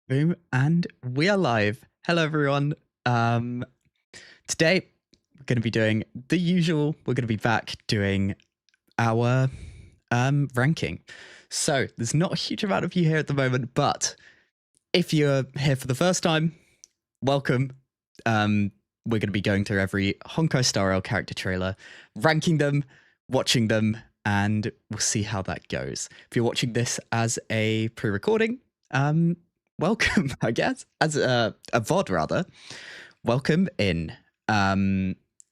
Boom, and we are live. Hello, everyone. Um, Today we're going to be doing the usual. We're going to be back doing our ranking. So there's not a huge amount of you here at the moment, but if you're here for the first time, welcome. We're going to be going through every Honkai Star Rail character trailer, ranking them, watching them, and we'll see how that goes. If you're watching this as a pre-recording, welcome, I guess, as a VOD rather. Welcome in.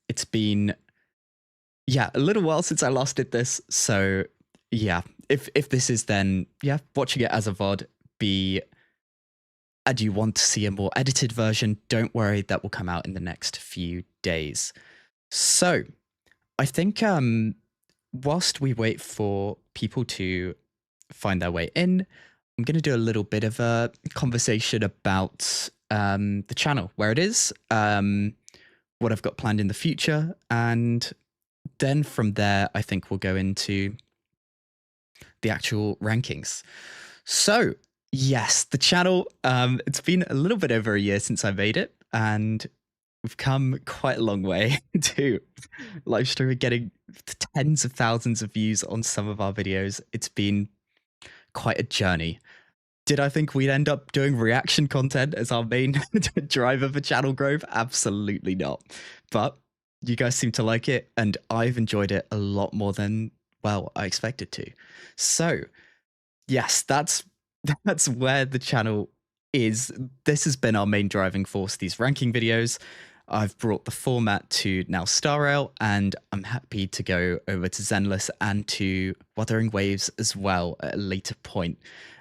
It's been a little while since I last did this, so yeah. If this is then watching it as a VOD, and you want to see a more edited version, don't worry, that will come out in the next few days. So I think whilst we wait for people to find their way in, I'm going to do a little bit of a conversation about the channel, where it is, what I've got planned in the future, and then from there, I think we'll go into the actual rankings. So, yes, the channel, it's been a little bit over a year since I made it, and we've come quite a long way to Livestream getting tens of thousands of views on some of our videos. It's been quite a journey. Did I think we'd end up doing reaction content as our main driver for channel growth? Absolutely not. But you guys seem to like it, and I've enjoyed it a lot more than, well, I expected to. So, yes, that's where the channel is. This has been our main driving force, these ranking videos. I've brought the format to now Star Rail, and I'm happy to go over to Zenless and to Wuthering Waves as well at a later point.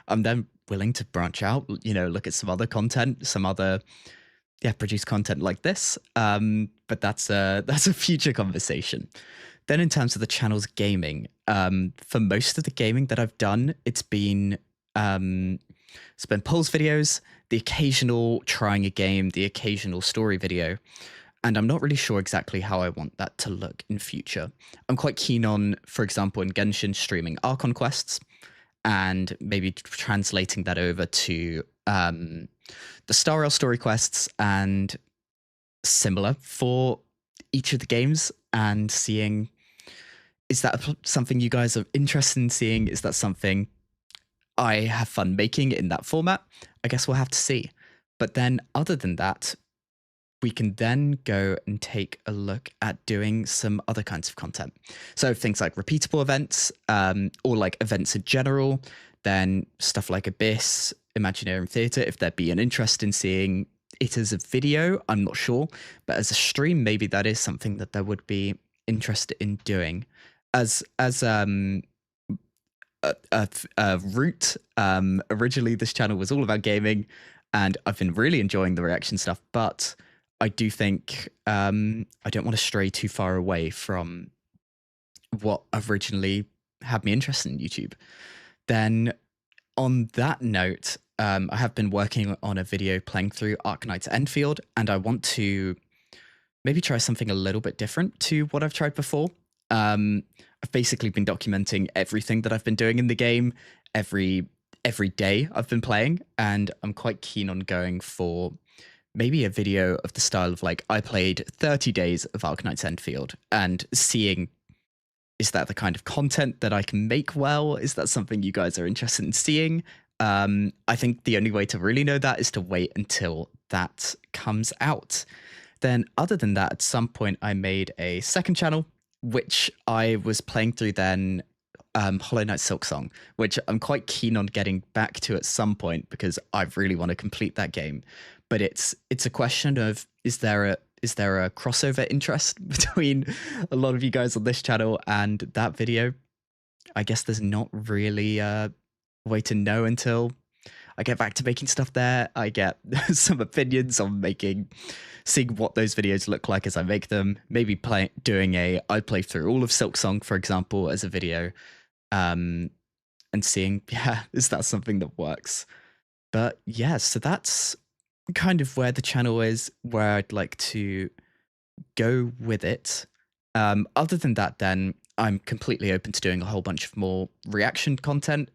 I'm then willing to branch out, look at some other content, some other produce content like this. But that's a future conversation. Then in terms of the channel's gaming, for most of the gaming that I've done, it's been polls videos, the occasional trying a game, the occasional story video. And I'm not really sure exactly how I want that to look in future. I'm quite keen on, for example, in Genshin, streaming Archon quests and maybe translating that over to the Star Rail story quests and similar for each of the games, and seeing, is that something you guys are interested in seeing? Is that something I have fun making in that format? I guess we'll have to see. But then other than that, we can then go and take a look at doing some other kinds of content. So things like repeatable events, or like events in general, then stuff like Abyss, Imaginarium Theatre, if there'd be an interest in seeing it as a video, I'm not sure. But as a stream, maybe that is something that there would be interest in doing. As a root, originally this channel was all about gaming, and I've been really enjoying the reaction stuff, but I do think I don't want to stray too far away from what originally had me interested in YouTube. Then on that note, I have been working on a video playing through Arknight's Enfield, and I want to maybe try something a little bit different to what I've tried before. I've basically been documenting everything that I've been doing in the game every day I've been playing, and I'm quite keen on going for maybe a video of the style of, like, I played 30 days of Arknight's Enfield, and seeing, is that the kind of content that I can make well? Is that something you guys are interested in seeing? I think the only way to really know that is to wait until that comes out. Then other than that, at some point I made a second channel, which I was playing through then, Hollow Knight Silksong, which I'm quite keen on getting back to at some point because I really want to complete that game. But it's a question of, is there a crossover interest between a lot of you guys on this channel and that video? I guess there's not really a way to know until I get back to making stuff there. I get some opinions on seeing what those videos look like as I make them. Maybe doing I play through all of Silksong, for example, as a video, and seeing, is that something that works? But yeah, so that's kind of where the channel is, where I'd like to go with it. Other than that, then I'm completely open to doing a whole bunch of more reaction content.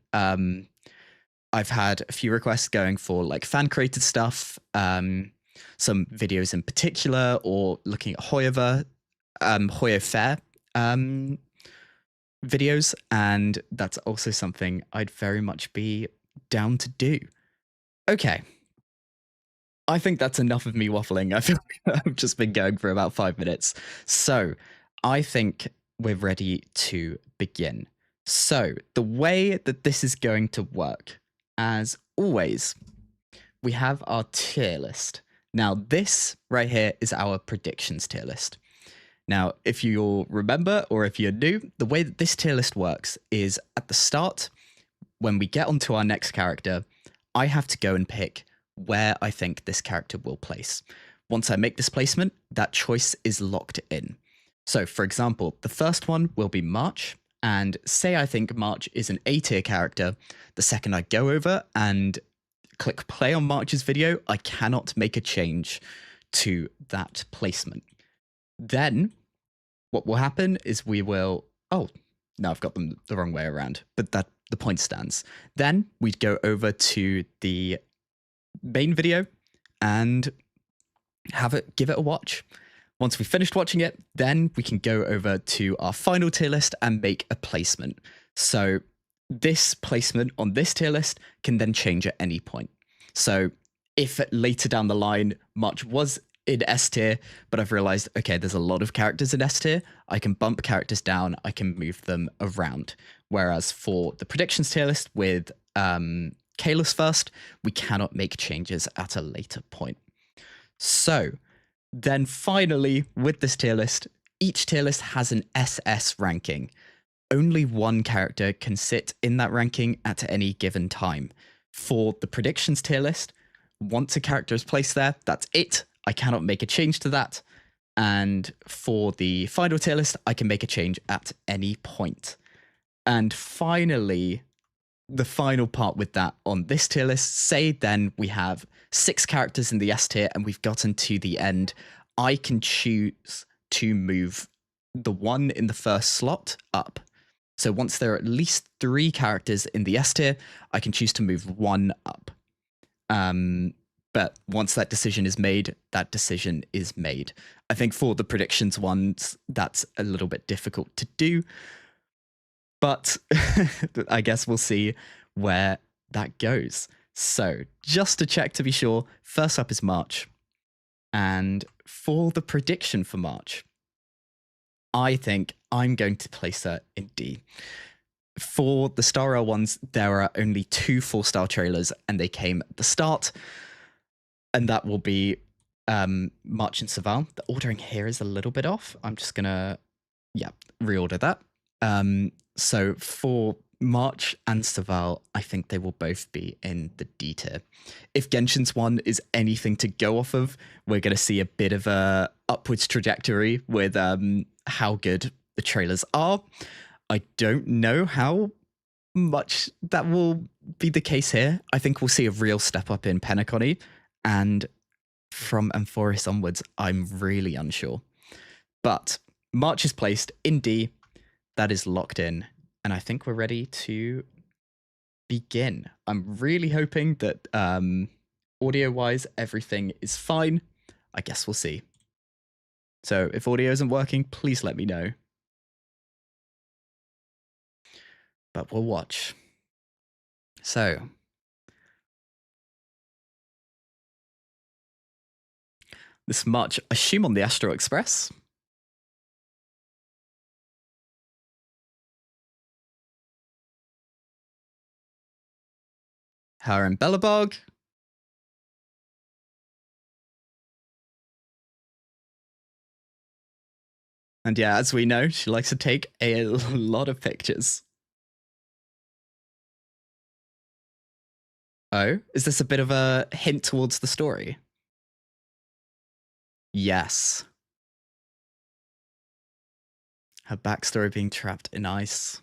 I've had a few requests going for like fan created stuff, some videos in particular, or looking at Hoyo Fair videos, and that's also something I'd very much be down to do. Okay. I think that's enough of me waffling. I feel like I've just been going for about 5 minutes. So I think we're ready to begin. So the way that this is going to work, as always, we have our tier list. Now, this right here is our predictions tier list. Now, if you'll remember, or if you're new, the way that this tier list works is at the start, when we get onto our next character, I have to go and pick where I think this character will place. Once I make this placement, that choice is locked in. So, for example, the first one will be March, and say I think March is an A tier character. The second I go over and click play on March's video, I cannot make a change to that placement. Then what will happen is we will, oh, no, I've got them the wrong way around, but that the point stands. Then we'd go over to the main video and give it a watch. Once we've finished watching it, then we can go over to our final tier list and make a placement. So this placement on this tier list can then change at any point. So if later down the line, March was in S tier, but I've realized, okay, there's a lot of characters in S tier, I can bump characters down, I can move them around. Whereas for the predictions tier list with Kalos first, we cannot make changes at a later point. So then finally, with this tier list, each tier list has an SS ranking. Only one character can sit in that ranking at any given time. For the predictions tier list, once a character is placed there, that's it. I cannot make a change to that. And for the final tier list, I can make a change at any point. And finally, the final part with that on this tier list, say then we have 6 characters in the S tier and we've gotten to the end, I can choose to move the one in the first slot up. So once there are at least 3 characters in the S tier, I can choose to move one up. But once that decision is made, that decision is made. I think for the predictions ones, that's a little bit difficult to do. But I guess we'll see where that goes. So just to check to be sure, first up is March. And for the prediction for March, I think I'm going to place her in D. For the Star Rail ones, there are only 2 4-star trailers, and they came at the start. And that will be March and Saval. The ordering here is a little bit off. I'm just going to, reorder that. So for March and Saval, I think they will both be in the D tier. If Genshin's one is anything to go off of, we're going to see a bit of a upwards trajectory with how good the trailers are. I don't know how much that will be the case here. I think we'll see a real step up in Penacony, and from Amphoris onwards, I'm really unsure. But March is placed in D. That is locked in, and I think we're ready to begin. I'm really hoping that audio-wise, everything is fine. I guess we'll see. So if audio isn't working, please let me know. But we'll watch. So this March, I assume on the Astro Express. Her and Bellabog. And yeah, as we know, she likes to take a lot of pictures. Oh, is this a bit of a hint towards the story? Yes. Her backstory being trapped in ice.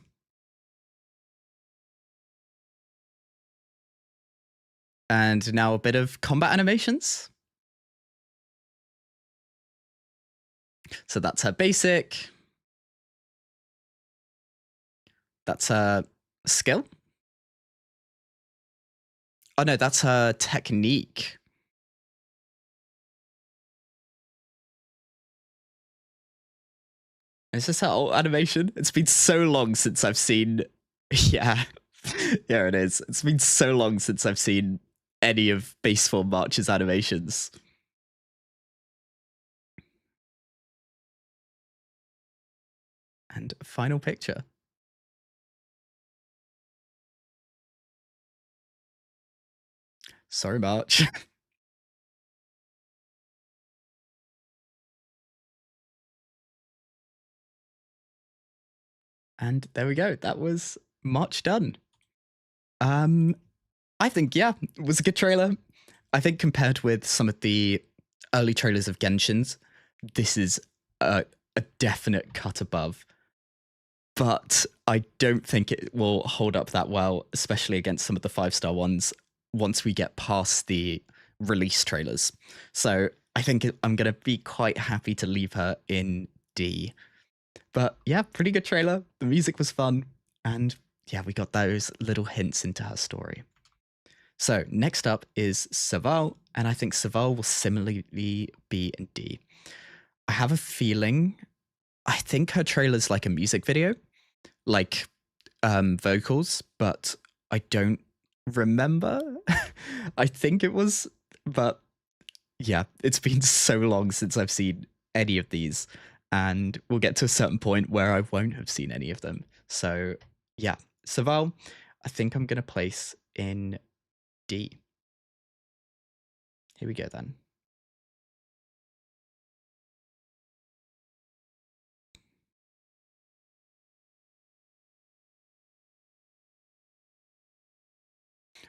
And now a bit of combat animations. So that's her basic. That's her skill. Oh no, that's her technique. Is this her old animation? It's been so long since I've seen. Yeah, yeah, it is. It's been so long since I've seen any of Base Form March's animations. And final picture. Sorry, March. And there we go. That was March done. I think, yeah, it was a good trailer. I think compared with some of the early trailers of Genshin's, this is a definite cut above. But I don't think it will hold up that well, especially against some of the 5-star ones once we get past the release trailers. So I think I'm going to be quite happy to leave her in D. But yeah, pretty good trailer. The music was fun. And yeah, we got those little hints into her story. So next up is Saval, and I think Saval will similarly be in D. I have a feeling, I think her trailer's like a music video, like vocals, but I don't remember. I think it was, but yeah, it's been so long since I've seen any of these, and we'll get to a certain point where I won't have seen any of them. So yeah, Saval, I think I'm gonna place in D. Here we go then.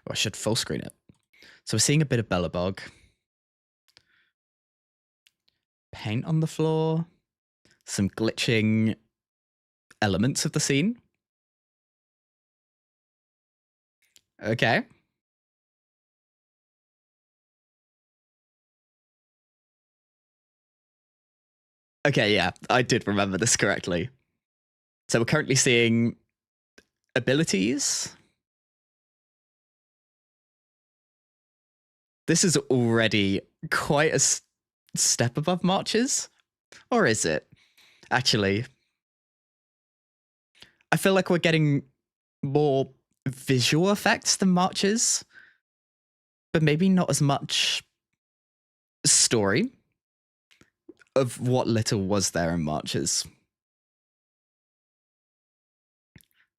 Or I should full screen it. So we're seeing a bit of Bellabog. Paint on the floor. Some glitching elements of the scene. Okay. Okay, yeah, I did remember this correctly. So we're currently seeing abilities. This is already quite a step above Marches. Or is it? Actually, I feel like we're getting more visual effects than Marches, but maybe not as much story of what little was there in Marches.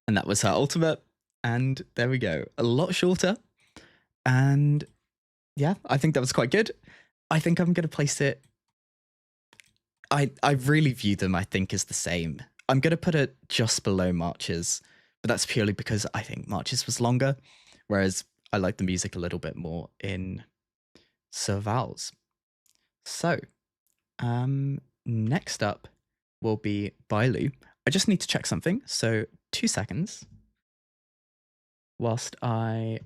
And that was her ultimate. And there we go. A lot shorter. And yeah, I think that was quite good. I think I'm going to place it. I really view them, I think, as the same. I'm going to put it just below Marches, but that's purely because I think Marches was longer, whereas I like the music a little bit more in Serval's. So, next up will be Bailu. I just need to check something, so 2 seconds. Whilst I...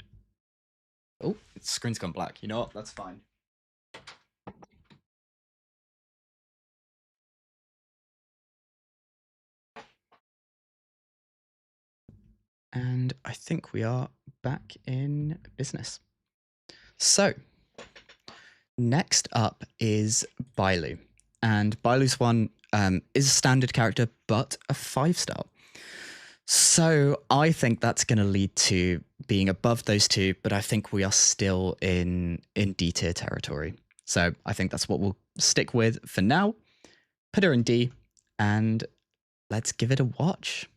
Oh, the screen's gone black. You know what? That's fine. And I think we are back in business. So, next up is Bailu. And Bailu's one is a standard character, but a 5-star. So I think that's going to lead to being above those two, but I think we are still in D tier territory. So I think that's what we'll stick with for now. Put her in D, and let's give it a watch.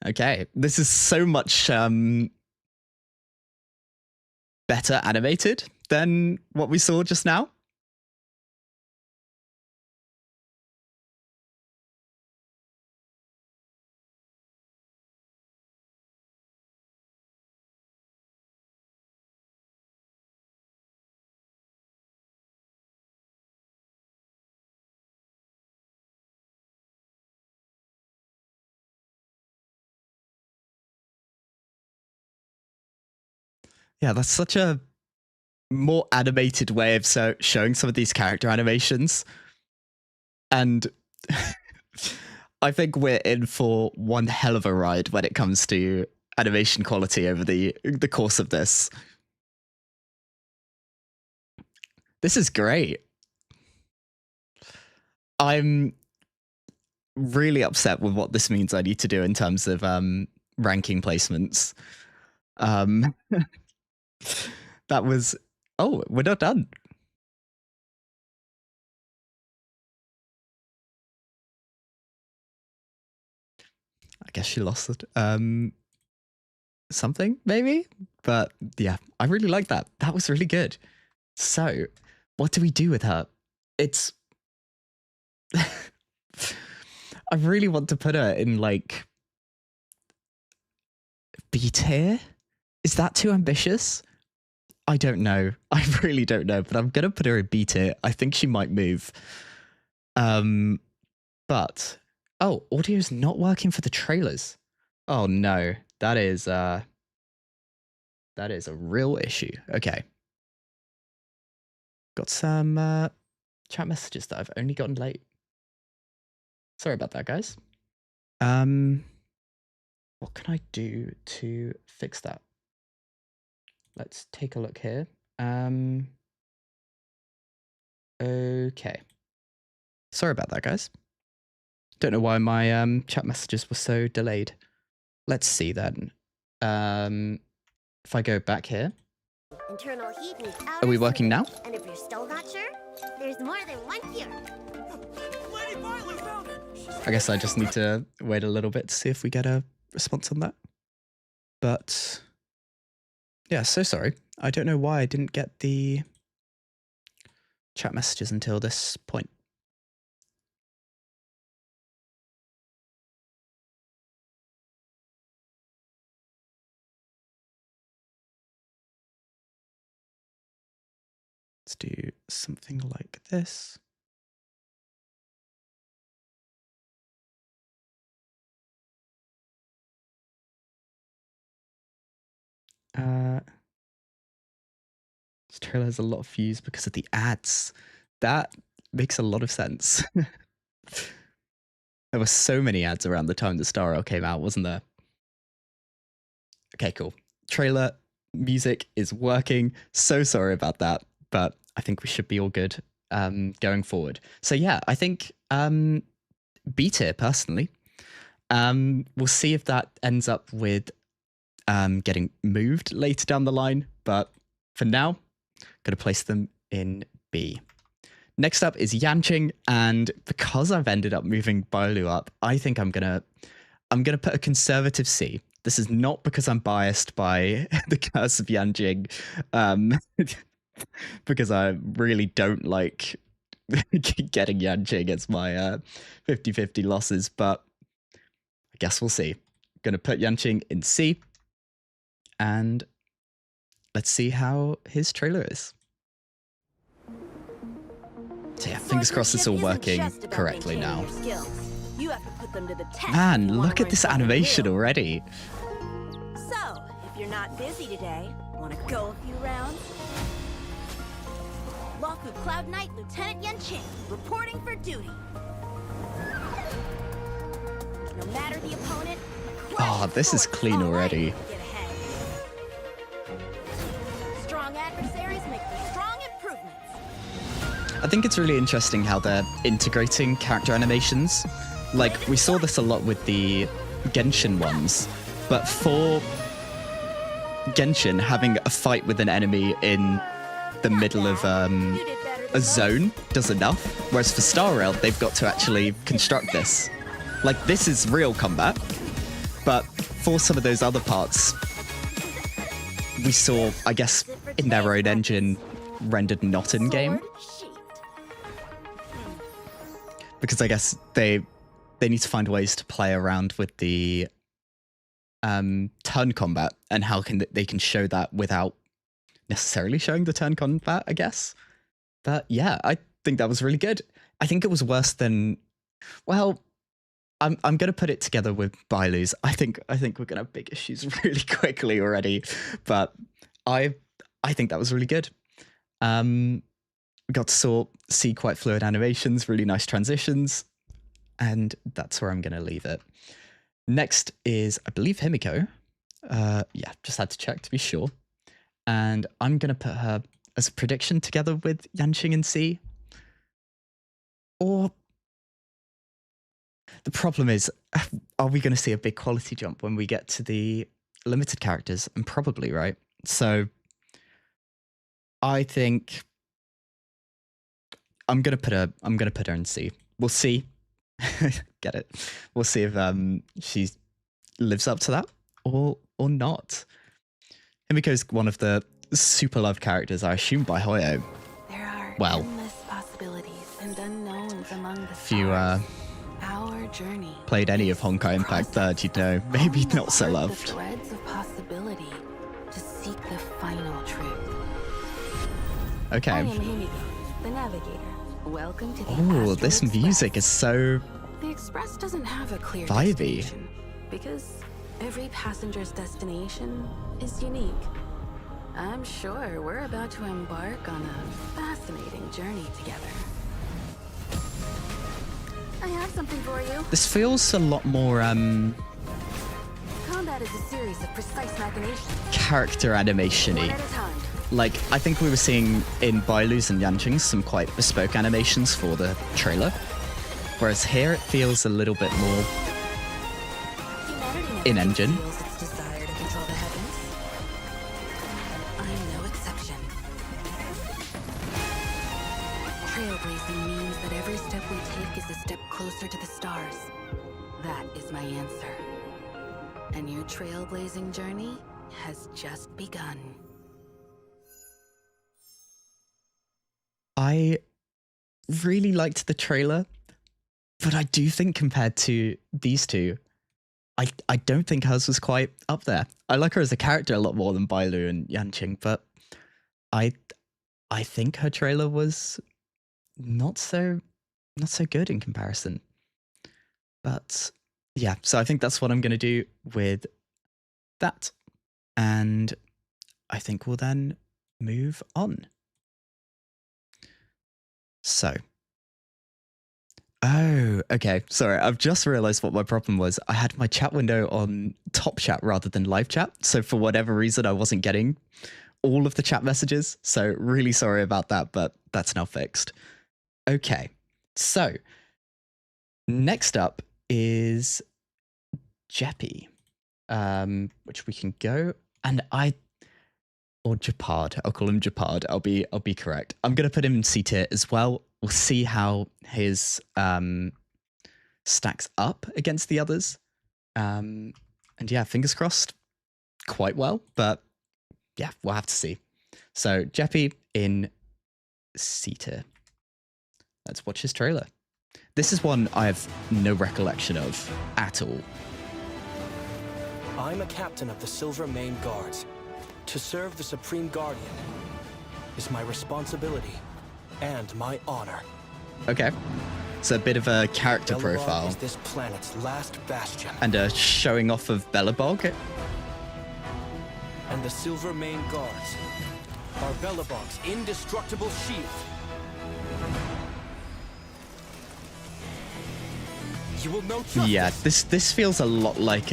Okay, this is so much better animated than what we saw just now. Yeah, that's such a more animated way of showing some of these character animations. And I think we're in for one hell of a ride when it comes to animation quality over the course of this. This is great. I'm really upset with what this means I need to do in terms of ranking placements. That was... Oh, we're not done. I guess she lost it. Something, maybe? But yeah, I really like that. That was really good. So, what do we do with her? It's... I really want to put her in, like, B tier? Is that too ambitious? I don't know. I really don't know, but I'm gonna put her in B tier. I think she might move. But... Oh, audio's not working for the trailers. Oh no, that is a real issue. Okay. Got some chat messages that I've only gotten late. Sorry about that, guys. What can I do to fix that? Let's take a look here. Okay. Sorry about that, guys. Don't know why my chat messages were so delayed. Let's see then. If I go back here. Internal heat and Are we working now? And if you're still not sure, there's more than one here. I guess I just need to wait a little bit to see if we get a response on that. But yeah, so sorry. I don't know why I didn't get the chat messages until this point. Let's do something like this. This trailer has a lot of views because of the ads. That makes a lot of sense. There were so many ads around the time the Star Rail came out, wasn't there? Okay, cool. Trailer music is working. So sorry about that, but I think we should be all good going forward. So yeah, I think B tier personally. We'll see if that ends up with getting moved later down the line, but for now, I'm going to place them in B. Next up is Yanqing, and because I've ended up moving Bailu up, I think I'm gonna put a conservative C. This is not because I'm biased by the curse of Yanqing, because I really don't like getting Yanqing as my 50-50 losses, but I guess we'll see. I'm gonna put Yanqing in C, and let's see how his trailer is. So yeah, fingers crossed it's all working correctly now. Man, look at this animation already. So, if you're not busy today, want to go a few rounds? Lawfu Cloud Knight Lieutenant Yanqing, reporting for duty. No matter the opponent. Oh, this is clean already. Strong adversaries make for strong improvements. I think it's really interesting how they're integrating character animations. Like, we saw this a lot with the Genshin ones, but for Genshin, having a fight with an enemy in the middle of a zone does enough, whereas for Star Rail, they've got to actually construct this. Like, this is real combat, but for some of those other parts, we saw, I guess, in their own engine, rendered not in-game. Because I guess they need to find ways to play around with the turn combat and how they can show that without necessarily showing the turn combat, I guess. But yeah, I think that was really good. I think it was worse than, well, I'm going to put it together with Bailu's. I think we're going to have big issues really quickly already, but I think that was really good. We got to see quite fluid animations, really nice transitions, and that's where I'm going to leave it. Next is, I believe, Himiko. Yeah, just had to check to be sure. And I'm going to put her as a prediction together with Yanqing and C. Or the problem is, are we going to see a big quality jump when we get to the limited characters? And probably, right? So I think I'm gonna put her in C. We'll see. Get it? We'll see if she lives up to that or not. Himiko's one of the super loved characters, I assume, by Hoyo. There are Well, endless possibilities and unknowns among the if you our journey played any of Honkai Impact 3rd, you'd know maybe not so loved. The threads of possibility to seek the final truth. Okay. I am Himiko, the navigator. Welcome to the Oh, this Astral music Express. is so The express doesn't have a clear vibey. destination because every passenger's destination is unique. I'm sure we're about to embark on a fascinating journey together. I have something for you. This feels a lot more Combat is a series of precise machinations, character animation-y. one at a time. Like, I think we were seeing in Bailu's and Yanqing's some quite bespoke animations for the trailer. Whereas here it feels a little bit more Humanity in never engine. feels its desire to control the heavens. I'm no exception. Trailblazing means that every step we take is a step closer to the stars. That is my answer. And your trailblazing journey has just begun. I really liked the trailer, but I do think compared to these two, I don't think hers was quite up there. I like her as a character a lot more than Bailu and Yanqing, but I think her trailer was not so good in comparison. But yeah, so I think that's what I'm going to do with that. And I think we'll then move on. So, oh, okay. Sorry, I've just realized what my problem was. I had my chat window on top chat rather than live chat. So for whatever reason, I wasn't getting all of the chat messages. So really sorry about that, but that's now fixed. Okay, so next up is Jeppy, which we can go, and or Japard. I'll call him Japard. I'll be correct. I'm gonna put him in C tier as well. We'll see how his stacks up against the others. And yeah, fingers crossed, quite well. But yeah, we'll have to see. So Jeppy in C tier. Let's watch his trailer. This is one I have no recollection of at all. I'm a captain of the Silver Main Guards. To serve the Supreme Guardian is my responsibility and my honor. Okay. So a bit of a character Belobog profile. is this planet's last bastion. And a showing off of Belobog. And the Silver Main Guards are Belobog's indestructible shield. You will know justice. Yeah, this feels a lot like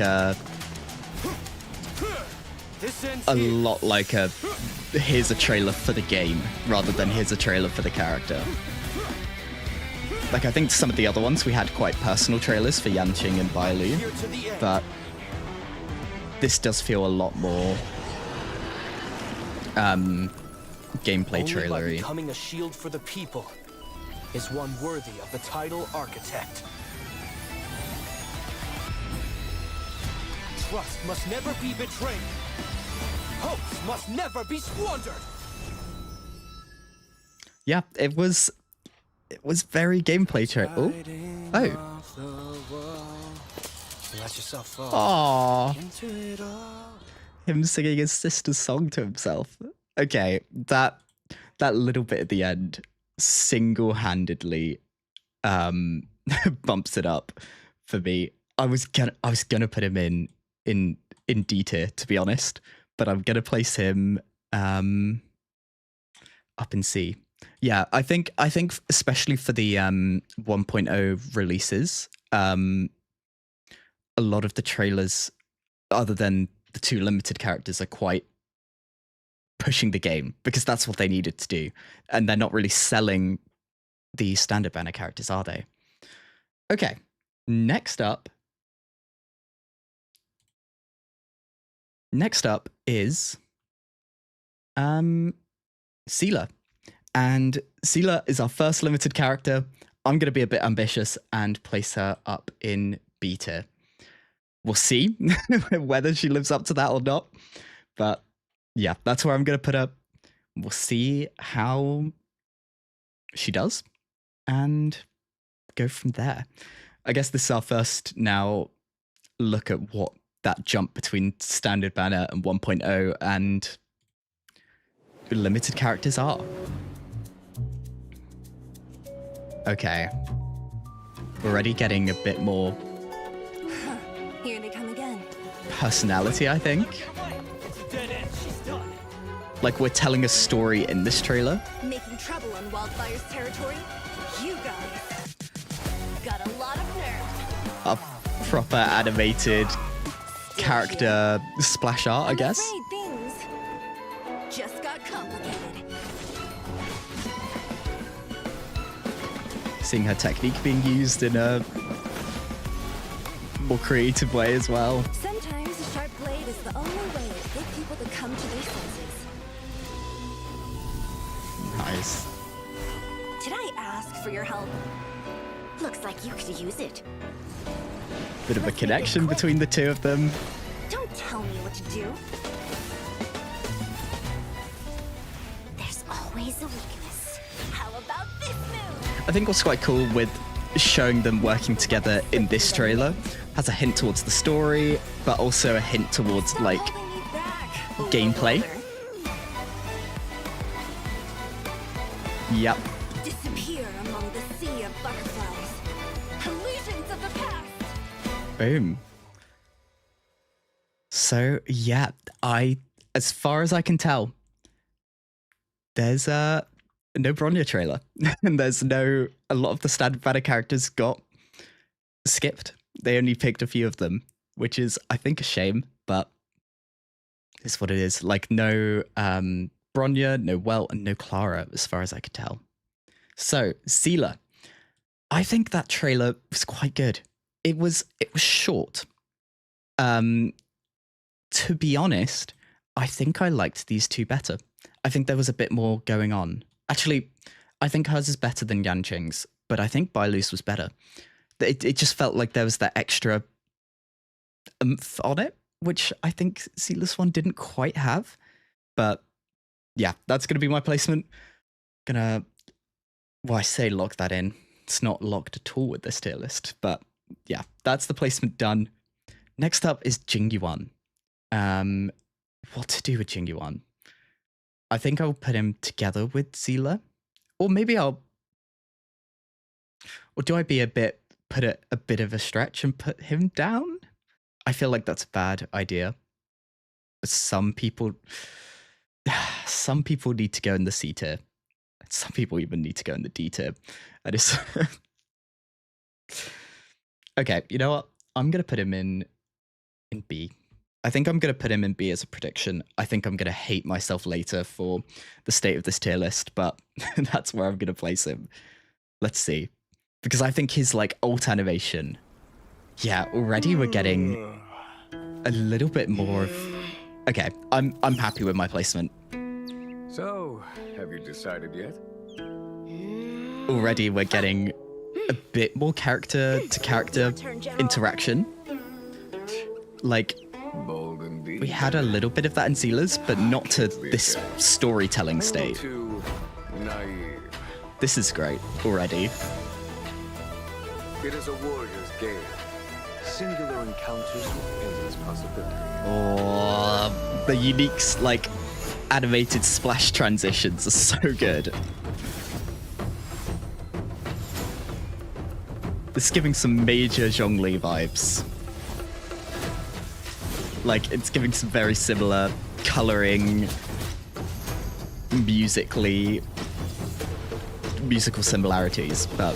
This ends a here. lot like here's a trailer for the game rather than here's a trailer for the character. Like, I think some of the other ones we had quite personal trailers for Yanqing and Bailu, Here to the end. but this does feel a lot more gameplay Only by trailery. becoming a shield for the people is one worthy of the title Architect. Trust must never be betrayed. Hopes must never be squandered. Yeah, it was very gameplay trailer. Oh. Let yourself fall Aww. into it all. Him singing his sister's song to himself. Okay, that little bit at the end single-handedly bumps it up for me. I was gonna put him in D tier, to be honest, but I'm gonna place him up in C. Yeah, I think especially for the 1.0 releases, a lot of the trailers, other than the 2 limited characters, are quite pushing the game because that's what they needed to do, and they're not really selling the standard banner characters, are they? Okay, next up is Seela. And Seela is our first limited character. I'm going to be a bit ambitious and place her up in B tier. We'll see whether she lives up to that or not. But yeah, that's where I'm going to put her. We'll see how she does and go from there. I guess this is our first now look at what that jump between standard banner and 1.0 and limited characters are. Okay. We're already getting a bit more Here they come again. personality, I think. Like we're telling a story in this trailer. Making trouble on Wildfire's territory? You guys got a lot of nerve. A proper animated character splash art, I guess. I'm afraid things just got complicated. Seeing her technique being used in a more creative way as well. Sometimes a sharp blade is the only way to get people to come to their senses. Nice. Did I ask for your help? Looks like you could use it. Bit of a connection between the two of them. Don't tell me what to do. There's always a weakness. How about this move? I think what's quite cool with showing them working together in this trailer has a hint towards the story, but also a hint towards like gameplay. Yep. Disappear among the sea of butterflies. Illusions of the past. Boom. So yeah, as far as I can tell, there's no Bronya trailer. And there's a lot of the standard banner characters got skipped. They only picked a few of them, which is, I think, a shame, but it's what it is. Like no Bronya, no Welt, and no Clara, as far as I could tell. So, Seela. I think that trailer was quite good. It was short. To be honest, I think I liked these two better. I think there was a bit more going on. Actually, I think hers is better than Yanqing's, but I think Bailu's was better. It just felt like there was that extra oomph on it, which I think Seela's one didn't quite have. But yeah, that's going to be my placement. I say lock that in. It's not locked at all with this tier list, but yeah, that's the placement done. Next up is Jingyuan. What to do with Jingyuan? I think I'll put him together with Seela, or maybe or do I put it a bit of a stretch and put him down? I feel like that's a bad idea. Some people need to go in the C tier. Some people even need to go in the D tier. And it's okay, you know what? I'm gonna put him in B. I think I'm gonna put him in B as a prediction. I think I'm gonna hate myself later for the state of this tier list, but that's where I'm gonna place him. Let's see. Because I think his like ult animation. Yeah, already we're getting a little bit more of. Okay, I'm happy with my placement. So, have you decided yet? Already we're getting a bit more character to character interaction. Like, Bold indeed. we had a little bit of that in Seela's, but not to this storytelling state. Too naive. This is great already. It is a warrior's game. Singular encounters with endless possibilities. Oh, the unique, like, animated splash transitions are so good. This is giving some major Zhongli vibes. Like, it's giving some very similar coloring, musical similarities, but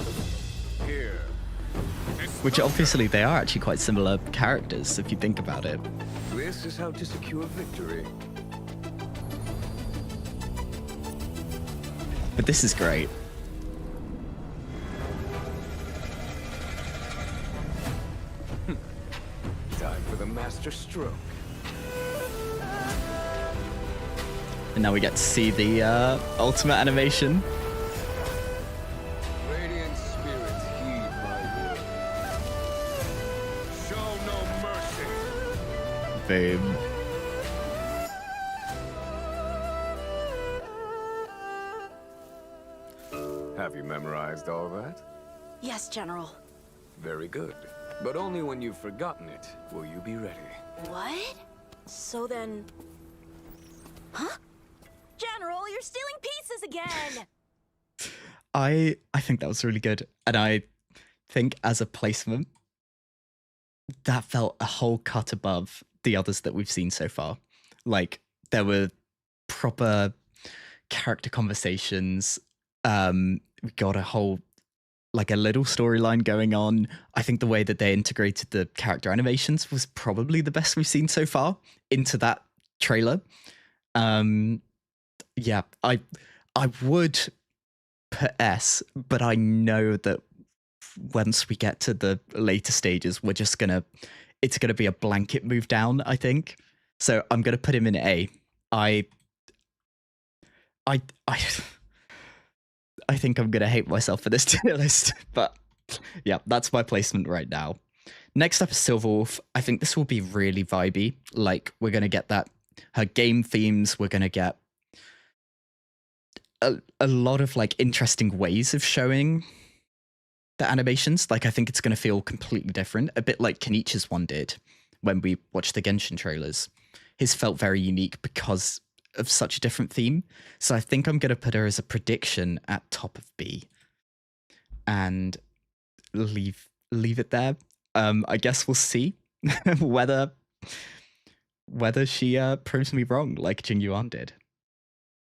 Here. which obviously they are actually quite similar characters if you think about it. This is how to secure victory. But this is great. Time for the master stroke. And now we get to see the ultimate animation. Radiant spirits heed my word. Show no mercy. Boom. Have you memorized all that? Yes, General. Very good. But only when you've forgotten it will you be ready. What? So then... Huh? General, you're stealing pieces again! I think that was really good. And I think as a placement, that felt a whole cut above the others that we've seen so far. Like, there were proper character conversations. We got a whole, like, a little storyline going on. I think the way that they integrated the character animations was probably the best we've seen so far into that trailer. Yeah, I would put S, but I know that once we get to the later stages, it's gonna be a blanket move down, I think. So I'm gonna put him in A. I think I'm gonna hate myself for this tier list, but yeah, that's my placement right now. Next up is Silverwolf. I think this will be really vibey. Like, we're gonna get her game themes. We're gonna get a lot of like interesting ways of showing the animations. Like, I think it's gonna feel completely different, a bit like Kenichi's one did when we watched the Genshin trailers. His felt very unique because of such a different theme. So I think I'm going to put her as a prediction at top of B and leave it there. I guess we'll see whether she proves me wrong like Jing Yuan did.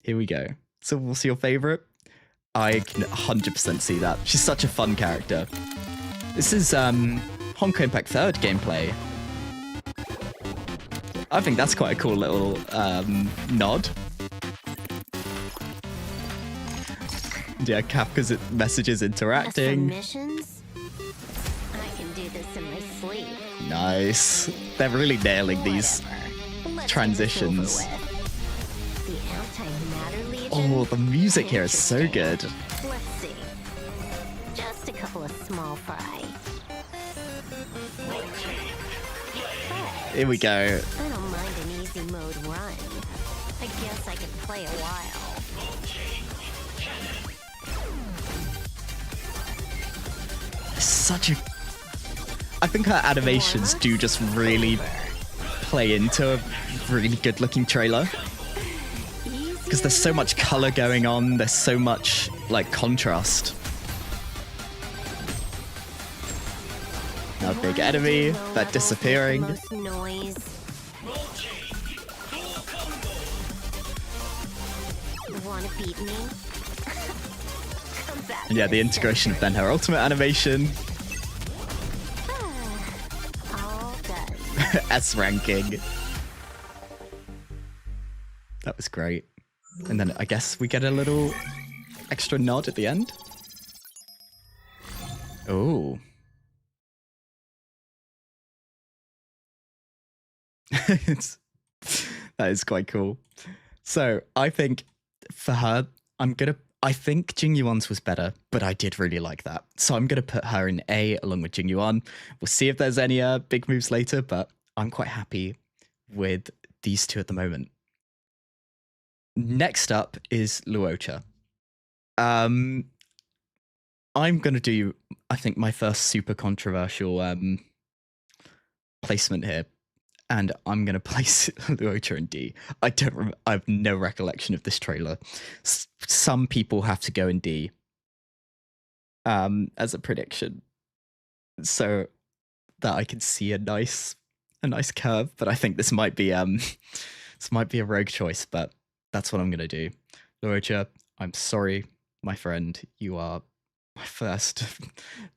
Here we go. So what's your favorite? I can 100% see that. She's such a fun character. This is Honkai Impact 3rd gameplay. I think that's quite a cool little nod. Yeah, Kafka's messages interacting. Missions? I can do this in my sleep. Nice. They're really nailing these transitions. The Antimatter Legion? Oh, the music here is so good. Let's see. Just a couple of small fry. Here we go. I don't mind an easy mode run. I guess I could play a while. I think her animations do just really play into a really good looking trailer. Because there's so much color going on, there's so much like contrast. Now big enemy, that disappearing. Noise. Wanna beat me? Come back And yeah, the integration of then her ultimate animation. All done. S ranking. That was great. And then I guess we get a little extra nod at the end. Oh. That is quite cool. So I think for her, I think Jing Yuan's was better, but I did really like that. So I'm going to put her in A along with Jing Yuan. We'll see if there's any big moves later, but I'm quite happy with these two at the moment. Next up is Luocha. I'm going to do, I think, my first super controversial placement here. And I'm going to place Luocha in D. I have no recollection of this trailer. Some people have to go in D as a prediction, so that I can see a nice curve. But I think this might be a rogue choice. But that's what I'm going to do. Orocha, I'm sorry, my friend. You are my first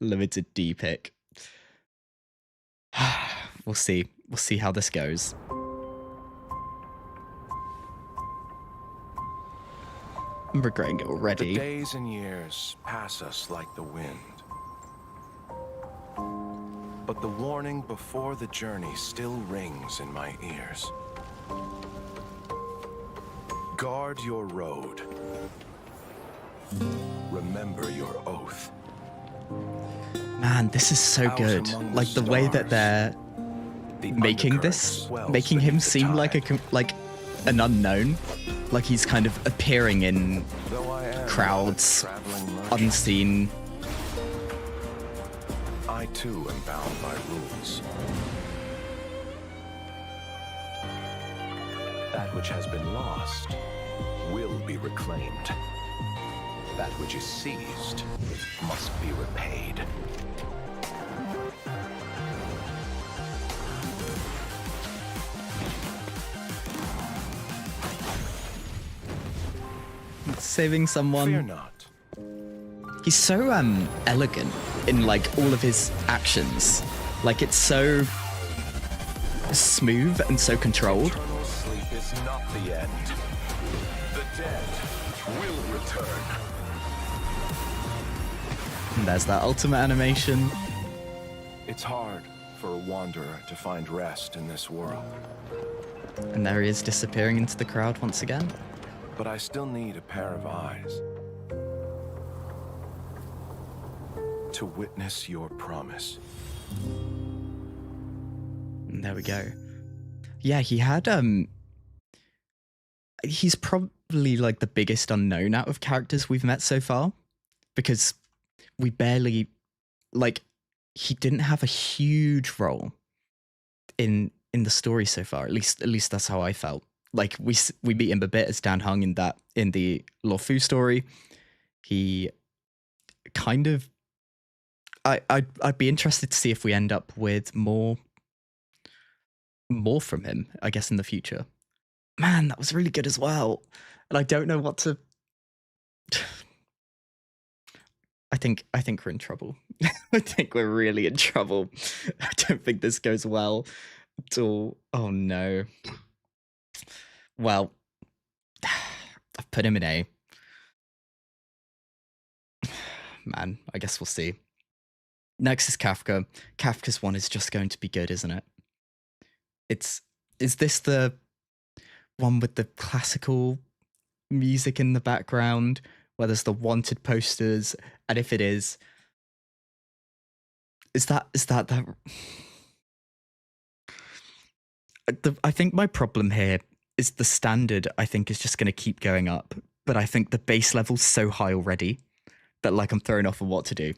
limited D pick. We'll see. We'll see how this goes. I'm regretting it already. The days and years pass us like the wind. But the warning before the journey still rings in my ears. Guard your road. Remember your oath. Man, this is so Out good. among Like the way that stars, they're the making undercurrent this, swells making him beneath the seem like tide. like an unknown, like he's kind of appearing in Though I am crowds, but a traveling merchant, unseen. I too am bound by rules. That which has been lost will be reclaimed. That which is seized must be repaid. Saving someone. Fear not. He's so elegant in like all of his actions. Like it's so smooth and so controlled. Eternal sleep is not the end. The dead will return. And there's that ultimate animation. It's hard for a wanderer to find rest in this world, And there he is disappearing into the crowd once again. but I still need a pair of eyes to witness your promise. And there we go. Yeah, he had he's probably like the biggest unknown out of characters we've met so far, because we barely, like, he didn't have a huge role in the story so far. At least that's how I felt. Like we meet him a bit as Dan Hung in the Luofu story. He kind of, I'd be interested to see if we end up with more from him, I guess, in the future. Man, that was really good as well. And I don't know what to. I think we're in trouble. I think we're really in trouble. I don't think this goes well at all. Oh no. Well, I've put him in A. Man, I guess we'll see. Next is Kafka. Kafka's one is just going to be good, isn't it? Is this the one with the classical music in the background where there's the wanted posters? And if it is that I think my problem here is the standard, I think, is just going to keep going up. But I think the base level's so high already that, like, I'm thrown off of what to do.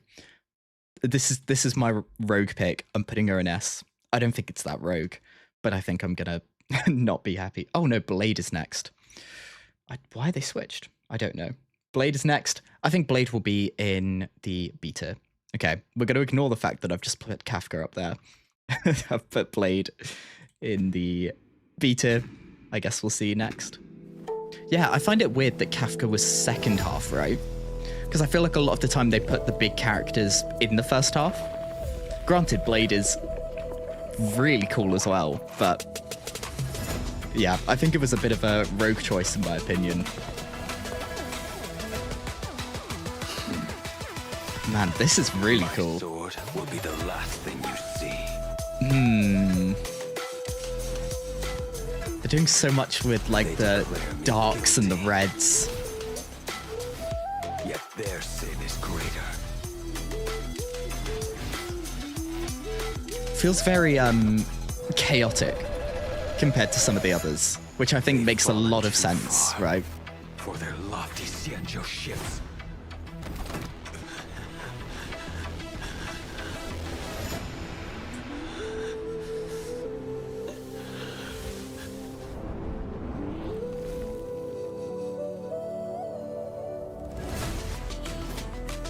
This is my rogue pick. I'm putting her in S. I don't think it's that rogue, but I think I'm going to not be happy. Oh no, Blade is next. Why they switched? I don't know. Blade is next. I think Blade will be in the beta. Okay, we're going to ignore the fact that I've just put Kafka up there. I've put Blade in the beta. I guess we'll see next. Yeah, I find it weird that Kafka was second half, right? Because I feel like a lot of the time they put the big characters in the first half. Granted, Blade is really cool as well, but yeah, I think it was a bit of a rogue choice in my opinion. Man, this is really cool. Sword will be the last thing you see. They're doing so much with like the darks and the reds. Yet their sin is greater. Feels very chaotic compared to some of the others, which I think makes a lot of sense, right? For their lofty Xianzhou ships.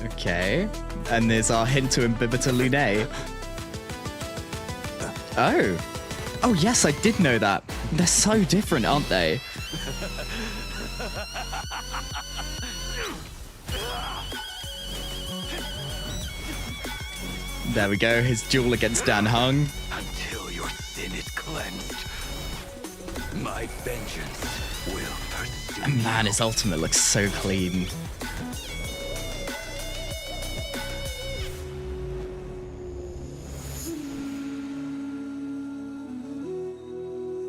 Okay, and there's our hint to Imbibita Lune. Oh yes, I did know that. They're so different, aren't they? There we go. His duel against Dan Hung. Until your sin is cleansed, my vengeance will pursue. And man, his ultimate looks so clean.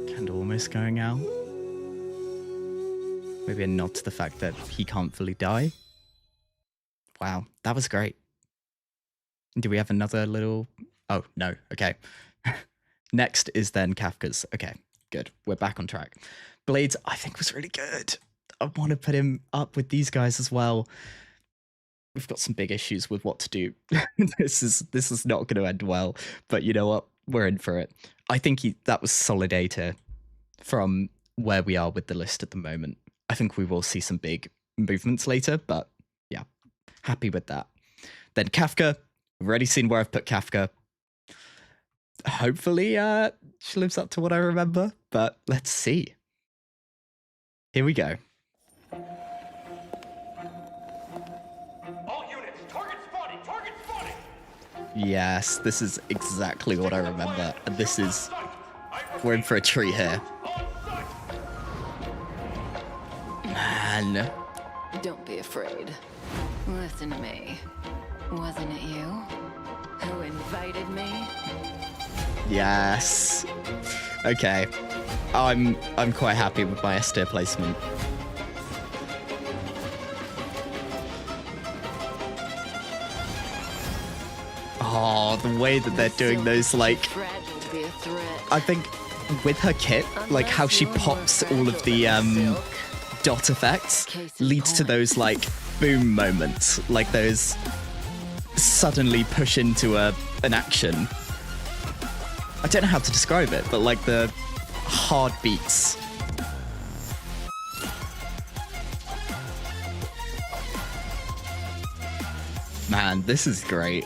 Candle almost going out. Maybe a nod to the fact that he can't fully die. Wow, that was great. Do we have another little... Oh, no. Okay. Next is then Kafka's. Okay, good. We're back on track. Blades, I think, was really good. I want to put him up with these guys as well. We've got some big issues with what to do. This is not going to end well. But you know what? We're in for it. I think that was solid A tier from where we are with the list at the moment. I think we will see some big movements later, but yeah, happy with that. Then Kafka. We've already seen where I've put Kafka. Hopefully she lives up to what I remember, but let's see. Here we go. All units, target spotted, target spotted! Yes, this is exactly what I remember. And this is... We're in for a treat here. Man. Don't be afraid. Listen to me. Wasn't it you who invited me? Yes. Okay. I'm quite happy with my S tier placement. Oh, the way that they're doing those, like... Fragile to be a threat. I think with her kit, like how she pops all of the dot effects leads to those like boom moments, like those suddenly push into an action. I don't know how to describe it, but like the hard beats. Man, this is great.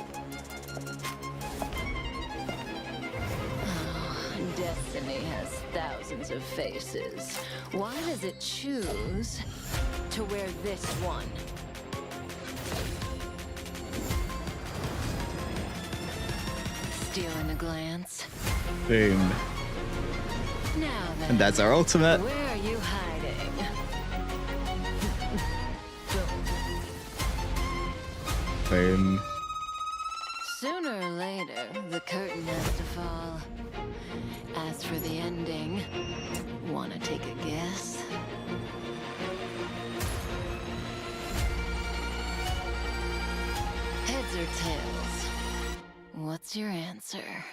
Destiny has thousands of faces. Why does it choose to wear this one? Stealing a glance. Boom. Now then, And that's our ultimate. where are you hiding? Boom. Sooner or later, the curtain has to fall. As for the ending, wanna take a guess? Heads or tails? What's your answer?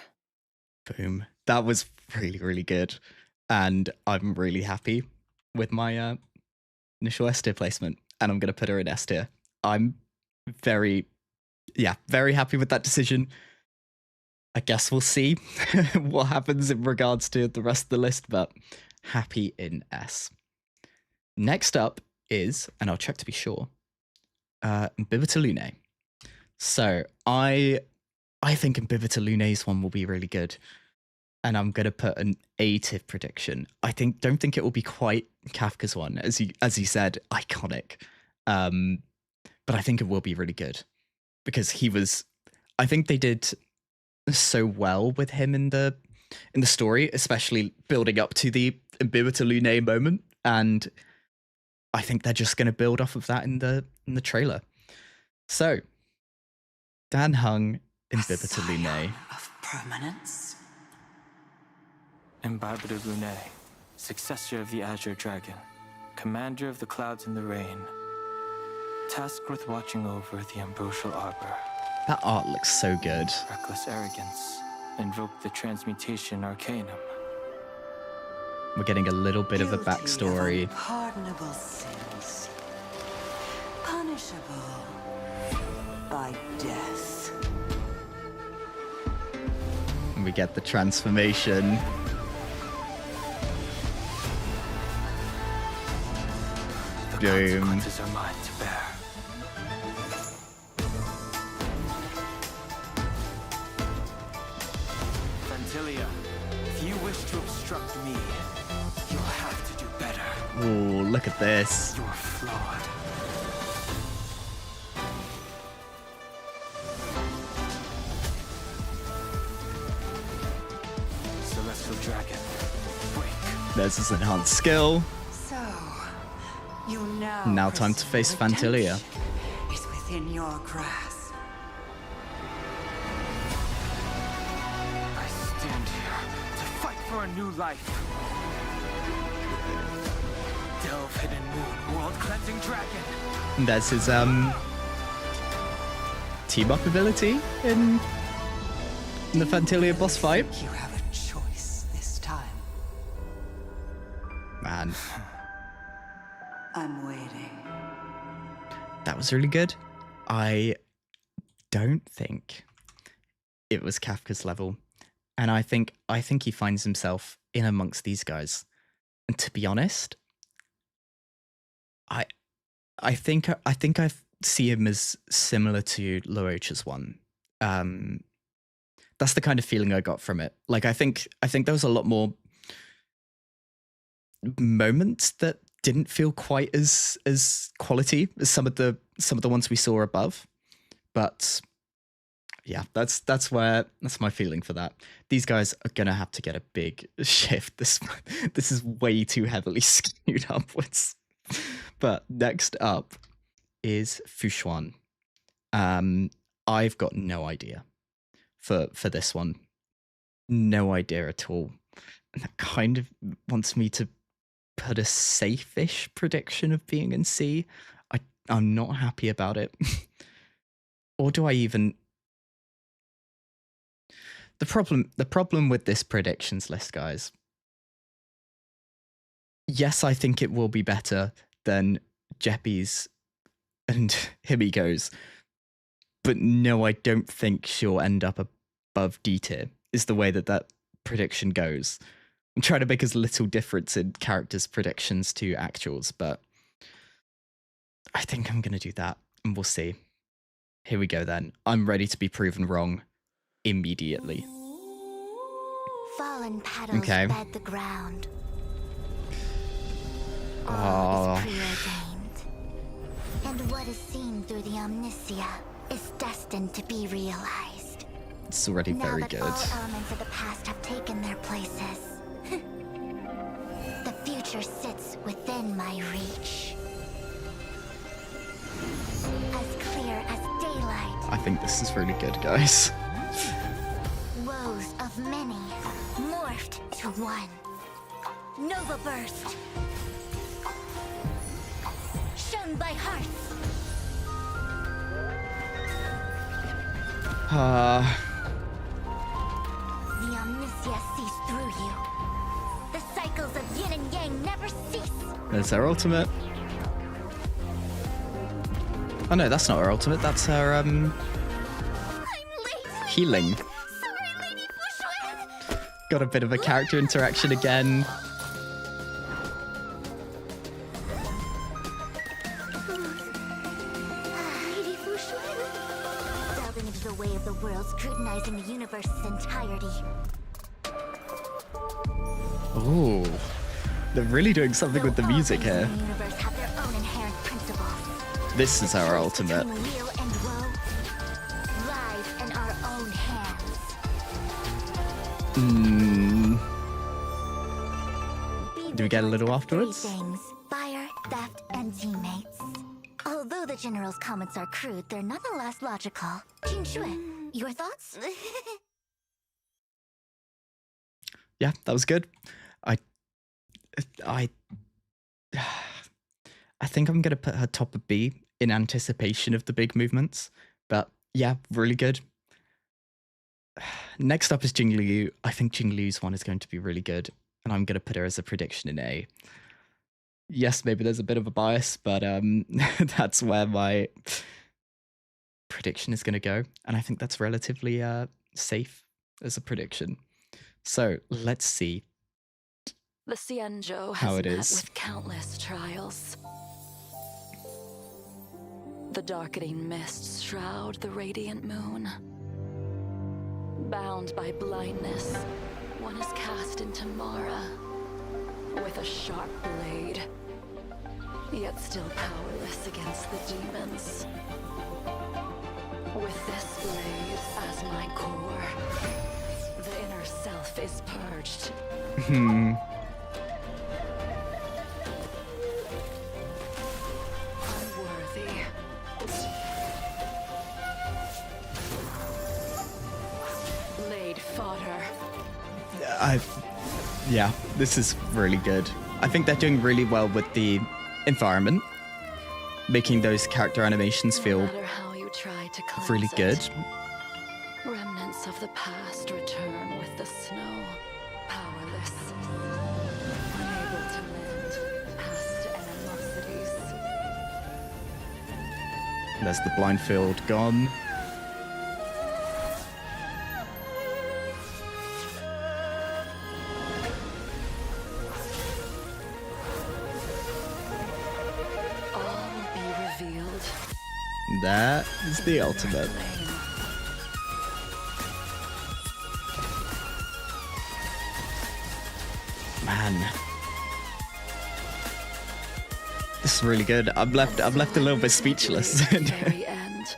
Boom. That was really, really good. And I'm really happy with my initial S tier placement. And I'm going to put her in S tier. I'm very happy with that decision. I guess we'll see what happens in regards to the rest of the list, but happy in S. Next up is, and I'll check to be sure, Mbibita Lune. So I think Mbibita Lune's one will be really good. And I'm going to put an A tier prediction. Don't think it will be quite Kafka's one, as you said, iconic. But I think it will be really good. Because I think they did so well with him in the story, especially building up to the Mbibita Lune moment. And I think they're just going to build off of that in the trailer. So, Dan Hung, Mbibita Lune. Of permanence. Mbibita Lune, successor of the Azure Dragon, commander of the clouds and the rain, tasked with watching over the ambrosial arbor. That art looks so good. Reckless arrogance, invoke the transmutation arcanum. We're getting a little bit of a backstory. Pardonable sins. Punishable by death. And we get the transformation. The Doom. consequences are mine to bear. Fantilia, if you wish to obstruct me, you'll have to do better. Ooh, look at this. You're flawed. There's his enhanced skill. So, you Now time to face Fantilia. Is within your grasp. I stand here to fight for a new life. Delve hidden moon, world cleansing dragon. And there's his team up ability in the Fantilia boss fight. You have a choice this time. Man, I'm waiting. that was really good. I don't think it was Kafka's level, and I think he finds himself in amongst these guys. And to be honest, I think I see him as similar to Laroche's one. That's the kind of feeling I got from it. Like I think there was a lot more moments that didn't feel quite as quality as some of the ones we saw above. But yeah, that's my feeling for that. These guys are gonna have to get a big shift. This is way too heavily skewed upwards. But next up is Fushuan. I've got no idea for this one. No idea at all. And that kind of wants me to put a safe-ish prediction of being in C. I'm not happy about it. Or do I even... The problem with this predictions list, guys. Yes, I think it will be better than Jeppy's and Himiko's, but no, I don't think she'll end up above D tier, is the way that prediction goes. I'm trying to make as little difference in characters' predictions to actuals, but I think I'm going to do that, and we'll see. Here we go then. I'm ready to be proven wrong immediately. Fallen petals Okay. bed the ground. Oh. All is preordained. And what is seen through the omniscia is destined to be realized. It's already Now very that good. all elements of the past have taken their places, the future sits within my reach. As clear as daylight, I think this is really good, guys. woes of many morphed to one. Nova burst. Shone by hearts. The omniscia sees through you. The cycles of yin and yang never cease. There's her ultimate. Oh no, that's not her ultimate, that's her I'm late. healing. Sorry, Lady Fushuan. Got a bit of a character interaction again. Lady Fushuan. Delving into the way of the world, scrutinizing the universe's entirety. Ooh. They're really doing something with the music here. The universe have their own inherent principles. This is our Choice ultimate. between weal and woe lies in our own hands. Do we get a little afterwards? Three things: fire, theft, and teammates. Although the general's comments are crude, they're nonetheless logical. Jinshui, your thoughts? Yeah, that was good. I think I'm gonna put her top of B in anticipation of the big movements. But yeah, really good. Next up is Jingliu. I think Jingliu's one is going to be really good, and I'm gonna put her as a prediction in A. Yes, maybe there's a bit of a bias, but that's where my prediction is gonna go, and I think that's relatively safe as a prediction. So let's see The Xianzhou how has it met is. with countless trials. The darkening mists shroud the radiant moon. Bound by blindness, one is cast into Mara with a sharp blade, yet still powerless against the demons. With this blade as my core, the inner self is purged. Yeah, this is really good. I think they're doing really well with the environment, making those character animations No feel matter how you try to cleanse really good. it, remnants of the past return with the snow, powerless, unable to mend past animosities. There's the blind field gone. All will be revealed. That is the ultimate. Flame. Man. This is really good. I'm left a little bit speechless. To the very end,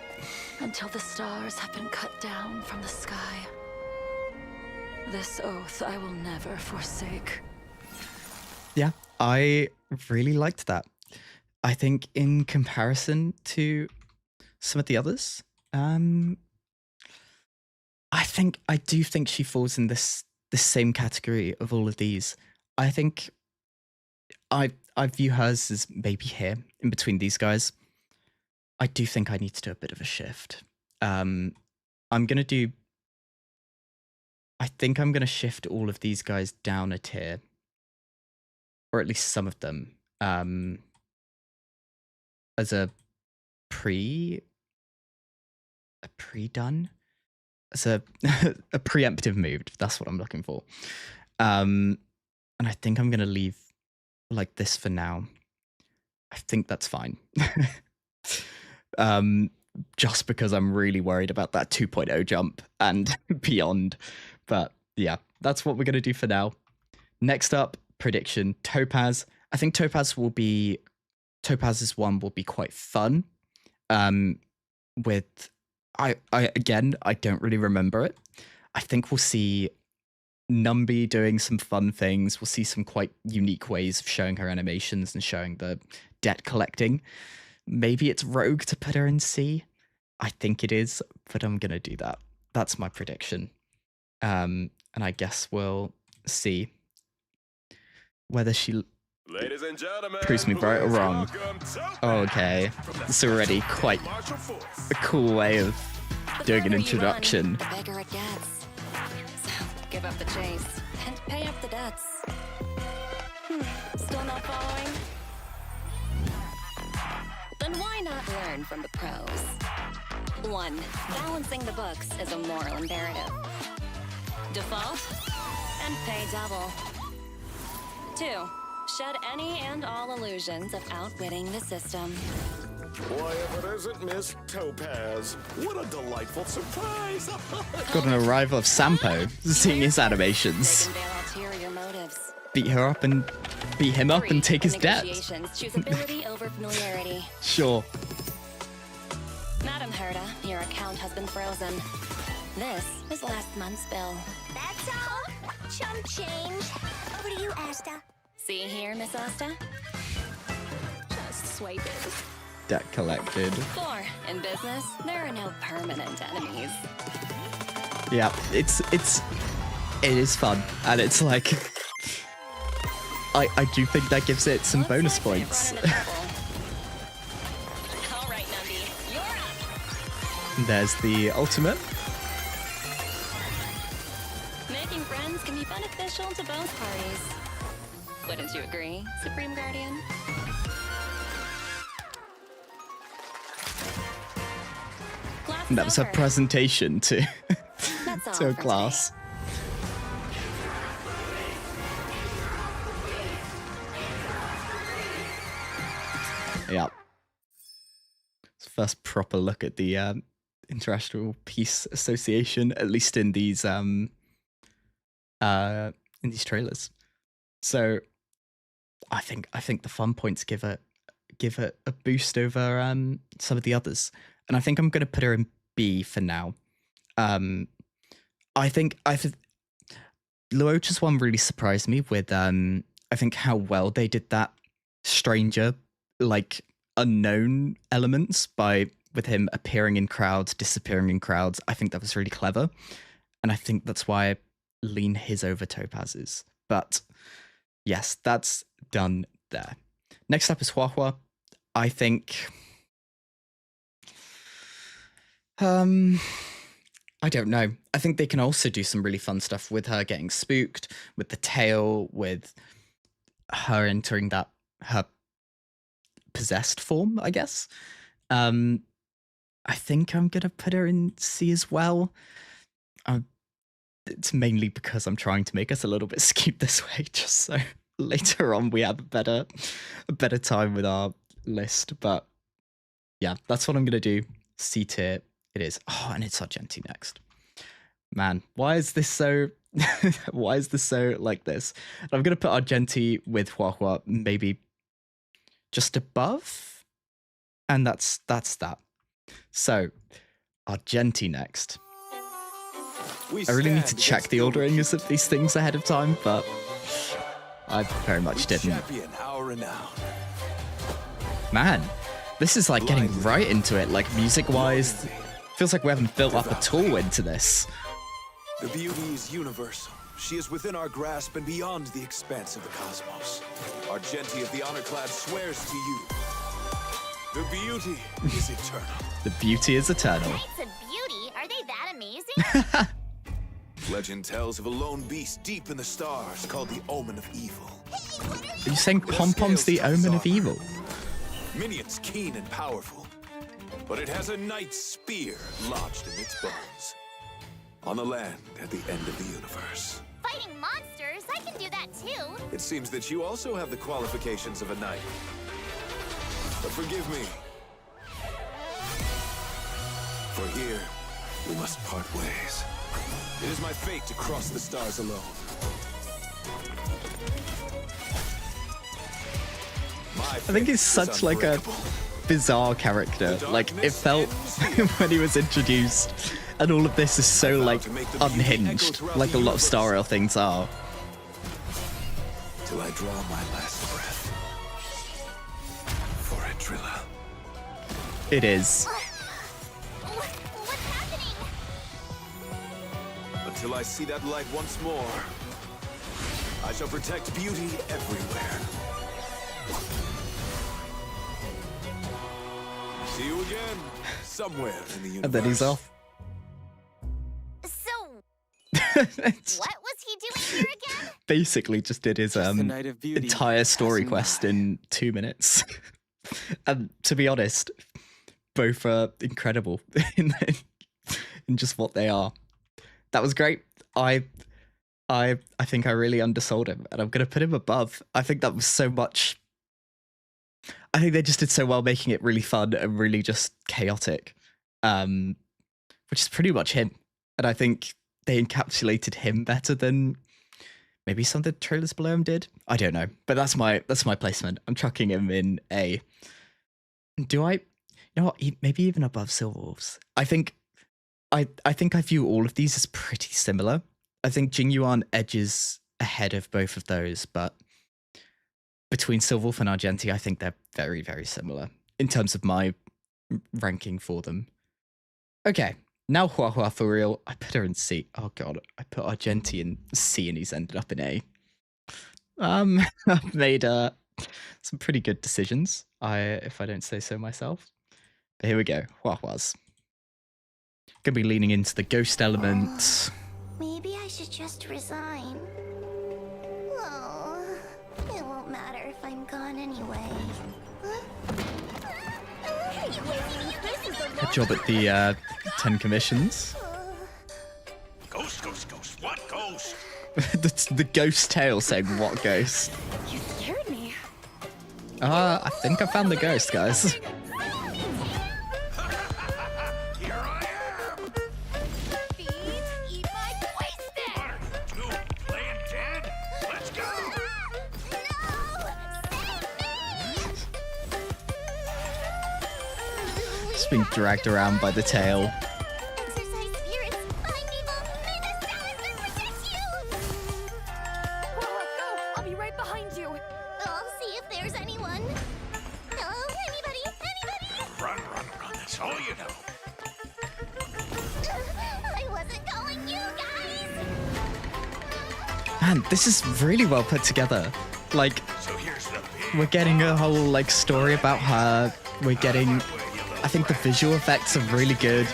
until the stars have been cut down from the sky. This oath I will never forsake. Yeah, I really liked that. I think in comparison to some of the others, I do think she falls in this same category of all of these. I think I view hers as maybe here in between these guys. I do think I need to do a bit of a shift. I'm gonna do. I think I'm gonna shift all of these guys down a tier, or at least some of them, as a pre-done, as a a preemptive move. That's what I'm looking for. And I think I'm gonna leave like this for now. I think that's fine. Just because I'm really worried about that 2.0 jump and beyond. But yeah, that's what we're gonna do for now. Next up, prediction, Topaz. I think Topaz's one will be quite fun. With I don't really remember it. I think we'll see Numby doing some fun things. We'll see some quite unique ways of showing her animations and showing the debt collecting. Maybe it's Rogue to put her in C. I think it is, but I'm gonna do that. That's my prediction. And I guess we'll see whether she Ladies and gentlemen, proves me right or wrong. Okay, it's already quite a cool way of doing an introduction. The bigger it gets. So give up the chase and pay up the debts. Still not following? Then why not learn from the pros? 1. Balancing the books is a moral imperative. Default and pay double. 2. Shed any and all illusions of outwitting the system. Why, if it isn't Miss Topaz, what a delightful surprise! Got an arrival of Sampo, seeing his animations. They can veil ulterior motives. Beat him up and 3. take his In debt. negotiations, choose ability over familiarity. Sure. Madam Herda, your account has been frozen. This is last month's bill. That's all. Chump change. Over to you, Asta. See here, Miss Asta? Just swipe it. Debt collected. 4. In business, there are no permanent enemies. Yeah, it is fun, and it's like I do think that gives it some Looks bonus like they've points. run into trouble. All right, Numby, you're up. There's the ultimate. Making friends can be beneficial to both parties. Wouldn't you agree, Supreme Guardian? Glass And that was her over. presentation to That's all to a for class. Yeah. First proper look at the International Peace Association, at least in these trailers. So I think the fun points give it a boost over some of the others. And I think I'm gonna put her in B for now. I think Luocha's one really surprised me with I think how well they did that stranger, like unknown elements with him appearing in crowds, disappearing in crowds. I think that was really clever. And I think that's why lean his over Topaz's. But yes, that's done there. Next up is Huahua. I think... I don't know. I think they can also do some really fun stuff with her getting spooked, with the tail, with her entering her possessed form, I guess. I think I'm gonna put her in C as well. It's mainly because I'm trying to make us a little bit skewed this way, just so later on we have a better time with our list. But yeah, that's what I'm gonna do. C tier it is. Oh, and it's Argenti next. Man, why is this so why is this so like this? I'm gonna put Argenti with Huahua maybe just above, and that's that. So Argenti next. I really need to check the ordering of these things ahead of time, but I very much didn't. Man, this is like getting right into it, like music-wise. Feels like we haven't built up at all into this. The beauty is universal. She is within our grasp and beyond the expanse of the cosmos. Argenti of the Honor-clad swears to you. The beauty is eternal. The beauty is eternal. Knights of beauty? Are they that amazing? Legend tells of a lone beast deep in the stars called the Omen of Evil. Are you saying Pom-Pom's the Omen of Evil? Minions keen and powerful, but it has a knight's spear lodged in its bones. On the land at the end of the universe. Fighting monsters? I can do that too. It seems that you also have the qualifications of a knight. But forgive me. For here, we must part ways. It is my fate to cross the stars alone. I think he's such like a bizarre character. Like it felt when he was introduced, and all of this is so like unhinged, like a lot of Star Rail things are. Till I draw my last breath. For Trilla. It is. What's happening? Until I see that light once more, I shall protect beauty everywhere. See you again, somewhere in the universe. And then he's off. So, what was he doing here again? Basically just did his entire story quest in 2 minutes. And to be honest, both are incredible in just what they are. That was great. I think I really undersold him, and I'm gonna put him above. I think that was so much. I think they just did so well making it really fun and really just chaotic, which is pretty much him. And I think they encapsulated him better than maybe some of the trailers below him did. I don't know, but that's my placement. I'm chucking him in A. Do I? You know what? Maybe even above Silverwolves. I think I view all of these as pretty similar. I think Jingyuan edges ahead of both of those, but between Silverwolf and Argenti, I think they're very, very similar in terms of my ranking for them. Okay, now Huahua for real. I put her in C. Oh god, I put Argenti in C and he's ended up in A. I've made some pretty good decisions, if I don't say so myself. But here we go, Huahua's. Gonna be leaning into the ghost element. Maybe I should just resign. Oh, it won't matter if I'm gone anyway. Good job at the 10 commissions. Ghost, ghost, ghost. What ghost? the ghost tail saying what ghost? You scared me. I think I found the ghost, guys. Here I am. Feed, eat my wasted. 1 or 2, playing dead. Let's go. Just being dragged around by the tail. Exercise spirits. Find evil. May the talisman protect you. Go, I'll be right behind you. I'll see if there's anyone. No, anybody? Run, run, run. That's all you know. I wasn't calling you guys. Man, this is really well put together. Like, we're getting a whole like story about her. We're getting, I think the visual effects are really good.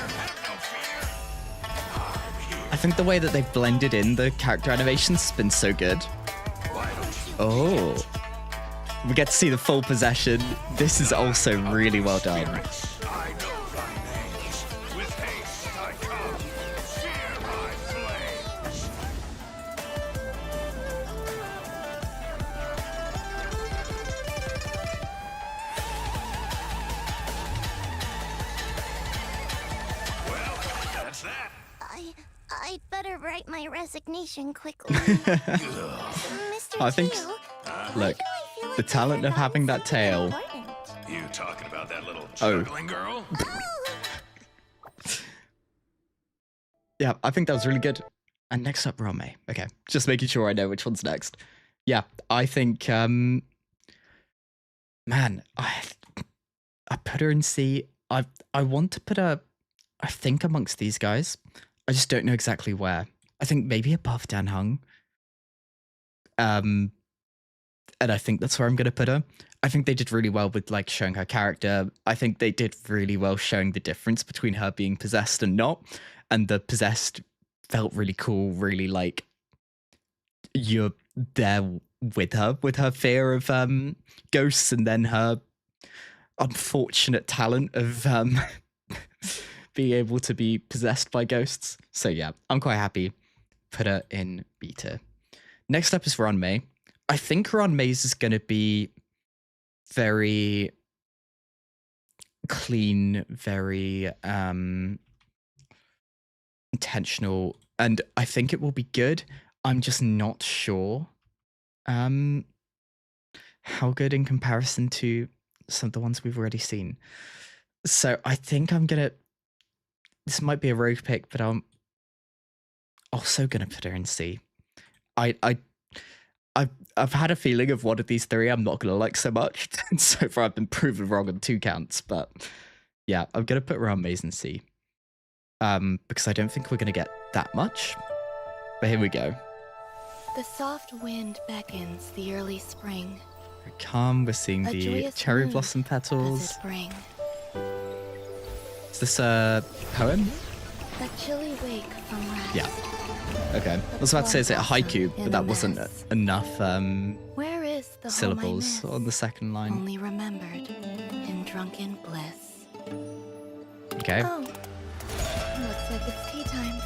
I think the way that they've blended in the character animations has been so good. Oh, we get to see the full possession. This is also really well done. I'd better write my resignation quickly. Mr. I think, Tail, look, I feel the like talent of having that tail. important. You talking about that little Oh. juggling girl? Yeah, I think that was really good. And next up, Rame. Okay, just making sure I know which one's next. Yeah, I think, man, I put her in C. I want to put her, I think, amongst these guys. I just don't know exactly where. I think maybe above Dan Hung. And I think that's where I'm going to put her. I think they did really well with like showing her character. I think they did really well showing the difference between her being possessed and not. And the possessed felt really cool, really like you're there with her fear of ghosts, and then her unfortunate talent of being able to be possessed by ghosts. So yeah, I'm quite happy. Put her in beta. Next up is Ranmei. I think Ranmei's is going to be very clean, very intentional, and I think it will be good. I'm just not sure how good in comparison to some of the ones we've already seen. So I think I'm gonna, this might be a rogue pick, but I'm also gonna put her in C. I've had a feeling of one of these three I'm not gonna like so much. And so far I've been proven wrong on 2 counts, but yeah, I'm gonna put Ranmei's in C. Because I don't think we're gonna get that much. But here we go. The soft wind beckons the early spring. Very calm, we're seeing A the joyous cherry mood blossom does petals. it bring. Is this a poem? A chilly wake from rest. Yeah. Okay. I was about to say is it a haiku, but that wasn't enough Where is the syllables home I on the miss? second line. Only remembered in drunken bliss. Okay. Oh, looks like it's tea time.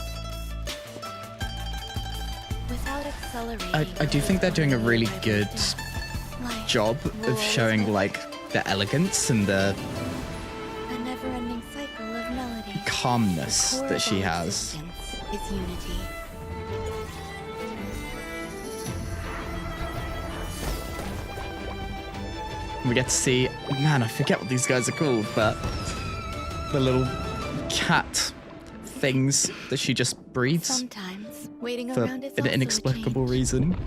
Without accelerating. I do think they're doing a really good Life job will of showing always like the elegance and the a never-ending cycle of melody. calmness Core that she of all has. existence is unity. We get to see, man, I forget what these guys are called, but the little cat things that she just breathes Sometimes waiting for around is an also a inexplicable change. reason.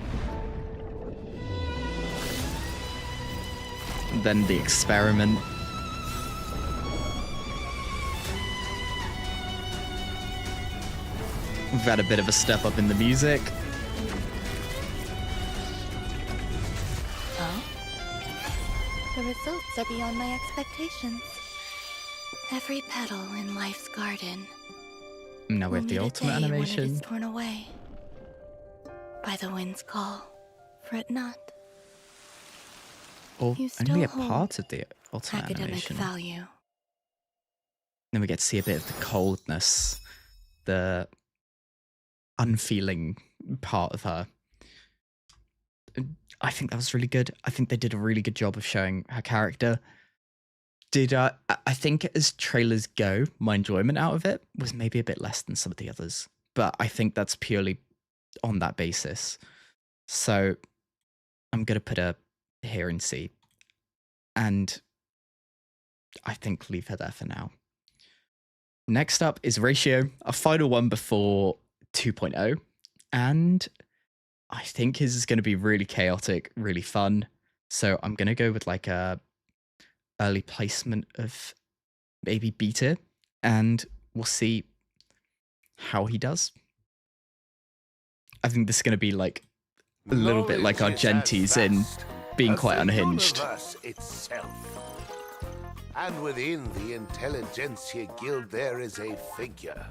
And then the experiment. We've had a bit of a step up in the music. Oh? The results are beyond my expectations. Every petal in life's garden. Now we have the Only ultimate day when it animation. is torn away by the wind's call. Fret not. Or You only a still hold part of the ultimate academic animation. value. Then we get to see a bit of the coldness, the unfeeling part of her. And I think that was really good. I think they did a really good job of showing her character. I think as trailers go, my enjoyment out of it was maybe a bit less than some of the others. But I think that's purely on that basis. So I'm going to put her here in C. And I think leave her there for now. Next up is Ratio, a final one before 2.0. And I think his is going to be really chaotic, really fun. So I'm going to go with like a early placement of maybe beta, and we'll see how he does. I think this is going to be like a little bit like our genties in being quite unhinged. Itself. And within the Intelligentsia Guild there is a figure.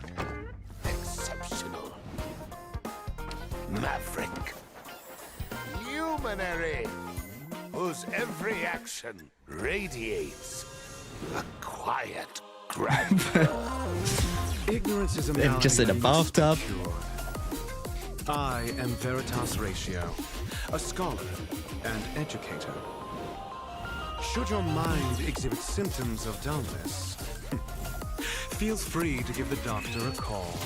Exceptional. Maverick. Luminary. Whose every action radiates a quiet grandeur. Ignorance is a They're just in a bathtub. I am Veritas Ratio, a scholar and educator. Should your mind exhibit symptoms of dullness, feel free to give the doctor a call.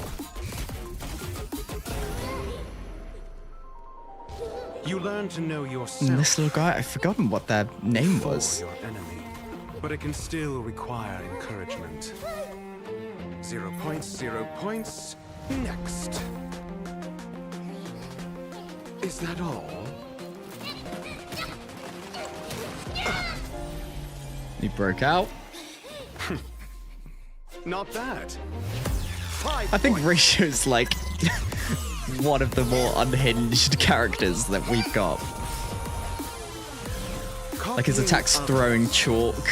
You learn to know yourself. And this little guy, I've forgotten what their name was. Your enemy, but it can still require encouragement. 0 points, 0 points. Next. Is that all? He broke out. Not bad. I think Ratio's like one of the more unhinged characters that we've got. Like his attacks throwing chalk.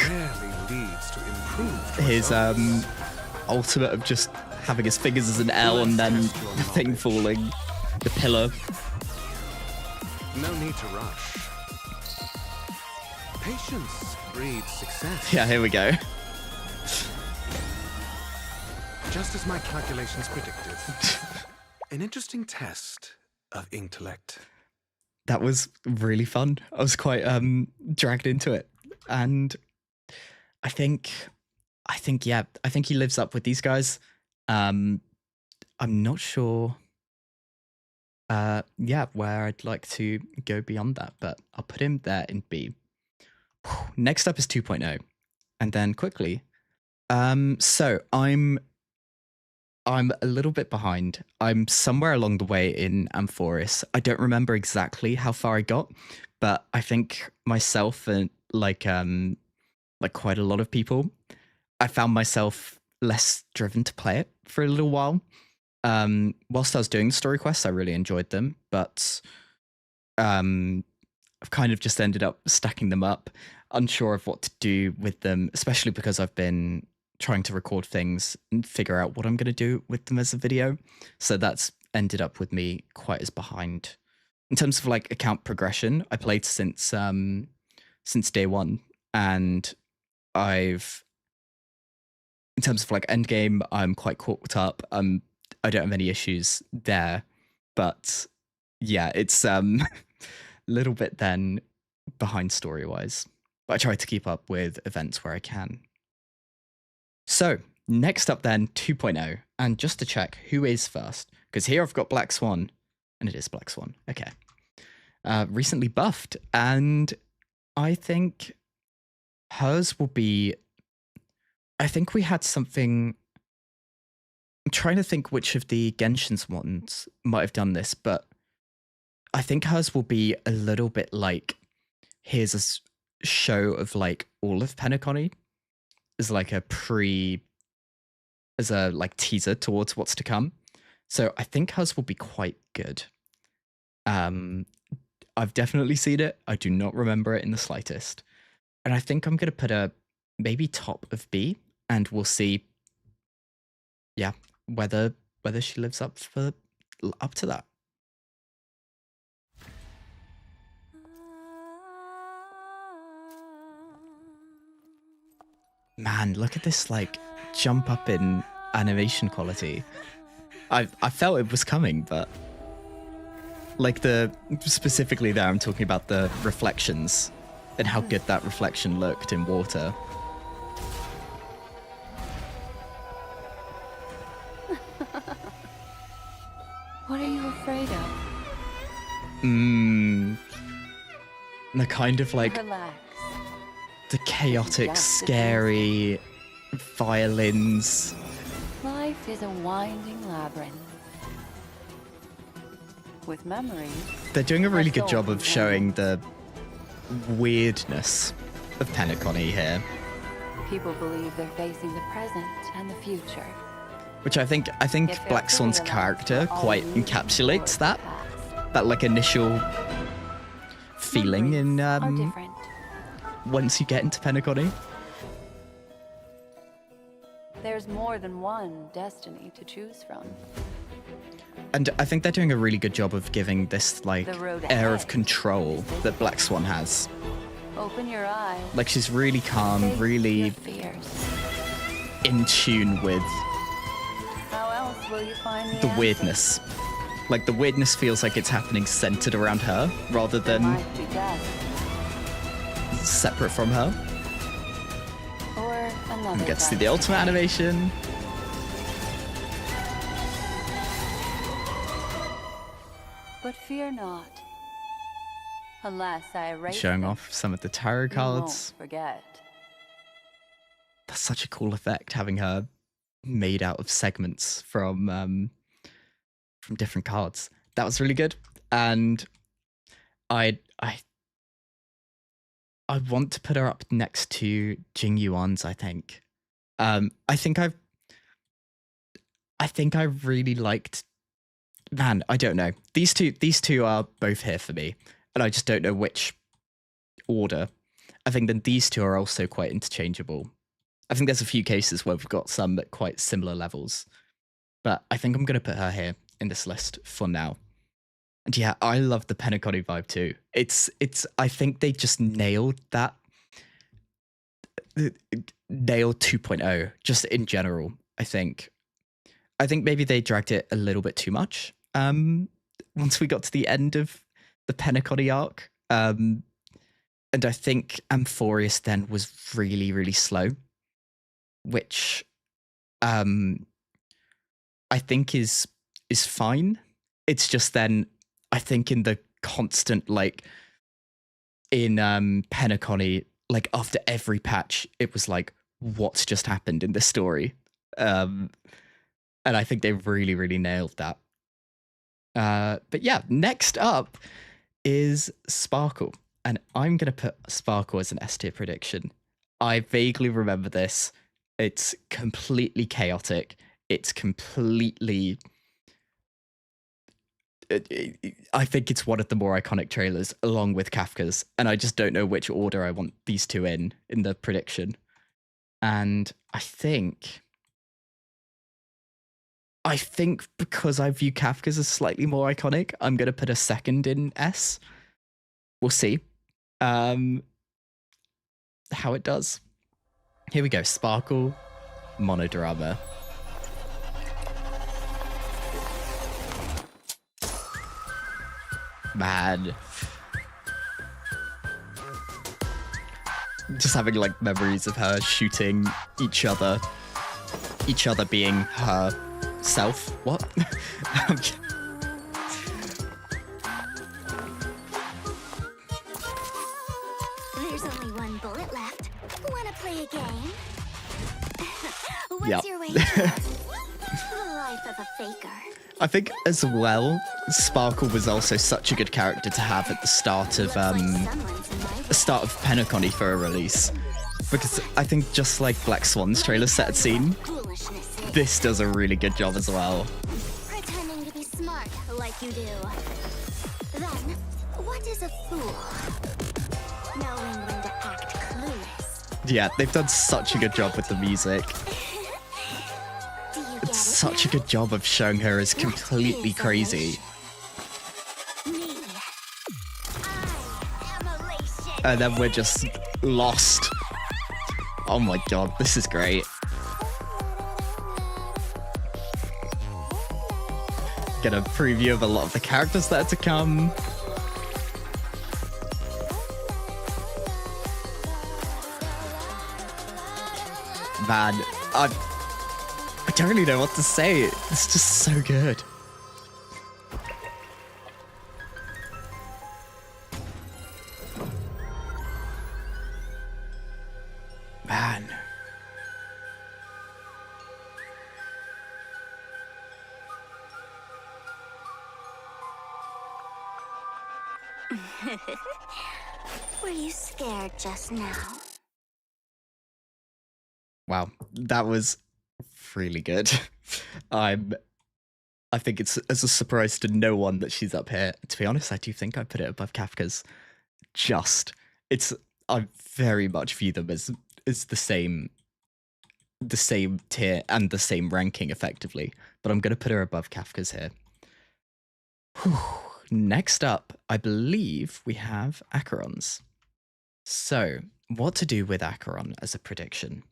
His ultimate of just having his fingers as an L and then the thing falling. The pillar. No need to rush. Patience breeds success. Yeah, here we go. Just as my calculations predicted. An interesting test of intellect. That was really fun. I was quite dragged into it. And I think he lives up with these guys. I'm not sure where I'd like to go beyond that, but I'll put him there in B. Next up is 2.0. And then quickly. So I'm a little bit behind. I'm somewhere along the way in Amphoris. I don't remember exactly how far I got, but I think myself and like quite a lot of people, I found myself less driven to play it for a little while. Whilst I was doing the story quests, I really enjoyed them, but I've kind of just ended up stacking them up, unsure of what to do with them, especially because I've been trying to record things and figure out what I'm going to do with them as a video. So that's ended up with me quite as behind. In terms of like account progression, I played since day one, and in terms of like endgame, I'm quite caught up. I don't have any issues there, but yeah, it's a little bit then behind story-wise. But I try to keep up with events where I can. So next up then, 2.0. And just to check, who is first? Because here I've got Black Swan, and it is Black Swan. Okay. Recently buffed, and I think hers will be... I think we had something... I'm trying to think which of the Genshin's ones might have done this, but I think hers will be a little bit like, here's a show of like all of Penacony as like as a like teaser towards what's to come. So I think hers will be quite good. I've definitely seen it. I do not remember it in the slightest. And I think I'm going to put a maybe top of B, and we'll see, yeah, whether she lives up to that. Man, look at this like jump up in animation quality. I felt it was coming, but like specifically there, I'm talking about the reflections and how good that reflection looked in water. What are you afraid of? The kind of like Relax. the chaotic, scary violins. Life is a winding labyrinth. With memories. They're doing a really good job of showing the weirdness of Penacony here. People believe they're facing the present and the future. Which I think Black Swan's character quite encapsulates that. that like initial feeling in Are different. once you get into Penacony. There's more than one destiny to choose from. And I think they're doing a really good job of giving this like The road air of ahead control that Black Swan has. Open your eyes. Like she's really calm, Face really your fears. in tune with How else will you find the answer? weirdness. Like the weirdness feels like it's happening centered around her rather There than might be death, separate from her. or another. And gets to type the of ultimate pain. animation. But fear not. Unless I erase Showing them, off some of the tarot you cards. won't forget. That's such a cool effect, having her made out of segments from different cards. That was really good, and I want to put her up next to Jing Yuan's. I think I really liked. Man, I don't know. These two are both here for me, and I just don't know which order. I think that these two are also quite interchangeable. I think there's a few cases where we've got some at quite similar levels, but I think I'm going to put her here in this list for now. And yeah, I love the Penacony vibe too. It's. I think they just nailed that. Nailed 2.0 just in general. I think maybe they dragged it a little bit too much. Once we got to the end of the Penacony arc, and I think Amphorius then was really, really slow, which I think is fine. It's just then I think in the constant like in Penacony, like after every patch, it was like, what's just happened in this story? And I think they really, really nailed that. But yeah, next up is Sparkle. And I'm going to put Sparkle as an S tier prediction. I vaguely remember this. It's completely chaotic. It's completely... I think it's one of the more iconic trailers, along with Kafka's. And I just don't know which order I want these two in the prediction. And I think because I view Kafka's as slightly more iconic, I'm going to put a second in S. We'll see how it does. Here we go. Sparkle, monodrama. Man. Just having like memories of her shooting each other being herself. What? There's only one bullet left. Wanna play a game? What's Yep. your wager? The life of a faker. I think as well, Sparkle was also such a good character to have at the start of Penacony for a release, because I think just like Black Swan's trailer set scene, this does a really good job as well. Pretending to be smart like you do. Then, what is a fool? Knowing when to act clueless. Yeah, they've done such a good job with the music. It's such a good job of showing her as completely crazy. And then we're just lost. Oh my god, this is great. Get a preview of a lot of the characters that are to come. Man, I don't really know what to say. It's just so good. Man. Were you scared just now? Wow, that was really good. I'm I think it's as a surprise to no one that she's up here. To be honest, I do think I put it above Kafka's. I very much view them as the same tier and the same ranking effectively, but I'm going to put her above Kafka's here. Whew. Next up, I believe we have Acheron's. So, what to do with Acheron as a prediction?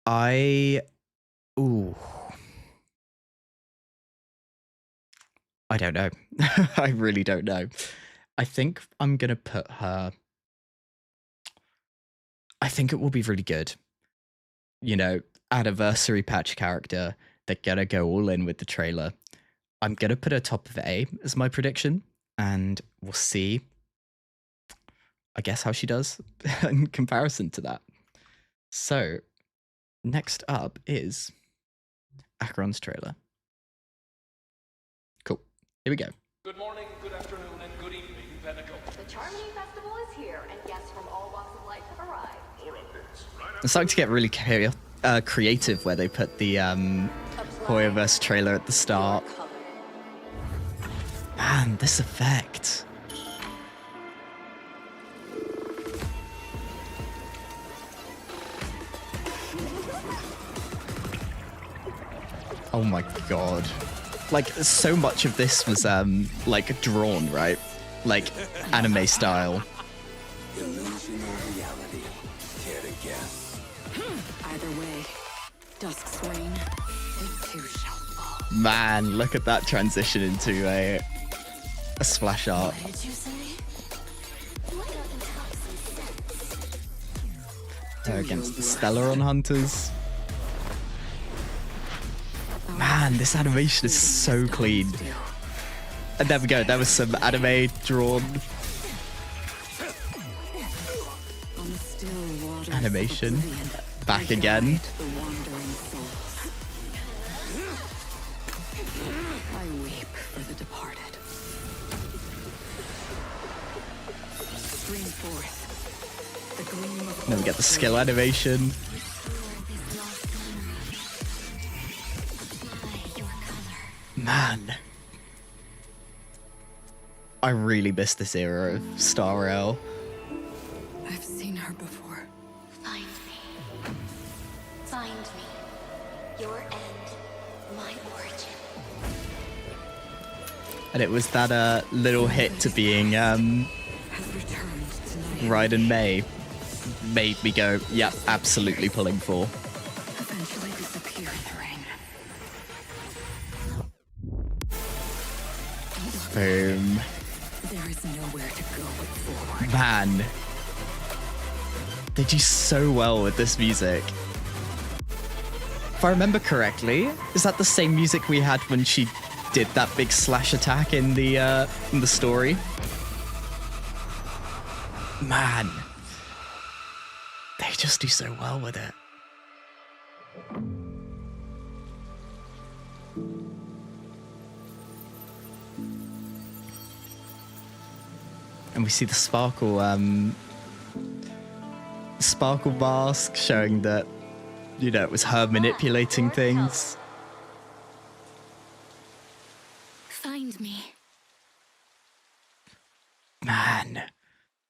I don't know. I really don't know. I think I'm going to put her... I think it will be really good. You know, anniversary patch character. They're going to go all in with the trailer. I'm going to put her top of A as my prediction. And we'll see, I guess, how she does in comparison to that. So, next up is Acheron's trailer. Cool. Here we go. Good morning, good afternoon, and good evening, Pentacle. The Charmony Festival is here, and guests from all walks of life have arrived. It's starting to get really creative where they put the Hoyoverse trailer at the start. Man, this effect. Oh my god. Like, so much of this was, like, drawn, right? Like, anime style. Illusional reality. Care to guess? Either way, dusk's wane, we too shall fall. Man, look at that transition into a splash art. What did you say? What doesn't have some sense? Against the Stellaron Hunters. Man, this animation is so clean. And there we go, there was some anime drawn animation. Back again. I weep for the departed. Stream forth the gleam of Then we get the skill animation. Man. I really miss this era of Star Rail. I've seen her before. Find me. Find me. Your end, my origin. And it was that little hit to being Raiden May made me go, yep, absolutely pulling for. Eventually disappear in the rain. Boom. There is nowhere to go but forward. Man. They do so well with this music. If I remember correctly, is that the same music we had when she did that big slash attack in the story? Man. They just do so well with it. And we see the sparkle mask showing that, you know, it was her manipulating things. Find me. Man,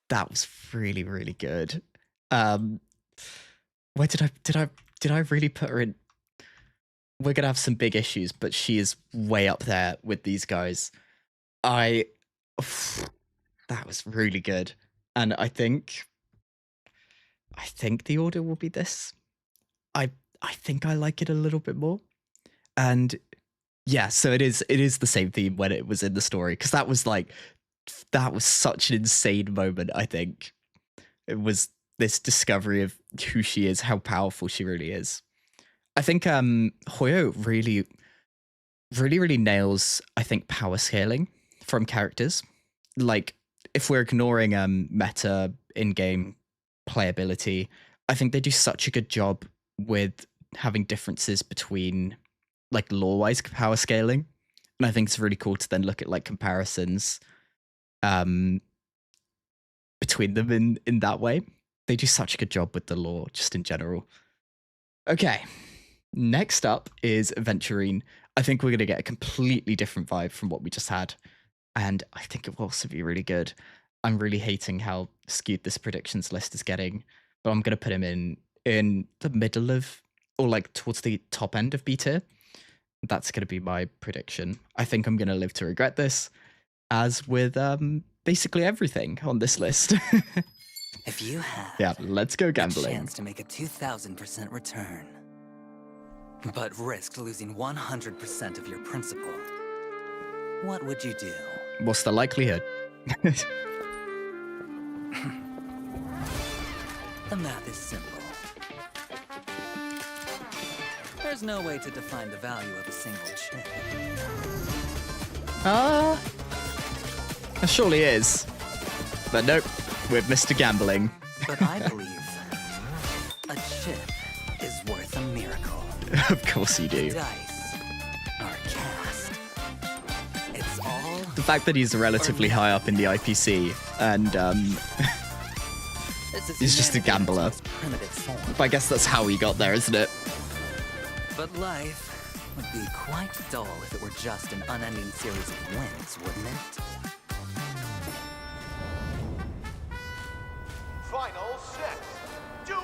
that was really, really good. Where did I really put her in? We're gonna have some big issues, but she is way up there with these guys. That was really good. And I think the order will be this. I think I like it a little bit more. And yeah, so it is the same theme when it was in the story, because that was such an insane moment, I think. It was this discovery of who she is, how powerful she really is. I think Hoyo really, really, really nails, I think, power scaling from characters. Like, if we're ignoring meta in-game playability, I think they do such a good job with having differences between, like, lore-wise power scaling. And I think it's really cool to then look at, like, comparisons between them in that way. They do such a good job with the lore, just in general. Okay, Next up is Venturine. I think we're going to get a completely different vibe from what we just had. And I think it will also be really good. I'm really hating how skewed this predictions list is getting, but I'm going to put him in the middle of, or like towards the top end of B tier. That's going to be my prediction. I think I'm going to live to regret this, as with basically everything on this list. If you had yeah, let's go a gambling. chance to make a 2,000% return, but risked losing 100% of your principal, what would you do? What's the likelihood? The math is simple. There's no way to define the value of a single chip. There surely is. But nope, we've missed a gambling. But I believe a chip is worth a miracle. Of course you do. The dice are cast. It's all The fact that he's relatively high up in the IPC and he's just a gambler. primitive form. But I guess that's how he got there, isn't it? But life would be quite dull if it were just an unending series of wins, wouldn't it? Final 6. Duel.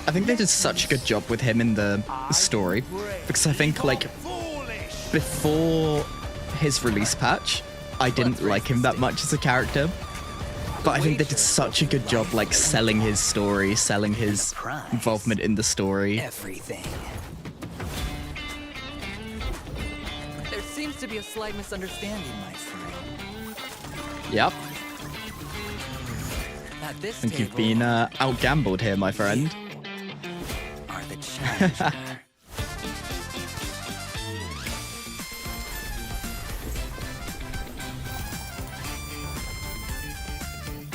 I think they did such a good job with him in the story, because I think like before his release patch, I didn't like him that much as a character. But I think they did such a good job like selling his story, selling his involvement in the story. Everything. There seems to be a slight misunderstanding, my friend. Yep. At this I think you've table been out-gambled here, my friend. are the challenger.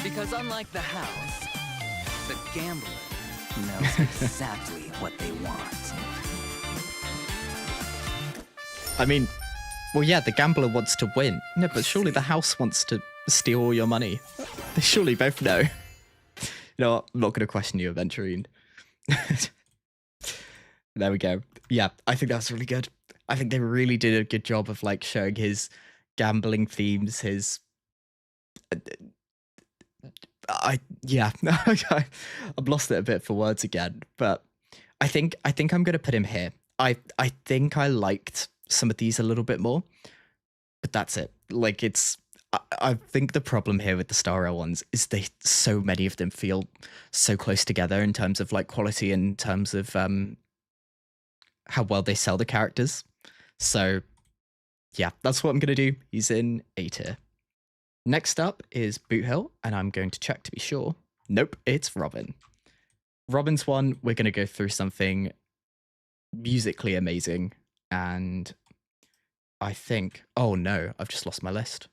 Because unlike the house, the gambler knows exactly what they want. I mean, well, yeah, the gambler wants to win. No, but surely the house wants to steal all your money. They surely both know. You know what? I'm not going to question you, Aventurine. There we go. Yeah, I think that's really good. I think they really did a good job of like showing his gambling themes, his... I've lost it a bit for words again, but I think I'm gonna put him here. I think I liked some of these a little bit more, but that's it. Like I think the problem here with the Star Rail ones is so many of them feel so close together in terms of like quality, in terms of how well they sell the characters. So yeah, that's what I'm gonna do. He's in A tier. Next up is Boot Hill, and I'm going to check to be sure. Nope, it's Robin. Robin's one, we're going to go through something musically amazing, and I think... Oh no, I've just lost my list.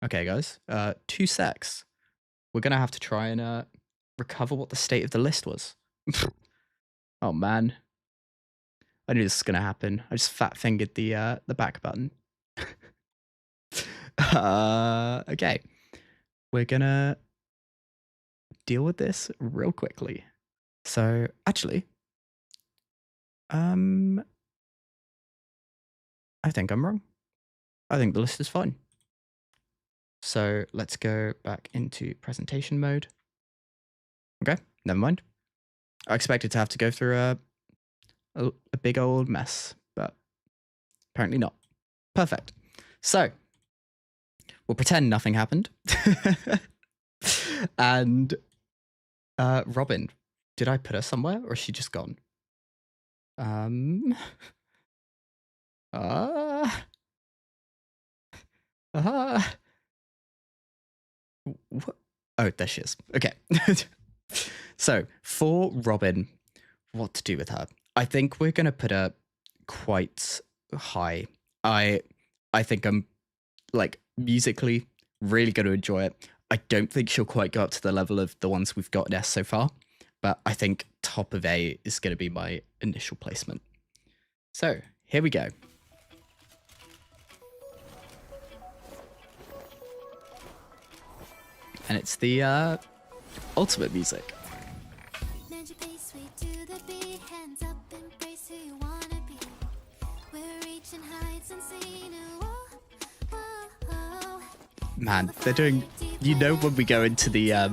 Okay, guys, 2 secs. We're going to have to try and recover what the state of the list was. Oh man. I knew this was going to happen. I just fat-fingered the back button. Okay, we're gonna deal with this real quickly. So actually, I think I'm wrong. I think the list is fine. So let's go back into presentation mode. Okay, never mind. I expected to have to go through a big old mess, but apparently not. Perfect. So we'll pretend nothing happened. And Robin, did I put her somewhere or is she just gone? What? Oh, there she is. Okay. So for Robin, what to do with her? I think we're gonna put her quite high. I think I'm like musically really going to enjoy it. I don't think she'll quite go up to the level of the ones we've got in S so far, but I think top of A is going to be my initial placement. So here we go. And it's the ultimate music. Man, they're doing, you know, when we go into the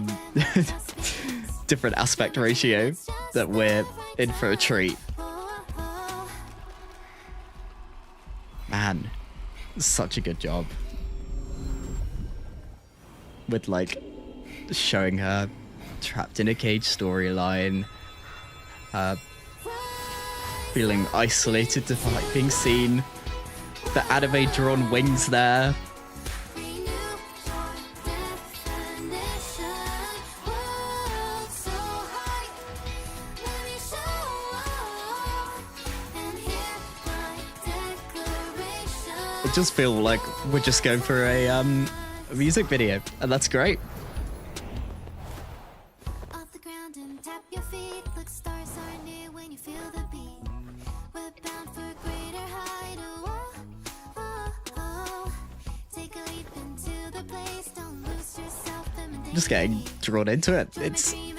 different aspect ratio, that we're in for a treat. Man, such a good job with like showing her trapped in a cage storyline, feeling isolated despite being seen, the anime drawn wings there. It just feel like we're just going for a music video, and that's great. Just getting drawn into it. It's, and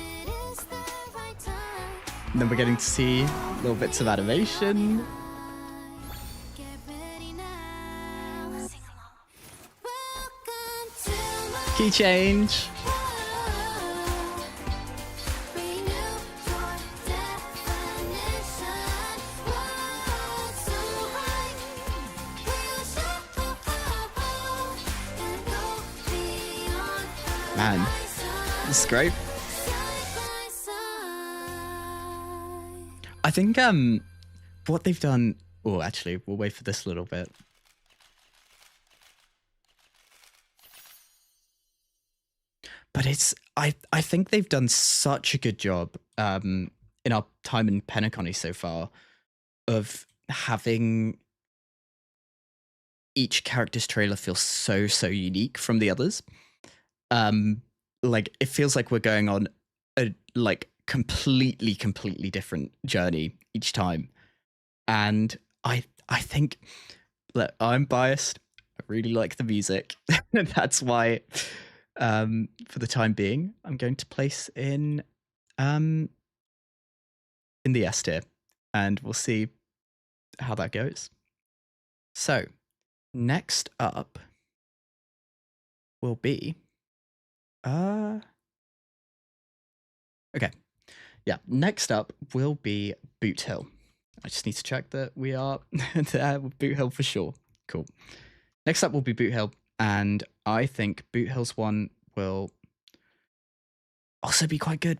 then we're getting to see little bits of animation. Key change. Man, this is great. I think what they've done. Oh, actually, we'll wait for this a little bit. But it's, I think they've done such a good job in our time in Penacony so far of having each character's trailer feel so unique from the others. Like, it feels like we're going on a like completely different journey each time. And I think, look, I'm biased. I really like the music. That's why for the time being, I'm going to place in the S tier, and we'll see how that goes. So next up will be okay. Yeah, next up will be Boot Hill. I just need to check that we are there with Boot Hill for sure. Cool. Next up will be Boot Hill, and I think Boot Hill's one will also be quite good.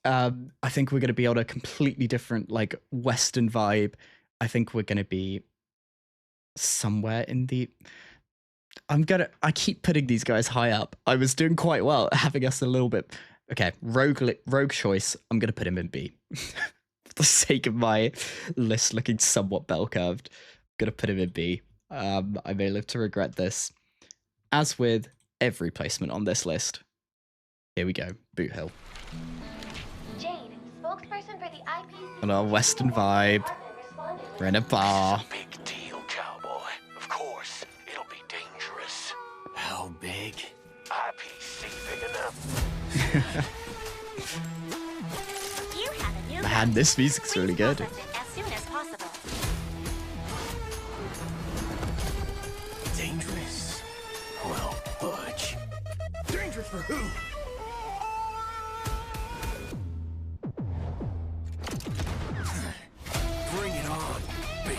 I think we're going to be on a completely different, like, Western vibe. I think we're going to be somewhere in the... I keep putting these guys high up. I was doing quite well, having us a little bit... Okay, Rogue choice, I'm going to put him in B. For the sake of my list looking somewhat bell-curved, I'm going to put him in B. I may live to regret this. As with every placement on this list, here we go, Boot Hill. Jane, spokesperson for the IPC. On our Western vibe, we're in a bar. Big deal, cowboy. Of course, it'll be dangerous. How big? IPC big enough. You have a new Man, this music's really good. as soon as possible. Dangerous? Well, budge. Dangerous for who? Bring it on, baby.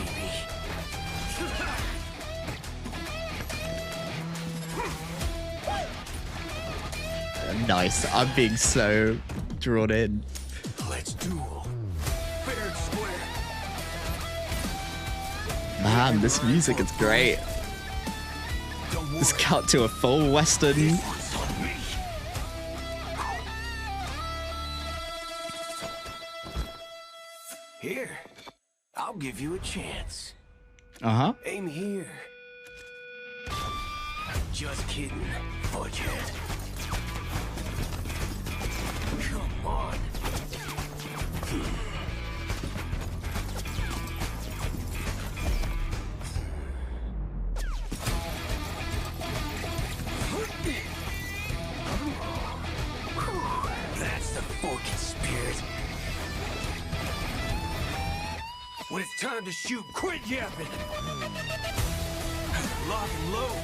Nice. I'm being so drawn in. Let's duel. Fair and square. Man, this music is great. Let's cut to a full Western. Here, I'll give you a chance. Uh-huh. Aim here. Just kidding, fudgehead. Come on. When it's time to shoot, quit yapping! Lock and load,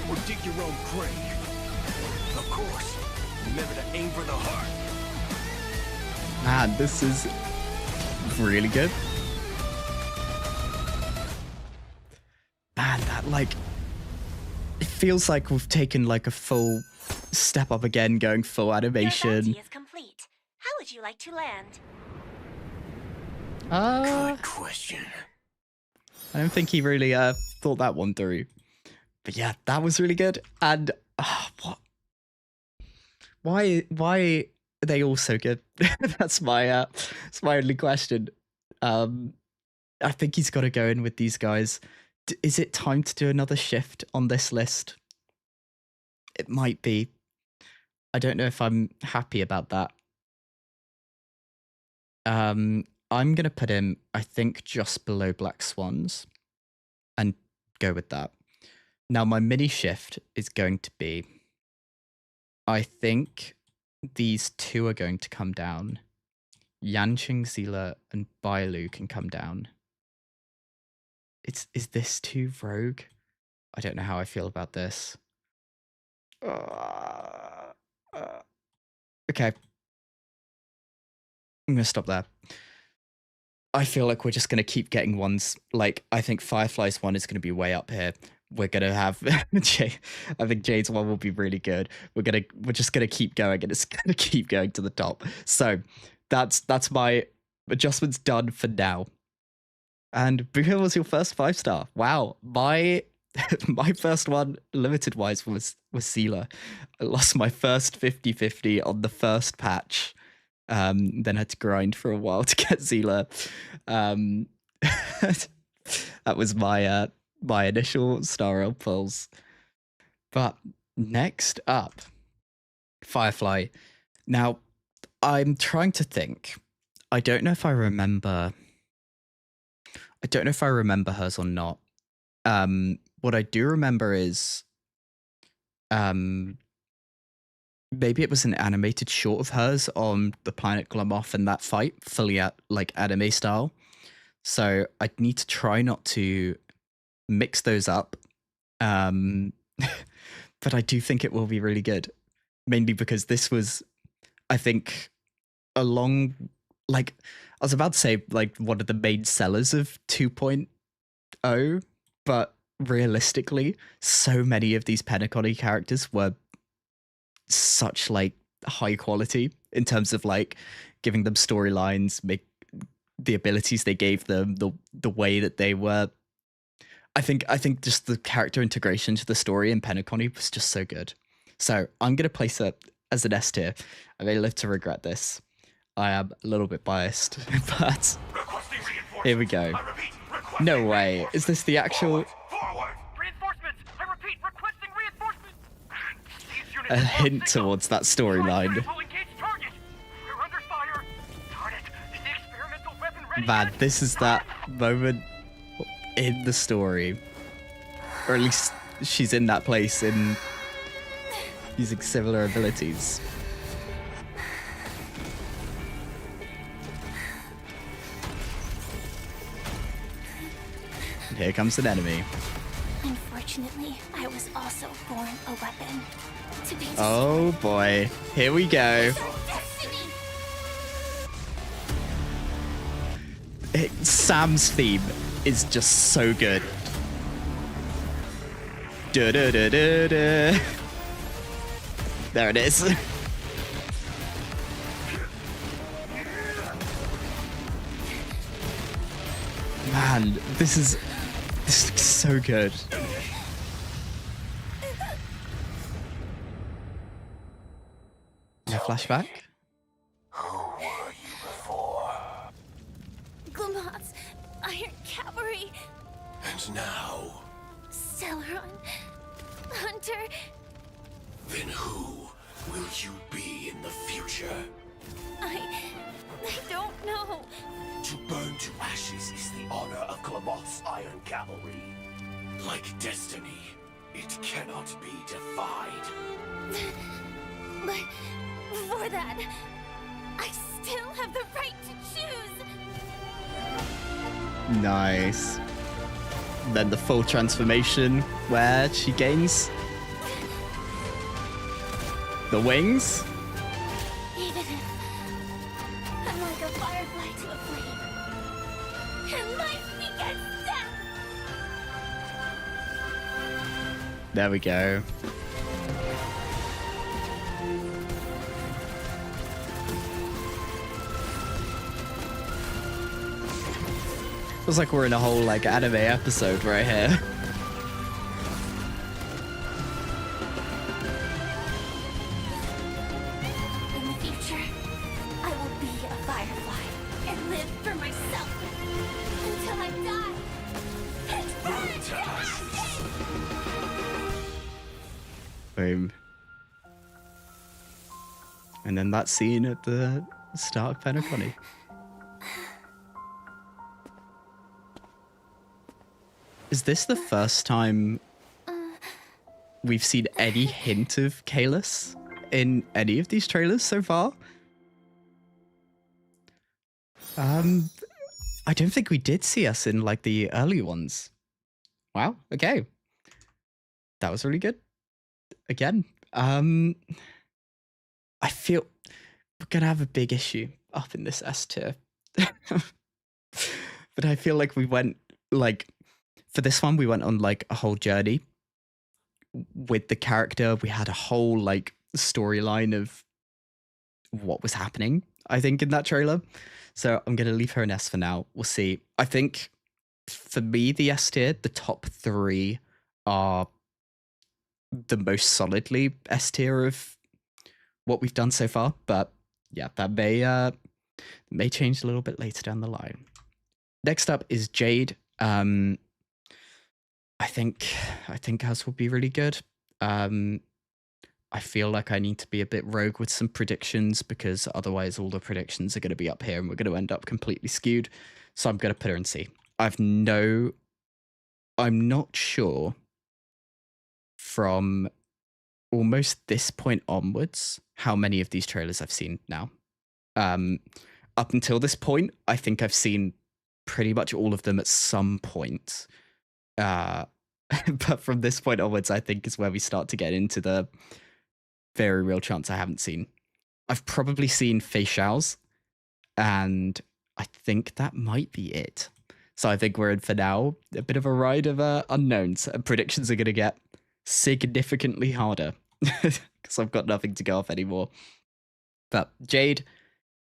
or dig your own grave. Of course, remember to aim for the heart. Man, this is really good. Man, that like, it feels like we've taken like a full step up again, going full animation. Your bounty is complete. How would you like to land? Good question. I don't think he really thought that one through. But yeah, that was really good. And what? Why are they all so good? That's my only question. I think he's got to go in with these guys. Is it time to do another shift on this list? It might be. I don't know if I'm happy about that. I'm going to put him, I think, just below Black Swans and go with that. Now, my mini shift is going to be, I think these two are going to come down. Yanqing, Zila, and Bailu can come down. Is this too rogue? I don't know how I feel about this. Okay. I'm going to stop there. I feel like we're just going to keep getting ones. Like, I think Firefly's one is going to be way up here. We're going to have I think Jade's one will be really good. We're just going to keep going, and it's going to keep going to the top. So that's my adjustments done for now. And Buhil was your first 5-star. Wow. My first one, limited wise, was Zila. I lost my first 50-50 on the first patch. Then had to grind for a while to get Zila. That was my initial star roll pulls. But next up, Firefly. Now, I'm trying to think. I don't know if I remember hers or not. What I do remember is maybe it was an animated short of hers on the planet Glomoth in that fight, fully at like anime style. So I'd need to try not to mix those up. But I do think it will be really good. Mainly because this was, I think, like, I was about to say, like, one of the main sellers of 2.0, but realistically, so many of these Penacony characters were such, like, high quality in terms of, like, giving them storylines, make the abilities they gave them, the way that they were. I think just the character integration to the story in Penacony was just so good. So I'm going to place it as an S tier. I may live to regret this. I am a little bit biased, but here we go. No way. Is this the actual... A hint towards that storyline. Man, this is that moment in the story. Or at least she's in that place in using similar abilities. Here comes an enemy. Unfortunately, I was also born a weapon. To be oh boy, here we go. Sam's theme is just so good. Da da da da da. There it is. Man, this is so good. Yeah, flashback. Who were you before? Glomoth's Iron Cavalry. And now? Celeron. Hunter. Then who will you be in the future? I don't know. To burn to ashes is the honor of Glomoth's Iron Cavalry. Like destiny, it cannot be defied. But for that, I still have the right to choose. Nice. Then the full transformation where she gains the wings. I'm like a firefly to a flame. And life begets death. There we go. Feels like we're in a whole like anime episode right here. In the future, I will be a firefly and live for myself until I die and burn to ashes. Boom. And then that scene at the start of Penacony. Is this the first time we've seen any hint of Kalis in any of these trailers so far? I don't think we did see us in like the early ones. Wow, okay. That was really good. Again, I feel we're gonna have a big issue up in this S tier. But I feel like we went like, for this one, we went on like a whole journey with the character. We had a whole like storyline of what was happening, I think, in that trailer. So I'm going to leave her an S for now. We'll see. I think for me, the S tier, the top 3 are the most solidly S tier of what we've done so far. But yeah, that may change a little bit later down the line. Next up is Jade. I think hers will be really good. I feel like I need to be a bit rogue with some predictions because otherwise all the predictions are going to be up here and we're going to end up completely skewed. So I'm going to put her in C. I'm not sure from almost this point onwards how many of these trailers I've seen now. Up until this point, I think I've seen pretty much all of them at some point. But from this point onwards, I think is where we start to get into the very real chance I haven't seen. I've probably seen facials, and I think that might be it. So I think we're in for now a bit of a ride of unknowns, and predictions are going to get significantly harder because I've got nothing to go off anymore. But Jade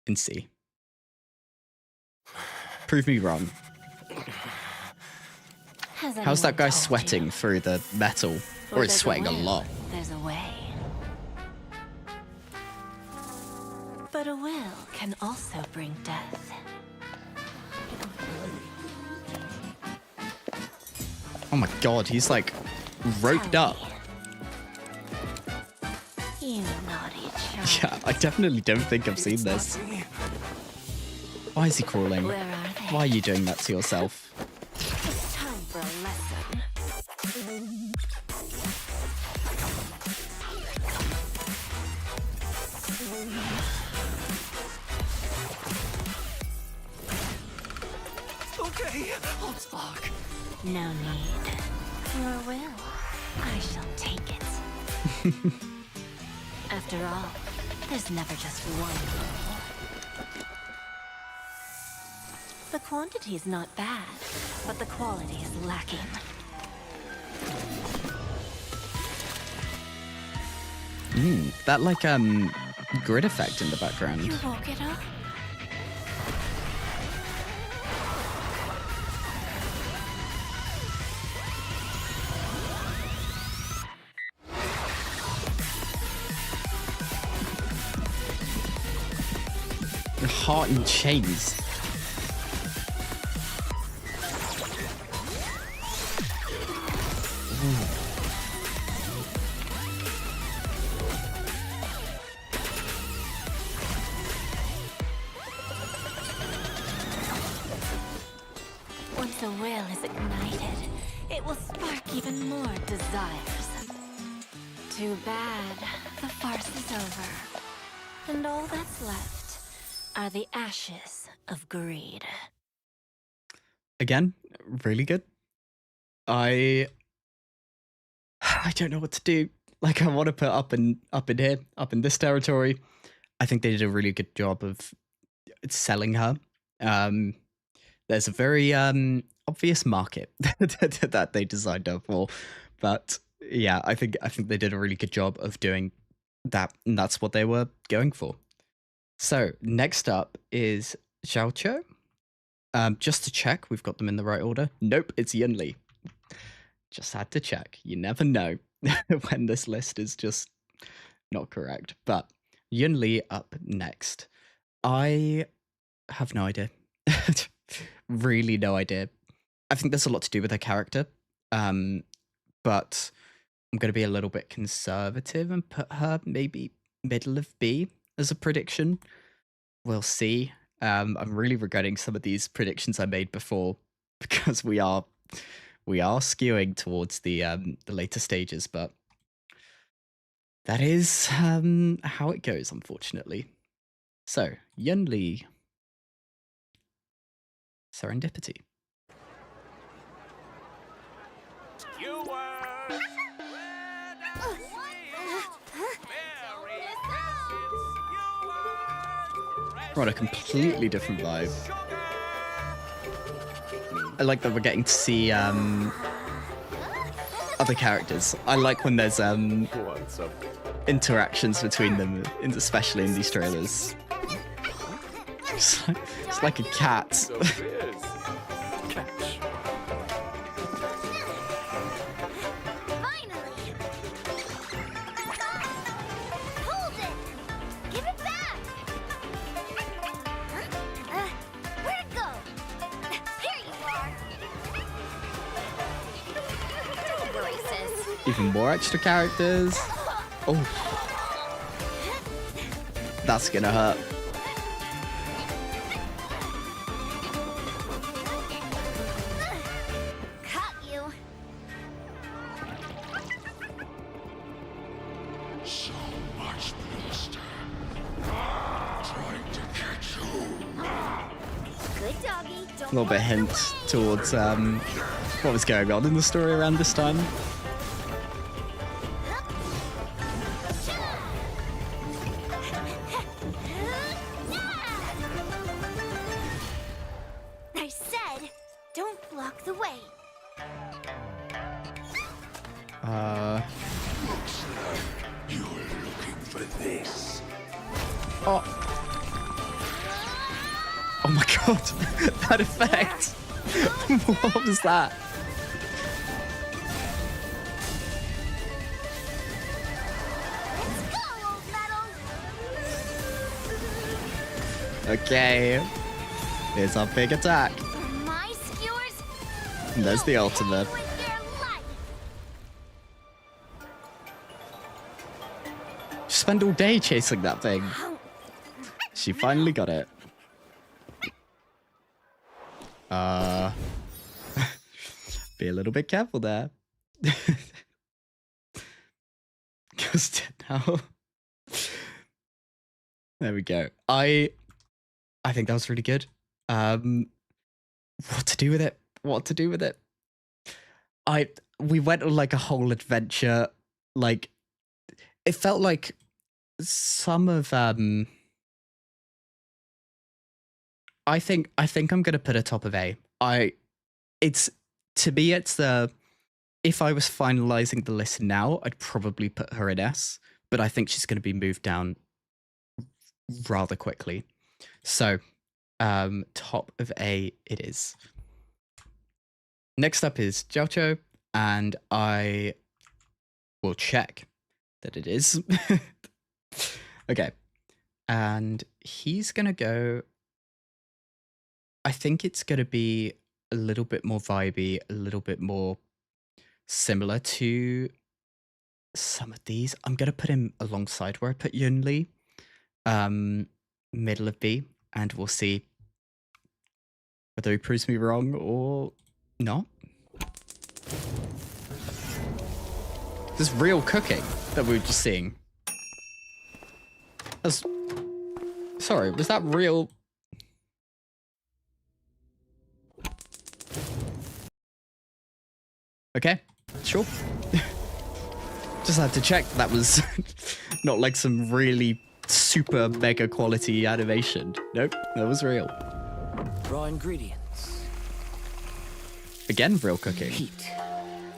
and C. Prove me wrong. How's that guy sweating through the metal? Or is sweating a lot? There's a way. But a will can also bring death. Oh my god, he's like roped up. You naughty child. Yeah, I definitely don't think I've seen this. Why is he crawling? Where are they? Why are you doing that to yourself? It's time for a lesson. Okay, I'll talk. No need. Your will. I shall take it. After all, there's never just one will. The quantity's not bad, but the quality is lacking. That like grid effect in the background. You woke it up? Heart in chains. Once a will is ignited, it will spark even more desires. Too bad, the farce is over. And all that's left are the ashes of greed. again, really good. I don't know what to do. Like, I want to put up in here, up in this territory. I think they did a really good job of selling her. There's a very obvious market that they designed her for, but yeah, I think they did a really good job of doing that, and that's what they were going for. So next up is Xiaoqiu. Just to check, we've got them in the right order. Nope, it's Yunli. Just had to check. You never know when this list is just not correct. But Yunli up next. I have no idea. Really no idea. I think there's a lot to do with her character. But I'm going to be a little bit conservative and put her maybe middle of B as a prediction. We'll see. I'm really regretting some of these predictions I made before because we are skewing towards the later stages, but that is how it goes, unfortunately. So, Yunli. Serendipity. We're on a completely different vibe. I like that we're getting to see other characters. I like when there's interactions between them, especially in these trailers. It's like a cat. Even more extra characters. Oh. That's gonna hurt. Caught you. So much bluster. Trying to catch you. Good doggy. A little bit hint towards what was going on in the story around this time. I said, don't block the way. Looks like you're looking for this. Oh. Oh my god, that effect! What was that? Let's go, old metal. Okay. Here's our big attack. My skewers. And there's the ultimate. With their life. Spend all day chasing that thing. She finally got it. Be a little bit careful there. Just now. There we go. I think that was really good. What to do with it? What to do with it? We went on like a whole adventure. Like, it felt like some of I think I'm gonna put a top of A. To me, it's the, if I was finalizing the list now, I'd probably put her in S, but I think she's gonna be moved down rather quickly. So, top of A it is. Next up is Xiaoqiu, and I will check that it is. Okay, and he's gonna go. I think it's gonna be a little bit more vibey, a little bit more similar to some of these. I'm gonna put him alongside where I put Yunli, middle of B, and we'll see whether he proves me wrong or not. This real cooking that we were just seeing. Sorry, was that real? Okay, sure. Just had to check that was not like some really super mega quality animation. Nope, that was real. Raw ingredients. Again, real cooking. Heat.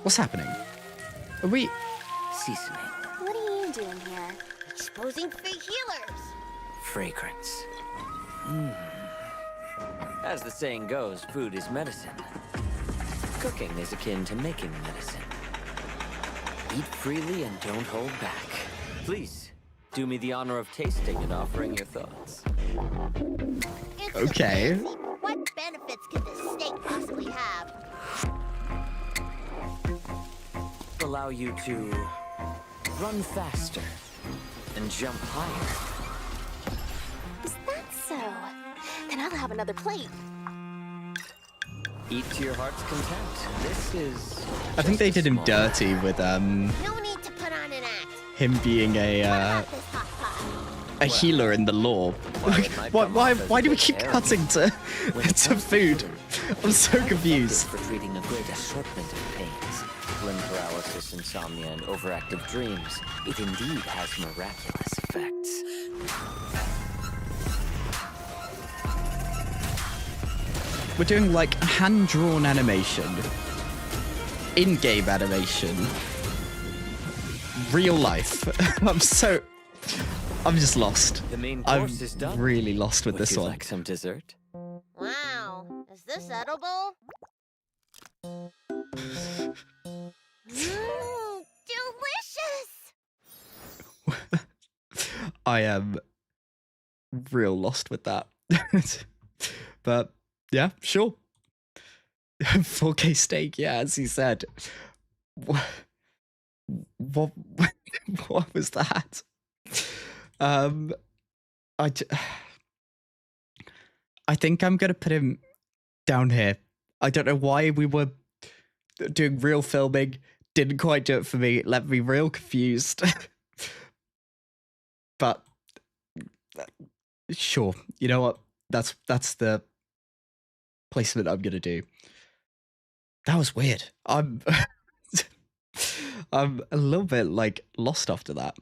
What's happening? Are we... Seasoning. What are you doing here? Exposing fake healers. Fragrance. As the saying goes, food is medicine. Cooking is akin to making medicine. Eat freely and don't hold back. Please, do me the honor of tasting and offering your thoughts. It's Okay. amazing. What benefits could this steak possibly have? Allow you to run faster and jump higher. Is that so? Then I'll have another plate. Eat to your heart's content. This is... I think they did him dirty with No need to put on an act. him being a healer in the lore. Why do we keep cutting to food? I'm so confused. For treating a great assortment of pains, limb paralysis, insomnia, and overactive dreams, it indeed has miraculous effects. We're doing like hand-drawn animation, in-game animation, real life. I'm just lost. The main I'm course is done. really lost with Would this you one. like some dessert? Wow, is this edible? Delicious! I am real lost with that. But yeah, sure. 4K steak, yeah, as you said. What was that? I think I'm gonna put him down here. I don't know why we were doing real filming. Didn't quite do it for me. It left me real confused. But sure, you know what? That's the placement I'm gonna do. That was weird. I'm a little bit like lost after that.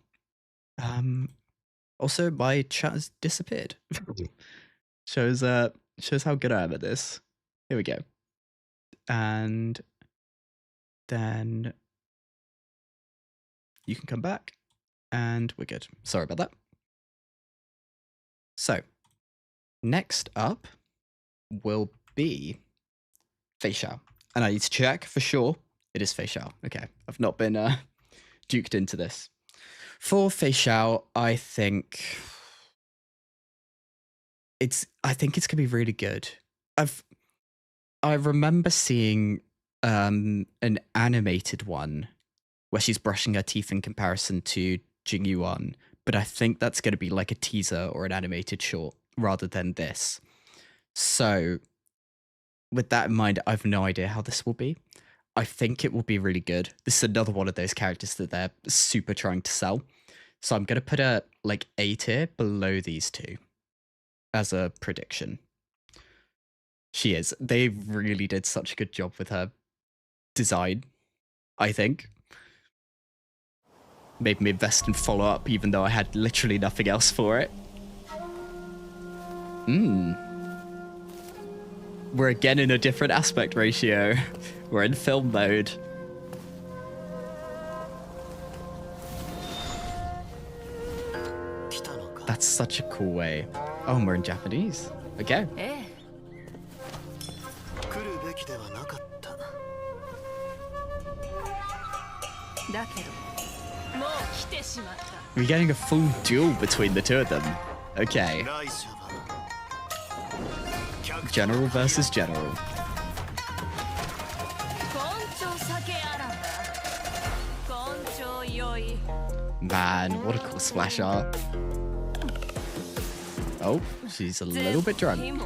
Also my chat has disappeared. shows how good I am at this. Here we go. And then you can come back and we're good. Sorry about that. So next up will be Fei Xiao. And I need to check for sure. It is Fei Xiao. Okay. I've not been duked into this. For Fei Xiao, I think it's gonna be really good. I remember seeing an animated one where she's brushing her teeth in comparison to Jing Yuan, but I think that's gonna be like a teaser or an animated short rather than this. So with that in mind, I have no idea how this will be. I think it will be really good. This is another one of those characters that they're super trying to sell. So I'm going to put a like A tier below these two as a prediction. She is. They really did such a good job with her design, I think. Made me invest in follow-up even though I had literally nothing else for it. We're again in a different aspect ratio. We're in film mode. That's such a cool way. Oh, and we're in Japanese. Okay. We're getting a full duel between the two of them. Okay. General versus general. Man, what a cool splash art. Oh, she's a little bit drunk.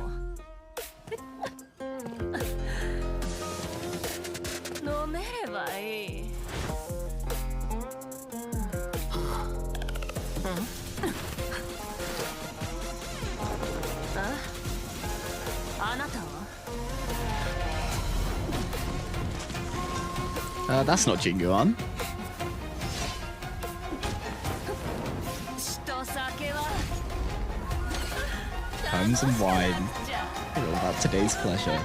That's not Jinguan. Homes and wine. All about today's pleasure.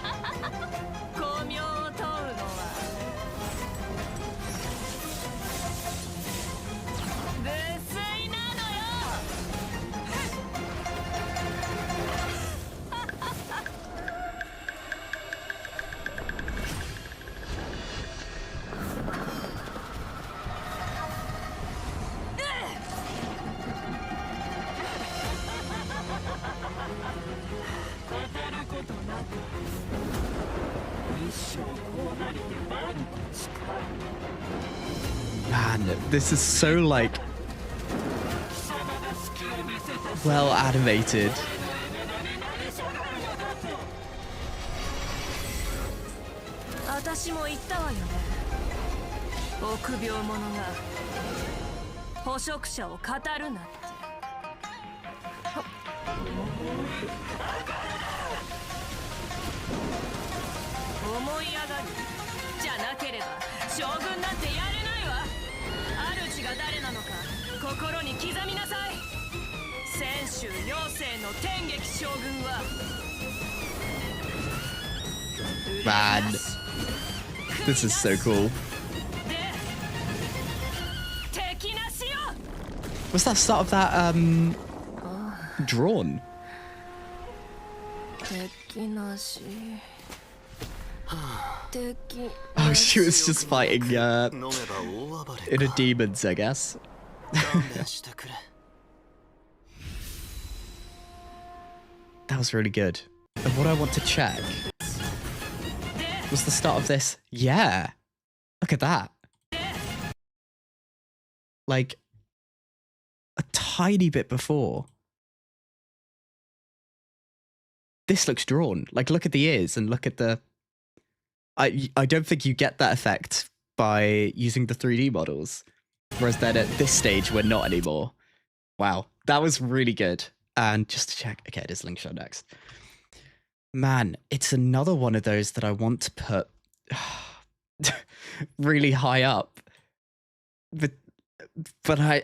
Man, this is so, like, well animated. Man, this is so cool. What's that start of that drawn? Oh, she was just fighting inner demons, I guess. That was really good. And what I want to check was the start of this. Yeah. Look at that. Like, a tiny bit before. This looks drawn. Like, look at the ears and look at the... I don't think you get that effect by using the 3D models. Whereas then at this stage, we're not anymore. Wow. That was really good. And just to check... Okay, it is Linkshot next. Man, it's another one of those that I want to put really high up. But I...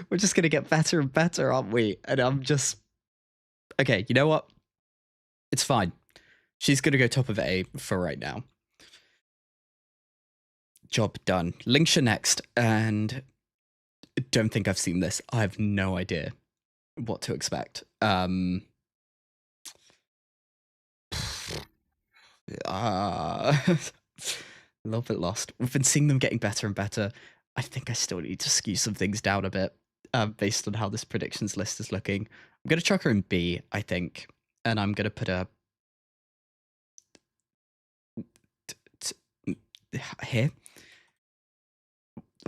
We're just going to get better and better, aren't we? And I'm just... Okay, you know what? It's fine. She's going to go top of A for right now. Job done. Linksha next, and don't think I've seen this. I have no idea what to expect. A little bit lost. We've been seeing them getting better and better. I think I still need to skew some things down a bit based on how this predictions list is looking. I'm going to chuck her in B, I think, and I'm going to put a here.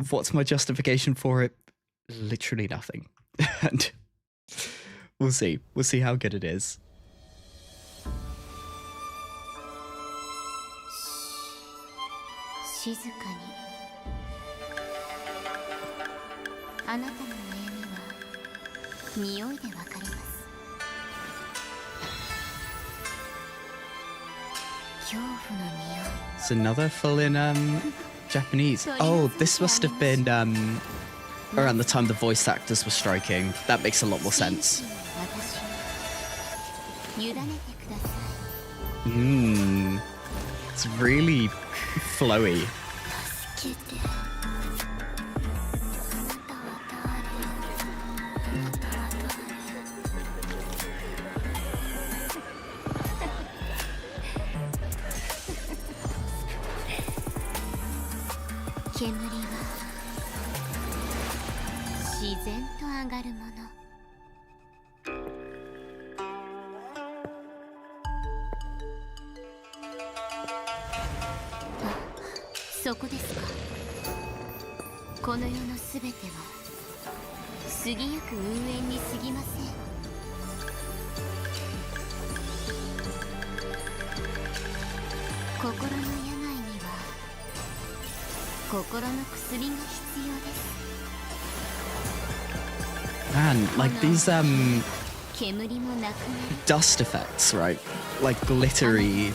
What's my justification for it? Literally nothing. And we'll see. We'll see how good it is. It's another full in Japanese. Oh, this must have been around the time the voice actors were striking. That makes a lot more sense. It's really flowy. Man, like these dust effects, right? Like glittery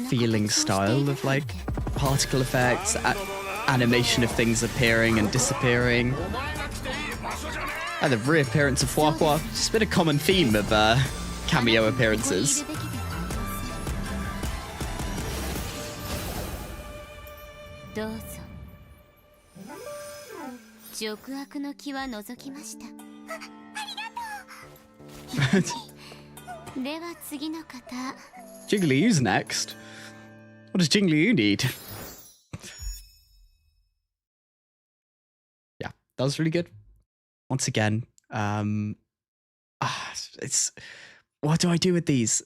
feeling style of like particle effects, animation of things appearing and disappearing, and the reappearance of Hua Hua. It's been a common theme of cameo appearances. Jigglyu's next. What does Jigglyu need? Yeah, that was really good. Once again, it's what do I do with these?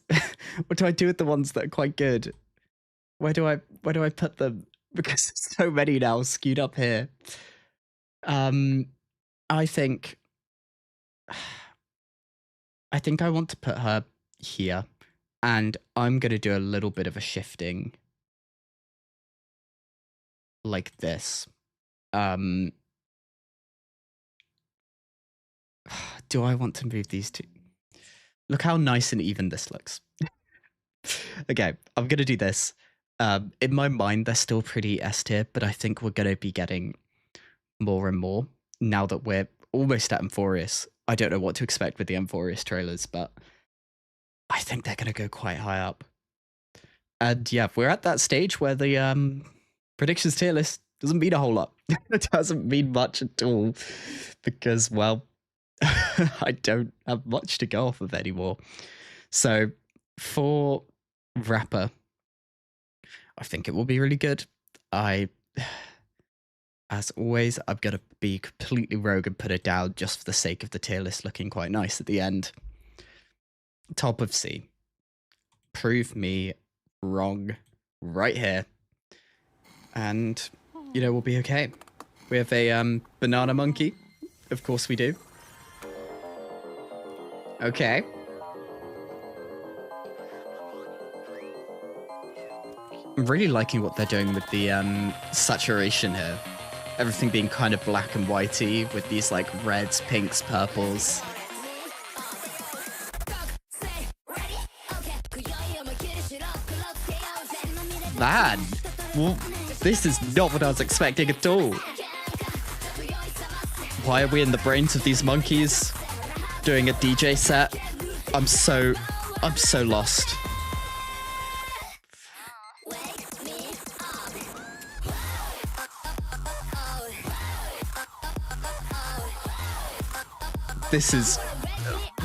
What do I do with the ones that are quite good? Where do I put them? Because there's so many now skewed up here. I think I want to put her here, and I'm gonna do a little bit of a shifting like this. Do I want to move these two? Look how nice and even this looks. Okay, I'm gonna do this. In my mind, they're still pretty S tier, but I think we're gonna be getting more and more now that we're almost at Emphorius. I don't know what to expect with the Emphorius trailers, but I think they're gonna go quite high up. And yeah, we're at that stage where the predictions tier list doesn't mean a whole lot. It doesn't mean much at all because, well, I don't have much to go off of anymore. So for Rapper, I think it will be really good. As always, I'm going to be completely rogue and put it down just for the sake of the tier list looking quite nice at the end. Top of C. Prove me wrong right here. And, you know, we'll be okay. We have a banana monkey. Of course we do. Okay. I'm really liking what they're doing with the saturation here. Everything being kind of black and whitey with these like reds, pinks, purples. Man, well, this is not what I was expecting at all. Why are we in the brains of these monkeys doing a DJ set? I'm so lost. This is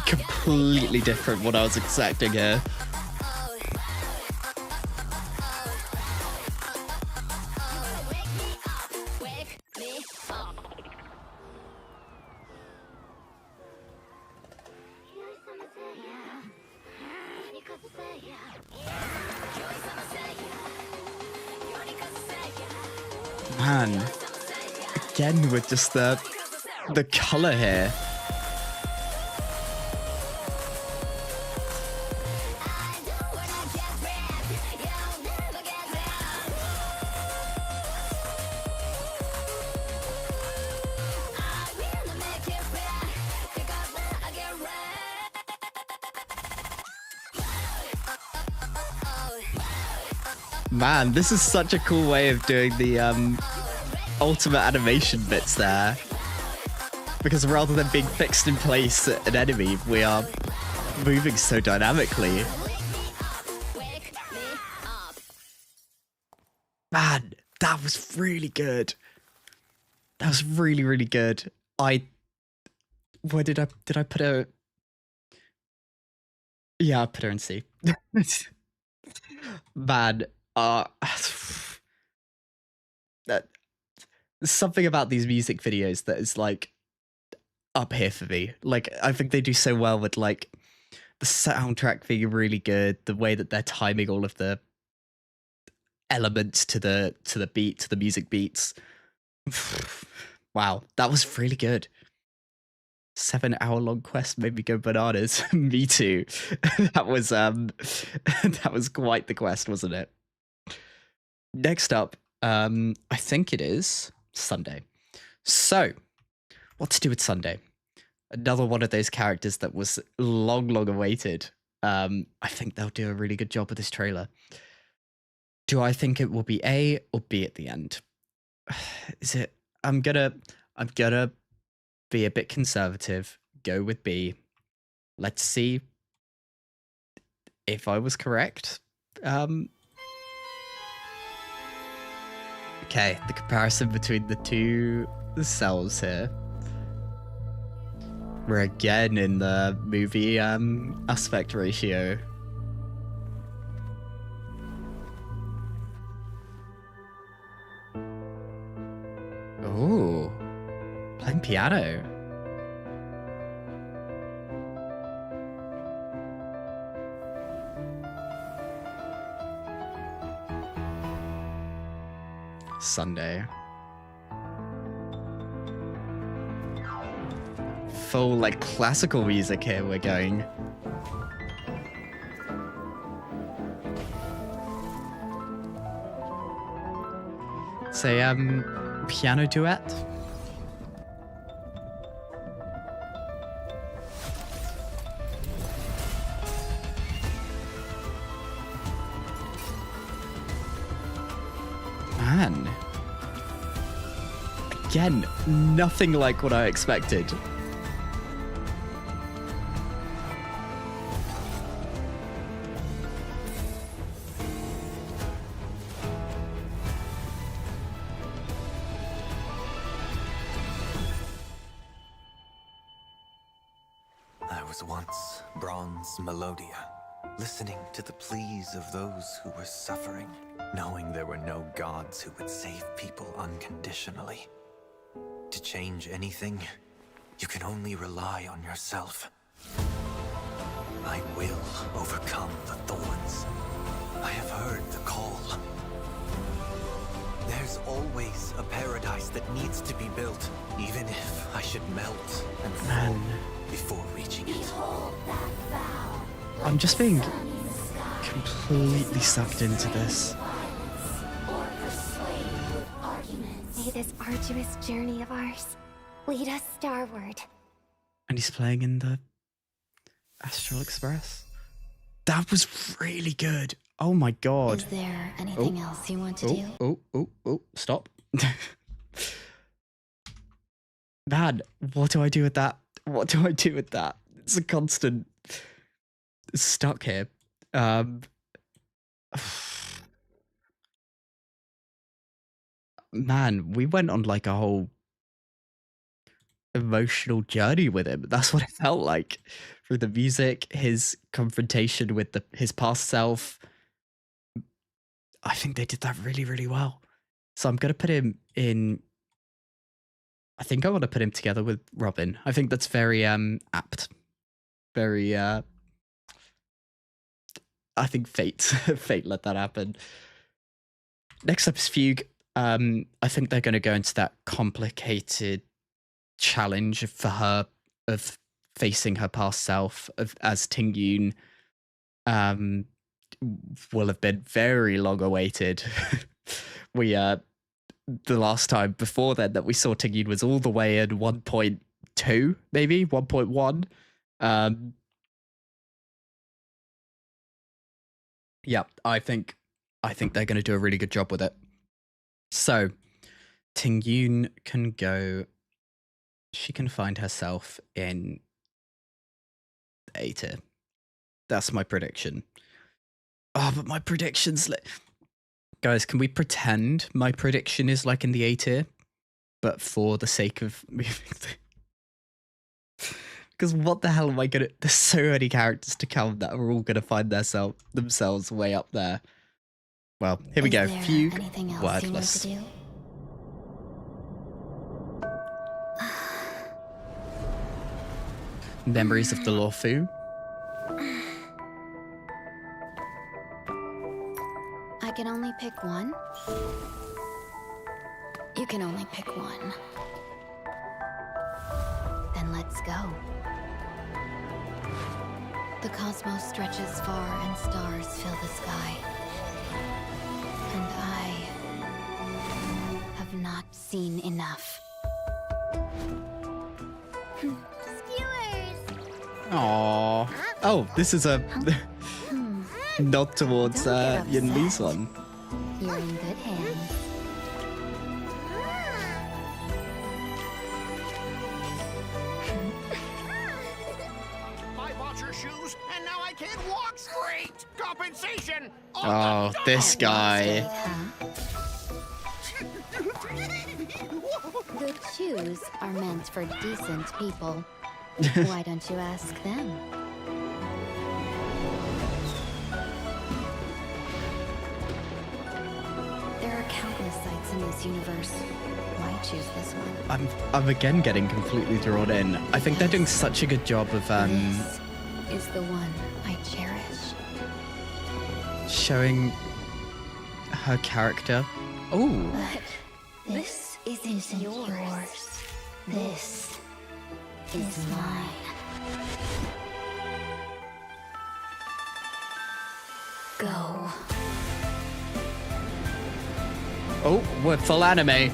completely different what I was expecting here. Man, again with just the color here. Man, this is such a cool way of doing the ultimate animation bits there. Because rather than being fixed in place at an enemy, we are moving so dynamically. Man, that was really good. That was really, really good. Where did I put her? Yeah, I put her in C. Man, that something about these music videos that is like up here for me. Like, I think they do so well with like the soundtrack being really good, the way that they're timing all of the elements to the beat, to the music beats. Wow, that was really good. 7-hour-long quest made me go bananas. Me too. That was quite the quest, wasn't it? Next up, I think it is Sunday. So, what to do with Sunday? Another one of those characters that was long awaited. I think they'll do a really good job with this trailer. Do I think it will be A or B at the end? Is it? I'm gonna be a bit conservative. Go with B. Let's see if I was correct. Okay, the comparison between the two cells here. We're again in the movie aspect ratio. Oh, playing piano. Sunday. Full like classical music here we're going. Say piano duet. Man. Again, nothing like what I expected. I was once Bronze Melodia, listening to the pleas of those who were suffering, knowing there were no gods who would save people unconditionally. To change anything, you can only rely on yourself. I will overcome the thorns. I have heard the call. There's always a paradise that needs to be built, even if I should melt and fall before reaching it. I'm just being completely sucked into this. May this arduous journey of ours lead us starward. And he's playing in the Astral Express. That was really good. Oh my god. Is there anything else you want to do? Oh, stop. Man, what do I do with that? What do I do with that? It's a constant stuck here. Man, we went on like a whole emotional journey with him. That's what it felt like. Through the music, his confrontation with his past self. I think they did that really, really well. So I'm gonna put him in. I think I want to put him together with Robin. I think that's very apt. Very I think fate let that happen. Next up is Fugue. I think they're going to go into that complicated challenge for her of facing her past self as Ting Yoon will have been very long awaited. We the last time before then that we saw Ting Yoon was all the way in 1.2, maybe 1.1. Yeah, I think they're going to do a really good job with it. So, Ting Yoon can go. She can find herself in A tier. That's my prediction. Oh, but my prediction's guys, can we pretend my prediction is like in the A tier? But for the sake of moving because what the hell am I gonna? There's so many characters to come that are all gonna find themselves way up there. Well, here we go. Fugue, wordless. Memories of the Lawfu. I can only pick one. You can only pick one. Then let's go. The cosmos stretches far and stars fill the sky. And I have not seen enough. Skewers! Aww. Oh, this is a nod towards Yin Lee's one. You're in good hands. I bought your shoes, and now I can't walk straight. Compensation. Oh, this guy. Good shoes are meant for decent people. Why don't you ask them? There are countless sites in this universe. Why choose this one? I'm again getting completely drawn in. I think they're doing such a good job of This is the one I cherish. showing her character. Oh, But this isn't yours. This is mine. Go. oh, we're full anime.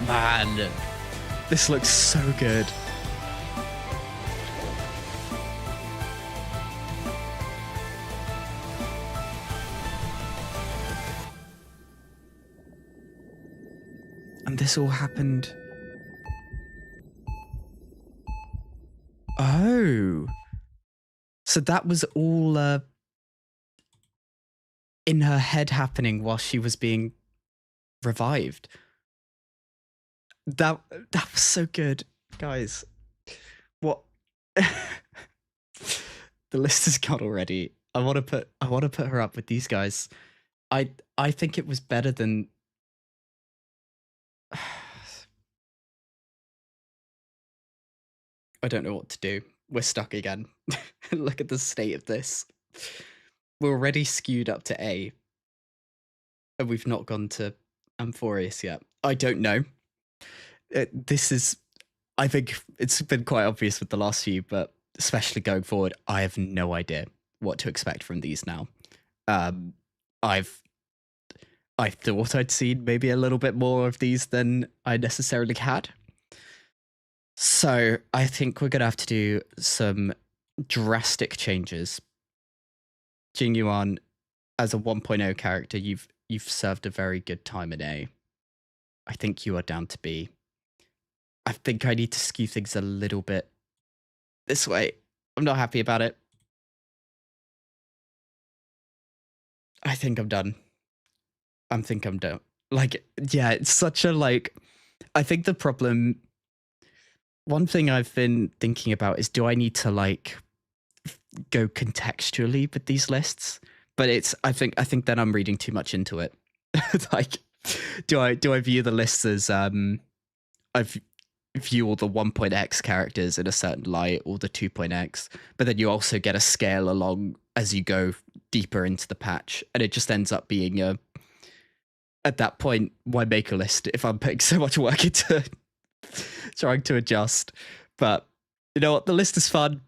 Man, this looks so good. And this all happened. Oh. So that was all in her head happening while she was being revived. That was so good, guys. What the list is gone already. I want to put her up with these guys. I think it was better than I don't know what to do. We're stuck again. Look at the state of this. We're already skewed up to A. And we've not gone to Amphorius yet. I don't know. This is, I think it's been quite obvious with the last few, but especially going forward, I have no idea what to expect from these now. I thought I'd seen maybe a little bit more of these than I necessarily had. So I think we're gonna have to do some drastic changes. Jing Yuan, as a 1.0 character, you've served a very good time in A. I think you are down to B. I think I need to skew things a little bit this way. I'm not happy about it. I think I'm done. I think I'm done. Like, yeah, it's such a, like, I think the problem, one thing I've been thinking about is, do I need to, like, go contextually with these lists? But it's, I think then I'm reading too much into it. Like, do I view the lists as, I view all the 1.x characters in a certain light, or the 2.x, but then you also get a scale along as you go deeper into the patch, and it just ends up being a, at that point, why make a list if I'm putting so much work into trying to adjust? But you know what, the list is fun.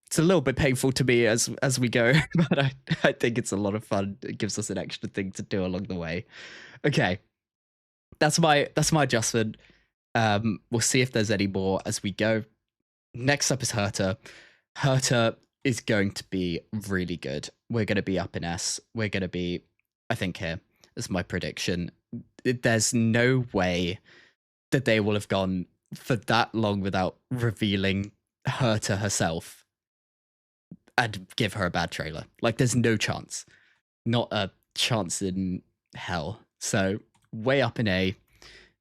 It's a little bit painful to me as we go, but I think it's a lot of fun. It gives us an extra thing to do along the way. Okay, that's my adjustment. We'll see if there's any more as we go. Next up is Herta. Herta is going to be really good. We're going to be up in S. We're going to be, I think, here is my prediction. There's no way that they will have gone for that long without revealing Herta herself and give her a bad trailer. Like, there's no chance. Not a chance in hell. So, way up in A.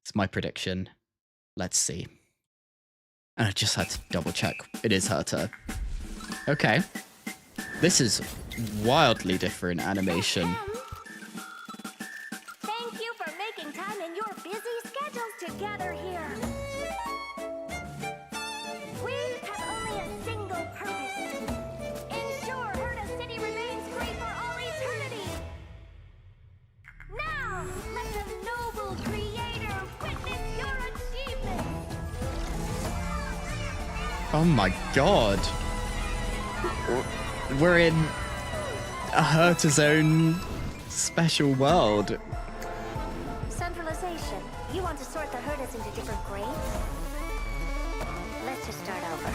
It's my prediction. Let's see. And I just had to double check. It is Herta. Okay. This is wildly different animation. Thank you for making time in your busy schedules to gather here. We have only a single purpose. Ensure Herta City remains free for all eternity. Now, let the noble creator witness your achievement. Oh my god. We're in a Herta's own special world. Centralization. You want to sort the herders into different grades? Let's just start over.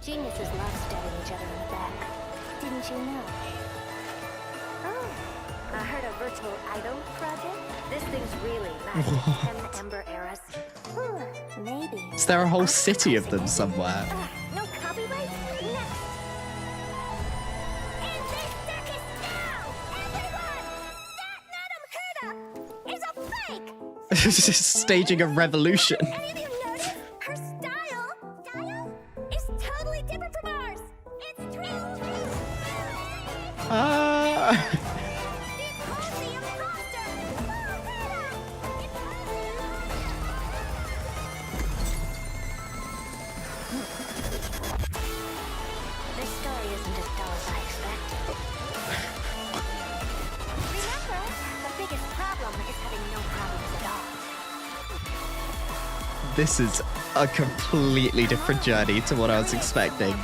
Geniuses love stabbing each other in the back. Didn't you know? Oh, I heard a virtual idol project? This thing's really lasted 10 Ember eras. Maybe. Is there a whole city of them somewhere? No copyright? Next. In this circus now! Everyone! That Madam Herda is a fake! Staging a revolution. Any of you notice? Her style is totally different from ours. It's This story isn't as dull as I expected. Remember, the biggest problem is having no problems at all. This is a completely different journey to what I was expecting.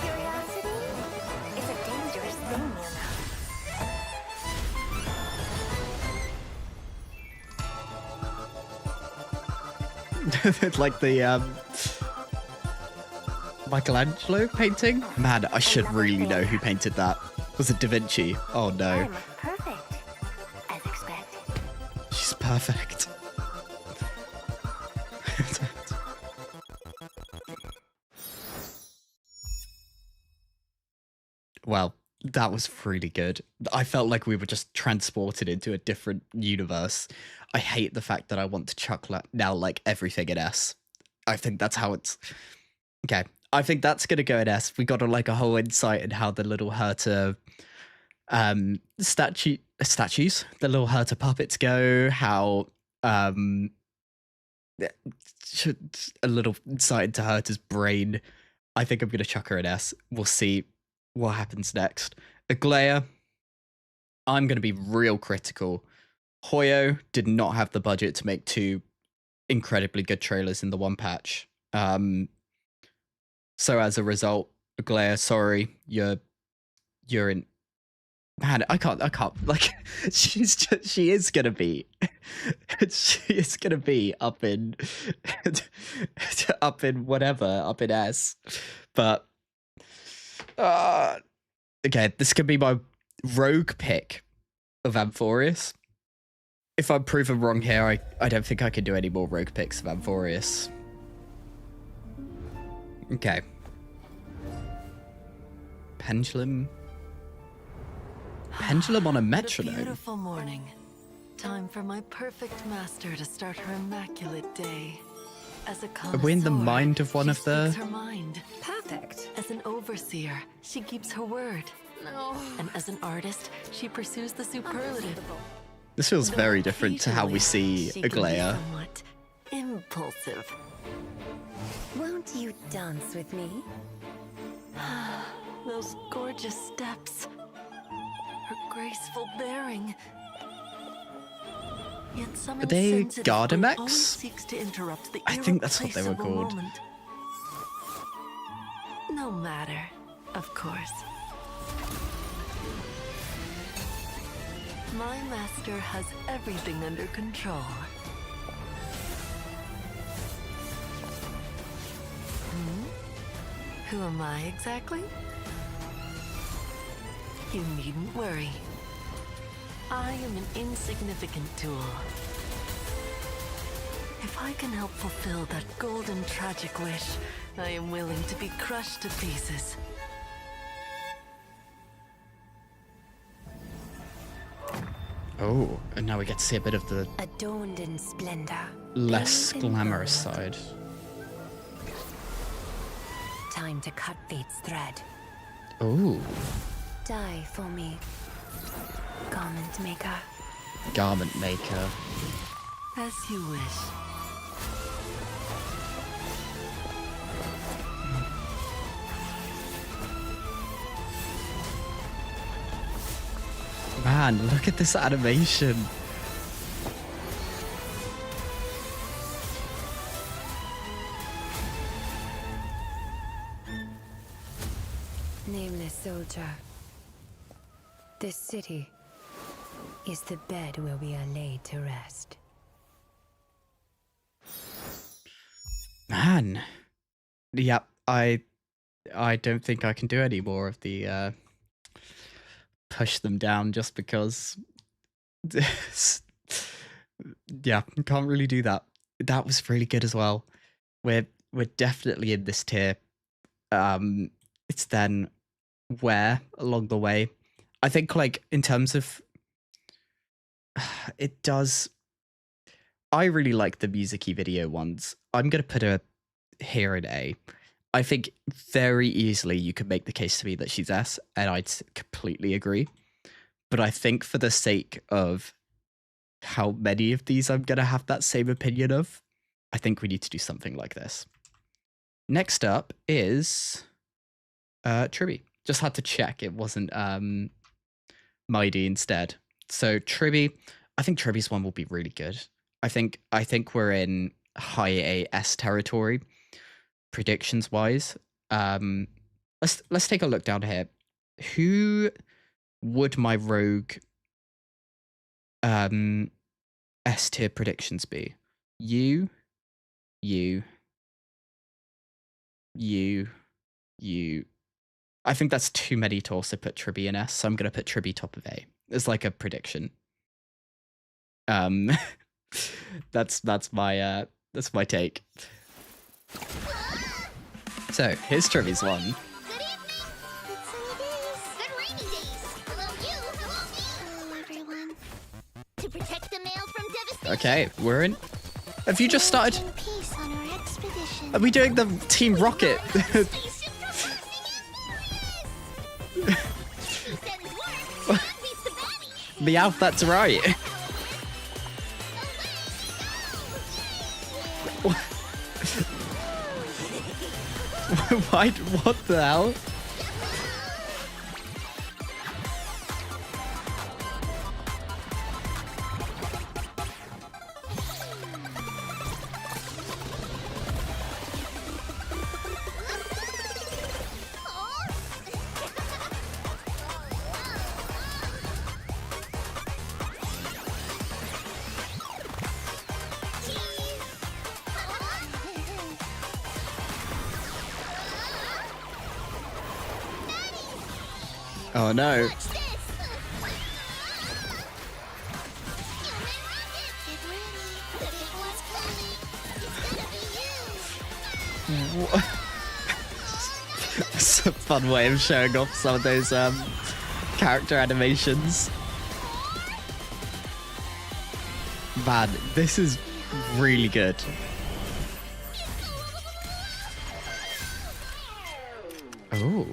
Curiosity is a dangerous thing, you know. Like the Michelangelo painting? Man, I should really know who painted that. Was it Da Vinci? Oh no. I'm perfect, as expected. She's perfect. Well, that was really good. I felt like we were just transported into a different universe. I hate the fact that I want to chuck now like everything in S. I think that's how it's... Okay, I think that's going to go in S. We got like a whole insight in how the little Herta statues, the little Herta puppets go, how a little insight into Herta's brain. I think I'm going to chuck her in S. We'll see what happens next. Aglaya, I'm going to be real critical. Hoyo did not have the budget to make 2 incredibly good trailers in the one patch. So as a result, Aglaya, sorry, you're in. Man, I can't. Like, she is gonna be up in up in S, but okay, this could be my rogue pick of Amphorius. If I'm proven wrong here, I don't think I can do any more rogue picks of Amphorius. Okay. Pendulum on a metronome. What a beautiful morning. Time for my perfect master to start her immaculate day. As a Are we in the mind of one of the... her mind. Perfect. As an overseer, she keeps her word. No. And as an artist, she pursues the superlative. This feels very different to how we see She can be Aglaya. somewhat impulsive. Won't you dance with me? Those gorgeous steps. Her graceful bearing. Yet some Are they insensitive fool Gardamex? always seeks to interrupt the I think that's what they were irreplaceable called. moment. No matter, of course. My master has everything under control. Who am I exactly? You needn't worry. I am an insignificant tool. If I can help fulfill that golden tragic wish, I am willing to be crushed to pieces. Oh, and now we get to see a bit of the Adorned in splendor. less glamorous side. Time to cut fate's thread. Oh, Die for me, garment maker. garment maker. As you wish. Man, look at this animation. Nameless soldier. This city is the bed where we are laid to rest. Man. Yep, I don't think I can do any more of the push them down just because yeah, can't really do that. That was really good as well. We're definitely in this tier. It's then where along the way. I think like in terms of it does. I really like the music-y video ones. I'm gonna put her here in A. I think very easily you could make the case to me that she's S, and I'd completely agree. But I think for the sake of how many of these I'm gonna have that same opinion of, I think we need to do something like this. Next up is Tribby. Just had to check it wasn't Mighty instead. So Tribby, I think Tribby's one will be really good. I think we're in high AS territory, predictions wise. Let's take a look down here. Who would my rogue S tier predictions be? You. I think that's too many to also put Tribby in S, so I'm gonna put Tribby top of A. It's like a prediction. That's my take. So here's Tribby's one. Okay, we're in. Have you just started? Are we doing the Team Rocket? Meowth, that's right. Why? What the hell? Oh no. It's a fun way of showing off some of those character animations. Man, this is really good. Oh.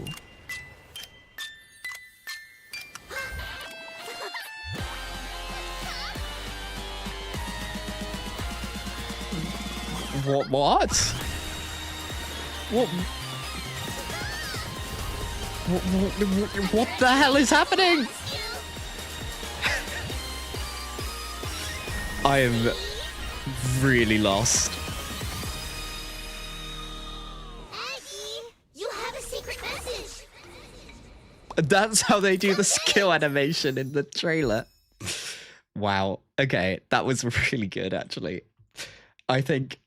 What? What the hell is happening? I am really lost. Aggie, you have a secret message. That's how they do the skill animation in the trailer. Wow. Okay, that was really good actually. I think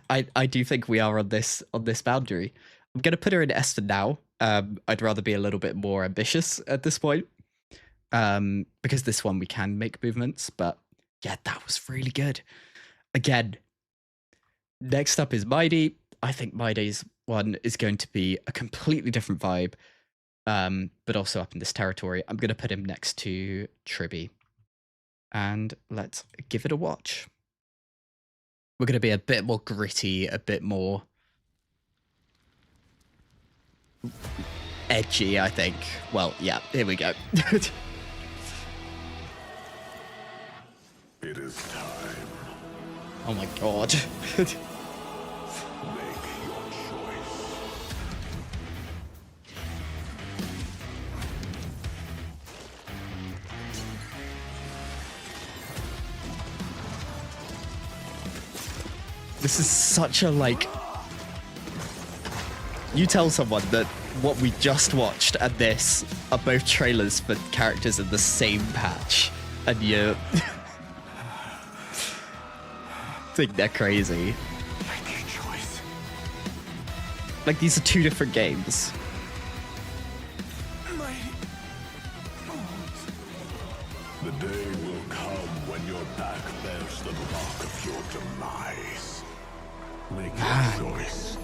I do think we are on this boundary. I'm gonna put her in S for now. I'd rather be a little bit more ambitious at this point. Because this one we can make movements, but yeah, that was really good. Again, next up is Mighty. I think Mighty's one is going to be a completely different vibe, but also up in this territory. I'm gonna put him next to Tribby. And let's give it a watch. We're going to be a bit more gritty, a bit more edgy, I think. Well, yeah, here we go. It is time. Oh my god. Make your choice. This is such a, like... You tell someone that what we just watched and this are both trailers for characters in the same patch, and you think they're crazy. Make your choice. Like, these are two different games. The day will come when your back bears the mark of your demise. Make your choice.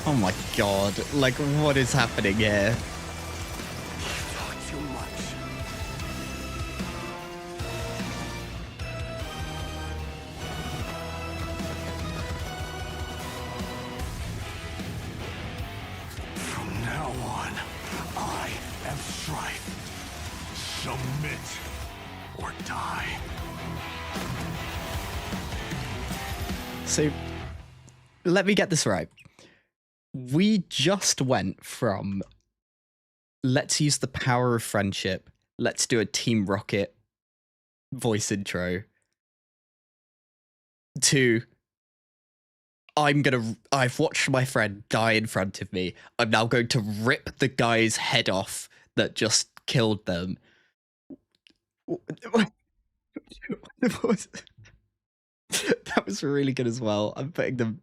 Oh my god, like, what is happening here? Talk too much. From now on, I am strife. Submit or die. So, let me get this right. We just went from let's use the power of friendship, let's do a Team Rocket voice intro, to I've watched my friend die in front of me. I'm now going to rip the guy's head off that just killed them. That was really good as well. I'm putting them...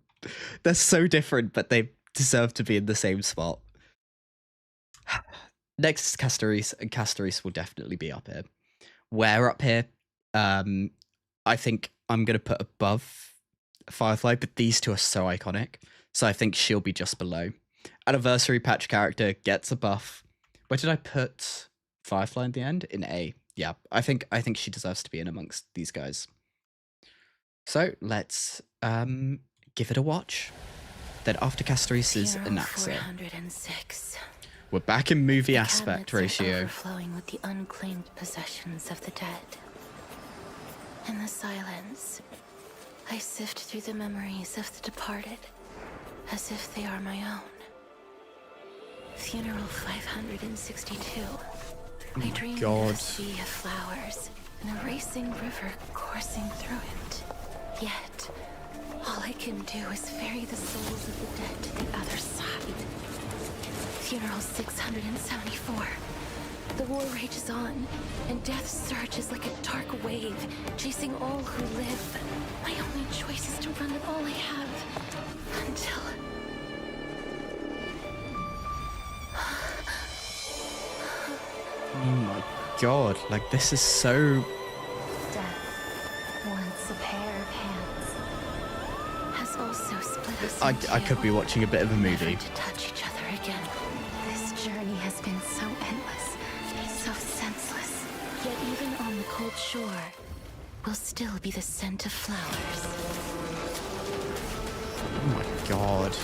They're so different, but they deserve to be in the same spot. Next is Castoris, and Castoris will definitely be up here. Where up here? I think I'm going to put above Firefly, but these two are so iconic, so I think she'll be just below. Anniversary patch character gets a buff. Where did I put Firefly in the end? In A. Yeah, I think she deserves to be in amongst these guys. So let's give it a watch. Then after Castoris is Anaxa. 406. We're back in movie aspect ratio. Overflowing with the unclaimed possessions of the dead. In the silence, I sift through the memories of the departed, as if they are my own. Funeral 562. I dreamed of a sea of flowers and a racing river coursing through it. Yet, all I can do is ferry the souls of the dead to the other side. Funeral 674. The war rages on, and death surges like a dark wave, chasing all who live. My only choice is to run with all I have, until... Oh my god, like, this is so... Death, once a pair of hands, has also split us I could be watching a bit of a movie. never to touch each other again. This journey has been so endless, so senseless. Yet even on the cold shore, will still be the scent of flowers. Oh my god.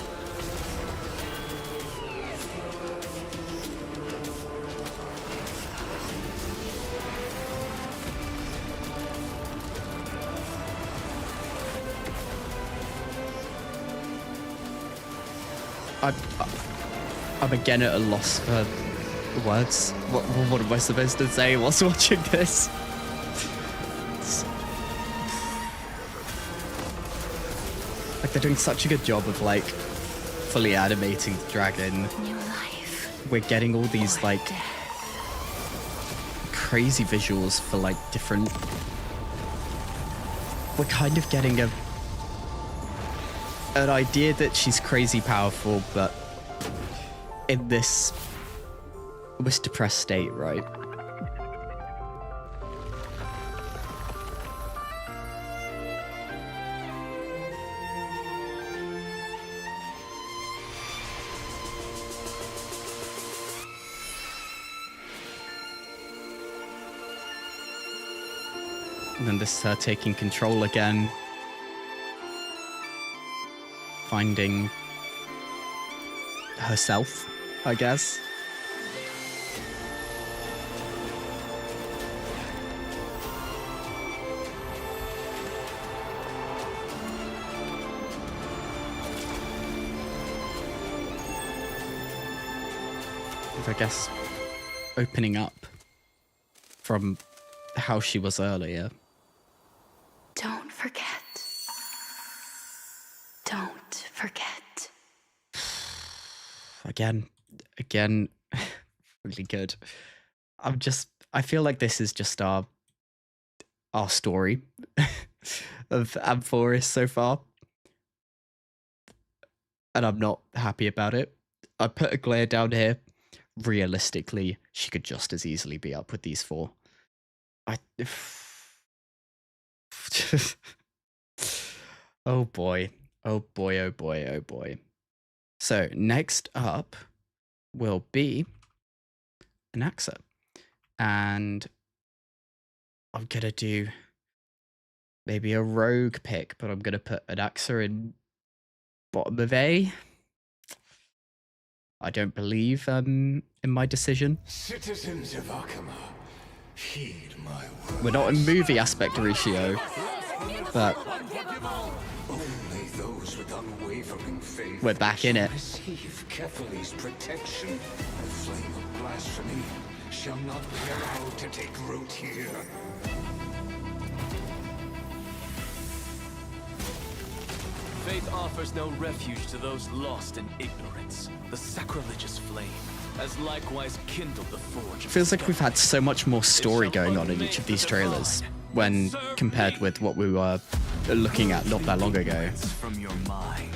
I'm again at a loss for words. What am I supposed to say whilst watching this? Like, they're doing such a good job of, like, fully animating the dragon. New life. We're getting all these, like, crazy visuals for, like, different... We're kind of getting an idea that she's crazy powerful, but in this almost depressed state, right? And then this is her taking control again. Finding herself, I guess. I guess, opening up from how she was earlier. Don't forget. Don't forget. Again, really good. I feel like this is just our story of Amphoris so far. And I'm not happy about it. I put a glare down here. Realistically, she could just as easily be up with these four. Oh boy. Oh boy, oh boy, oh boy. So next up will be an AXA. And I'm going to do maybe a rogue pick, but I'm going to put an AXA in bottom of A. I don't believe in my decision. Citizens of Akama, heed my word. We're not in movie aspect ratio, but Only those with unwavering faith we're back in it. receive Kethely's protection. The flame of blasphemy shall not be allowed to take root here. Faith offers no refuge to those lost in ignorance. The sacrilegious flame has likewise kindled the forge. It feels like we've had so much more story going on in each of these trailers when compared with what we were looking at not that long ago. From your mind,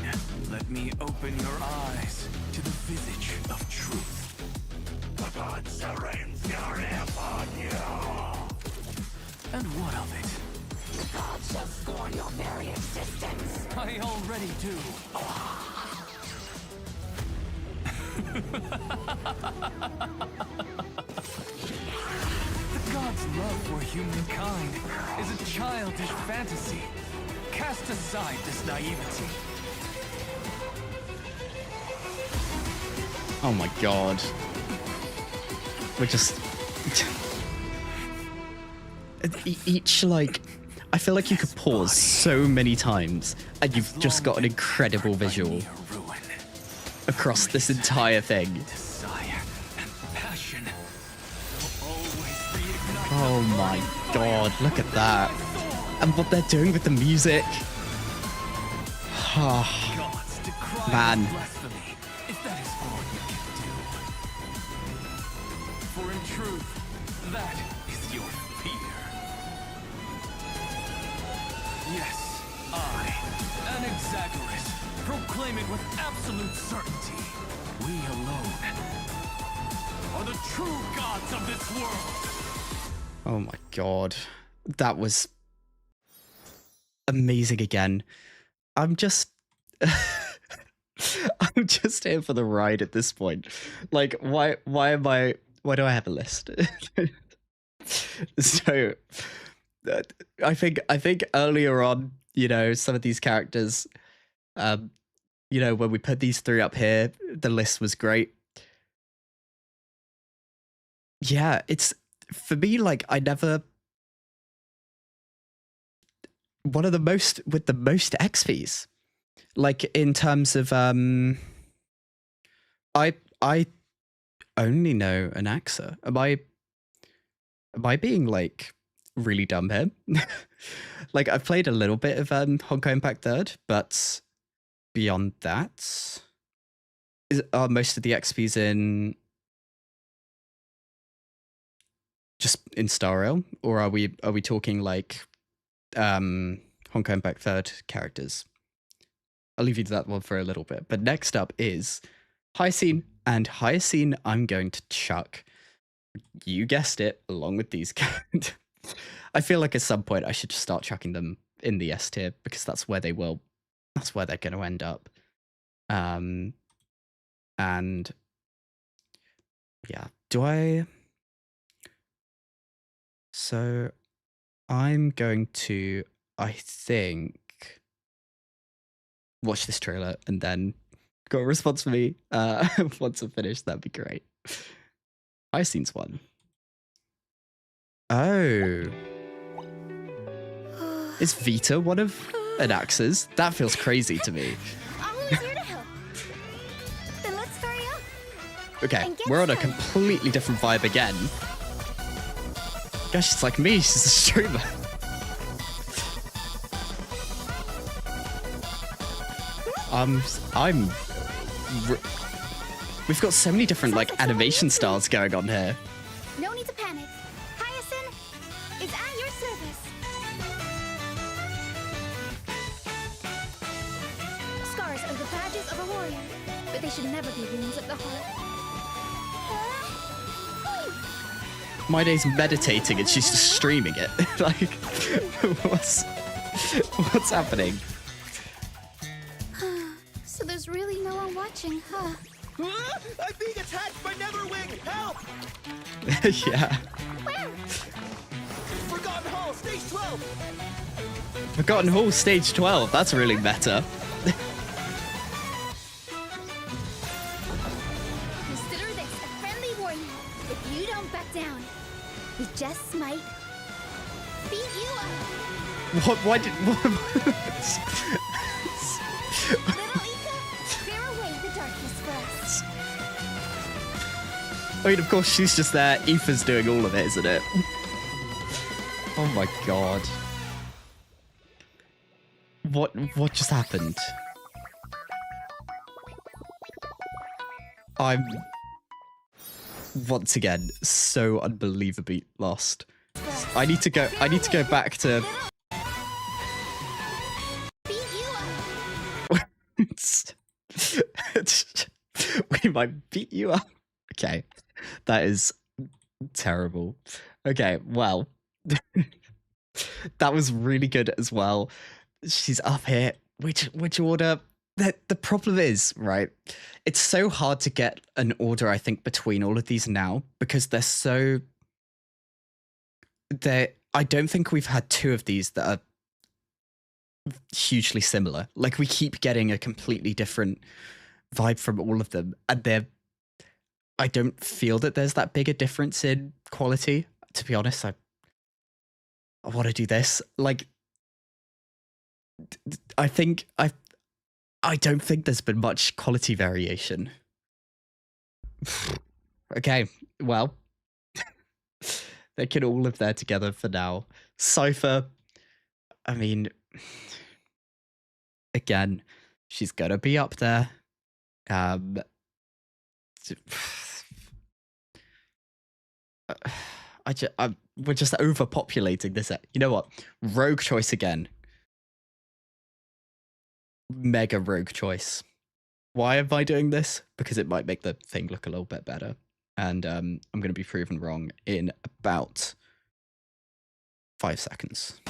let me open your eyes to the visage of truth. The gods surrender upon you. And what of it? The gods shall scorn your very existence. I already do. The gods' love for humankind is a childish fantasy. Cast aside this naivety. Oh my god. We're just... each, like... I feel like you could pause so many times and you've just got an incredible visual across this entire thing. Oh my god, look at that. And what they're doing with the music. Oh, man. For in truth, that is your fear. Yes, I, Anaxagoras, proclaim it with absolute certainty. We alone are the true gods of this world. Oh my god. That was amazing again. I'm just I'm just here for the ride at this point. Like, why do I have a list? So I think earlier on, you know, some of these characters, you know, when we put these three up here, the list was great. Yeah, it's for me, like, I never one of the most with the most XPs, like in terms of I only know an AXA. Am I being like really dumb here? Like, I've played a little bit of Honkai Impact 3rd, but beyond that, are most of the XPs in just in Star Rail, or are we talking like Honkai Impact 3rd characters? I'll leave you to that one for a little bit. But next up is Hyacine, and Hyacine I'm going to chuck, you guessed it, along with these characters. I feel like at some point I should just start chucking them in the S tier, because that's where they're going to end up. And yeah, so I'm going to, I think, watch this trailer and then got a response for me once I'm finished. That'd be great. Hyacine's one. Oh. Is Vita one of Anax's? That feels crazy to me. I'm always here to help. Then let's hurry up. Okay, we're on a completely different vibe again. Gosh, it's like me, she's a streamer. We've got so many different like animation styles going on here. No need to panic. Hyacinth is at your service. Scars are the badges of a warrior, but they should never be wounds of the heart. My day's meditating and she's just streaming it. Like, what's happening? So there's really no one watching, huh? I'm being attacked by Netherwing! Help! Yeah. Where? Forgotten Hall, stage 12! Forgotten Hall, stage 12. That's really meta. Consider this a friendly warning. If you don't back down, we just might beat you up. What? Why did? What? Clear away the darkness for us. I mean, of course, she's just there. Aoife's doing all of it, isn't it? Oh my god. What just happened? I'm once again so unbelievably lost. I need to go back to we might beat you up. Okay. That is terrible. Okay, well. That was really good as well. She's up here. Which order? The problem is, right? It's so hard to get an order, I think, between all of these now because they're so. I don't think we've had two of these that are hugely similar. Like we keep getting a completely different vibe from all of them, and I don't feel that there's that big a difference in quality. To be honest, I want to do this. Like, I don't think there's been much quality variation. Okay, well, they can all live there together for now. Cypher, I mean, again, she's gonna be up there. We're just overpopulating this. You know what? Rogue choice again. Mega rogue choice. Why am I doing this? Because it might make the thing look a little bit better. And I'm going to be proven wrong in about 5 seconds.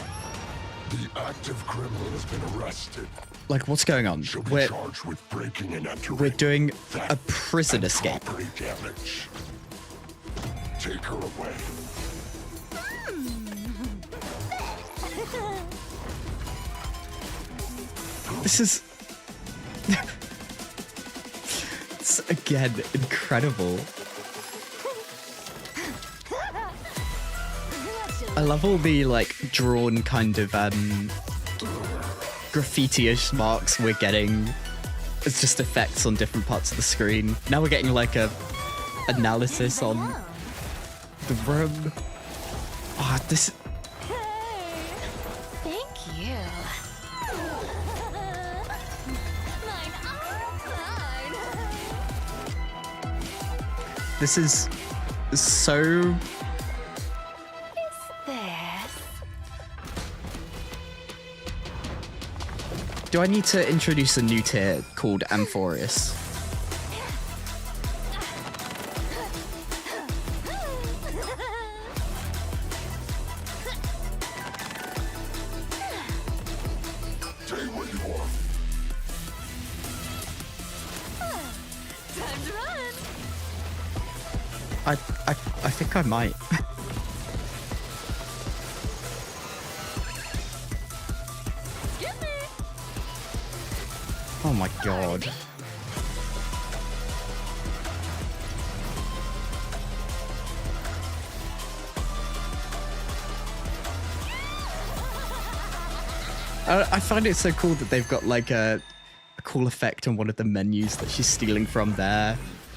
The active criminal has been arrested. Like, what's going on? We're charged with breaking and entering. We're doing a prison escape. Property damage. Take her away. This is it's again incredible. I love all the like drawn kind of graffiti-ish marks we're getting. It's just effects on different parts of the screen. Now we're getting like a analysis on the room. Ah, oh, this. Thank you. This is so. Do I need to introduce a new tier called Amphorius? Stay where you are. Time to run. I think I might. Oh my god. I find it so cool that they've got like a cool effect on one of the menus that she's stealing from there.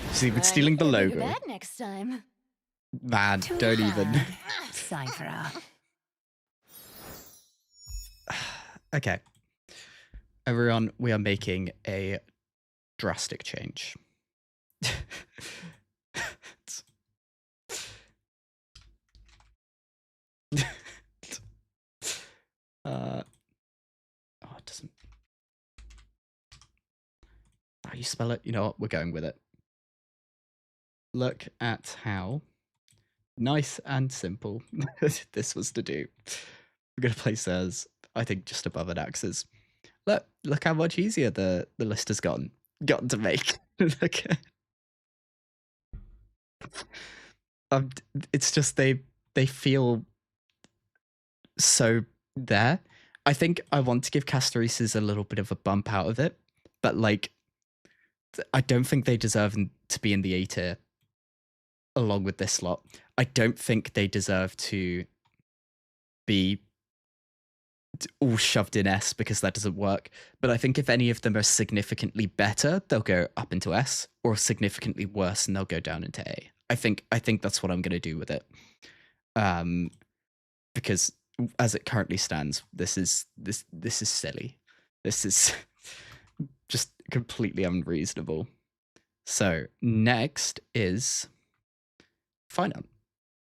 She's even stealing the logo. Bad next time. Man, don't even. Cypher. Okay. Everyone, we are making a drastic change. It doesn't. How you spell it? You know what? We're going with it. Look at how nice and simple this was to do. We're gonna place as, I think, just above an axis. Look how much easier the list has gotten to make. Look. It's just they feel so there. I think I want to give Castaresis a little bit of a bump out of it, but like, I don't think they deserve to be in the A tier along with this lot. I don't think they deserve to be all shoved in S because that doesn't work. But I think if any of them are significantly better, they'll go up into S, or significantly worse and they'll go down into A. I think that's what I'm going to do with it. Because as it currently stands, this is silly. This is just completely unreasonable. So next is Finon.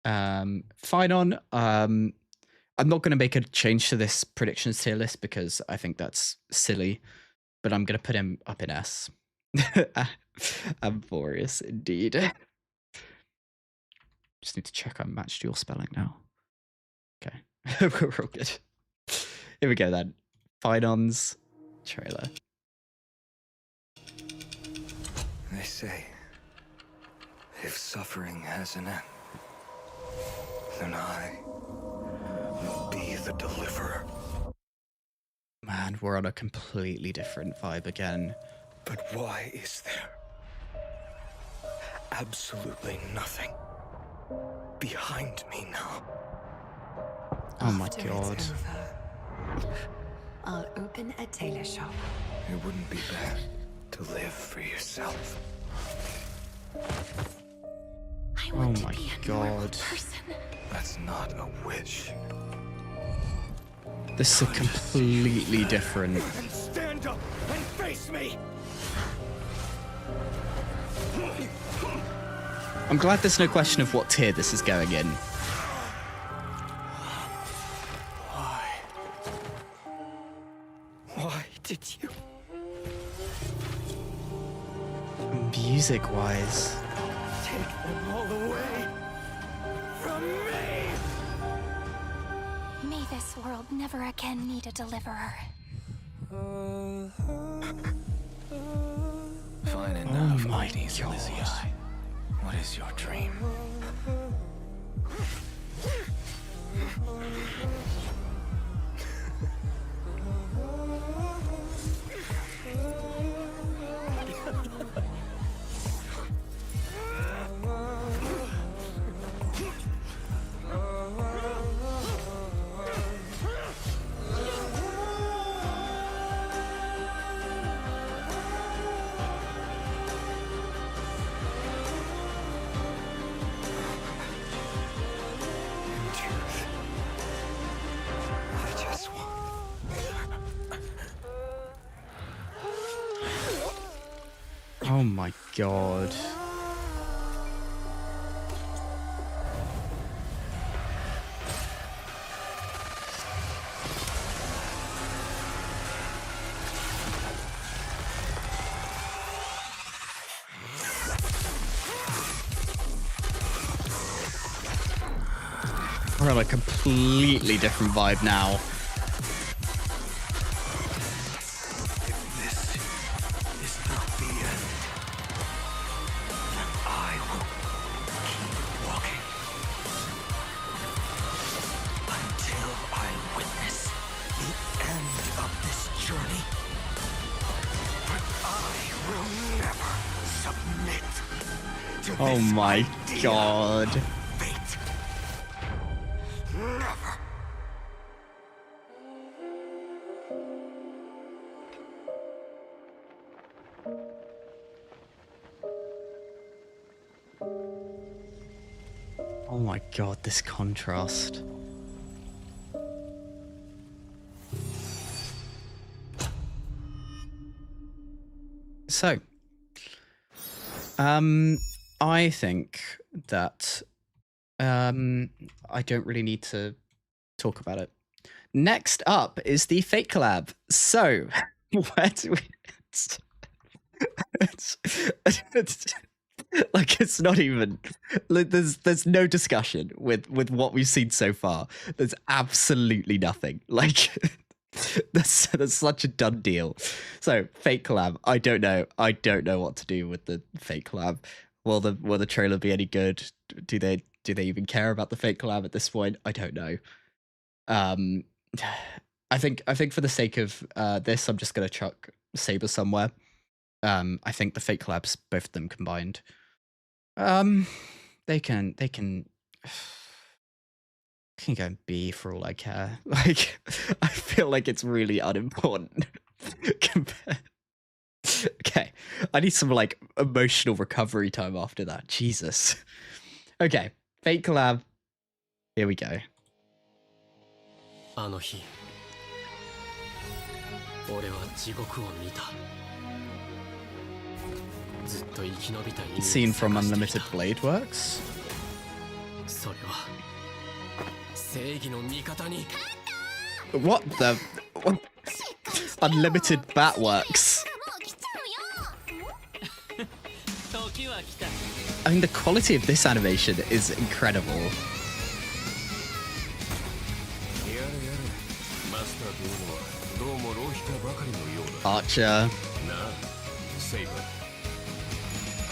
Finon, I'm not going to make a change to this predictions tier list because I think that's silly, but I'm going to put him up in S. Amborious indeed. Just need to check I matched your spelling now. Okay, we're all good. Here we go then. Finon's trailer. They say, if suffering has an end, then I will be the deliverer. Man, we're on a completely different vibe again. But why is there absolutely nothing behind me now? Oh my After god. it's over, I'll open a tailor shop. It wouldn't be bad to live for yourself. I Oh want to my be a normal god. person. That's not a wish. This is completely different. And stand up and face me! I'm glad there's no question of what tier this is going in. Why did you? Music-wise. Take them all away from me! May this world never again need a deliverer. Fine enough, my ladies god. Elysius. What is your dream? Oh my god. We're on a completely different vibe now. Oh my god. my god, this contrast. So, I think that I don't really need to talk about it. Next up is the Fate collab. So, where do we... it's like, it's not even... Like, there's no discussion with what we've seen so far. There's absolutely nothing. Like... That's such a done deal. So Fate collab. I don't know what to do with the Fate collab. Will the trailer be any good? Do they even care about the Fate collab at this point? I don't know. I think for the sake of this, I'm just gonna chuck Saber somewhere. I think the Fate collabs, both of them combined, they can go and B for all I care. Like, I feel like it's really unimportant. Okay, I need some like emotional recovery time after that. Jesus. Okay, Fate collab. Here we go. Scene from Unlimited Blade Works. What the? What? Unlimited Batworks. I mean, the quality of this animation is incredible. Archer.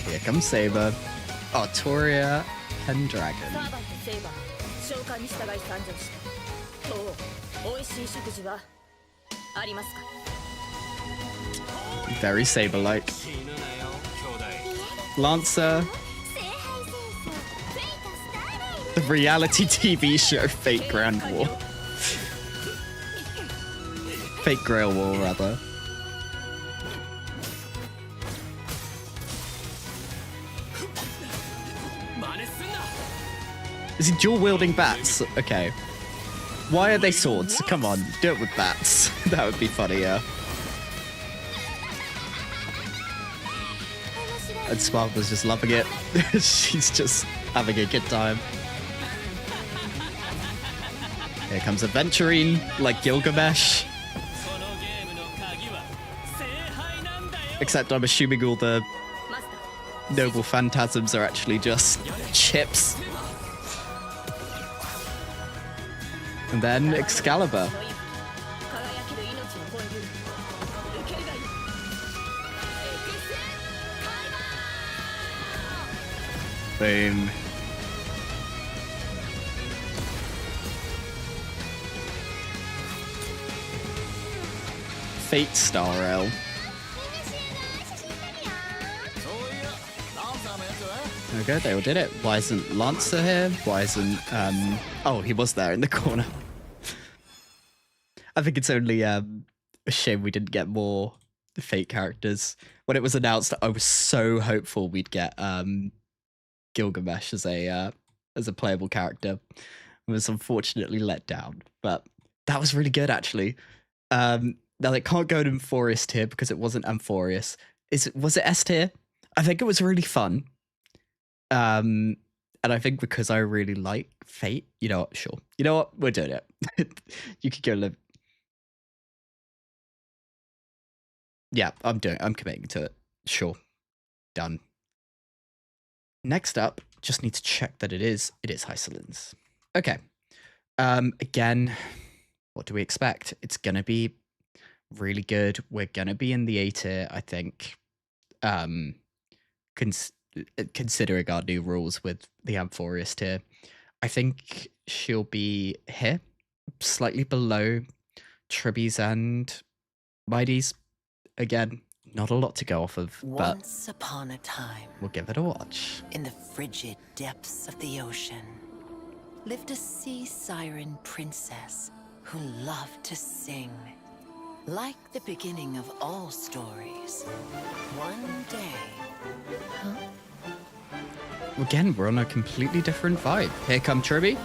Here comes Saber. Artoria Pendragon. Very Saber-like. Lancer. The reality TV show Fate Grand War. Fate Grail War, rather. Is he dual-wielding bats? Okay. Why are they swords? Come on, do it with bats. That would be funnier. And Sparkle's just loving it. She's just having a good time. Here comes Aventurine, like Gilgamesh. Except I'm assuming all the noble phantasms are actually just chips. And then Excalibur. Boom. Fate Star Rail. Okay, they all did it. Why isn't Lancer here? Why isn't... Oh, he was there in the corner. I think it's only a shame we didn't get more Fate characters. When it was announced, I was so hopeful we'd get Gilgamesh as a playable character. I was unfortunately let down, but that was really good, actually. Now, it can't go to Amphorius tier because it wasn't Amphorius. Was it S tier? I think it was really fun. And I think because I really like Fate, you know what, sure. You know what, we're doing it. You could go live. Yeah, I'm committing to it. Sure. Done. Next up, just need to check that it is Hysolins. Okay. Again, what do we expect? It's gonna be really good. We're gonna be in the A tier, I think. Considering our new rules with the Amphorius tier. I think she'll be here, slightly below Tribbies and Mighties. Again, not a lot to go off of, but Once upon a time, we'll give it a watch. in the frigid depths of the ocean, lived a sea siren princess who loved to sing. Like the beginning of all stories, one day... Huh? again, we're on a completely different vibe. Here come Tribby.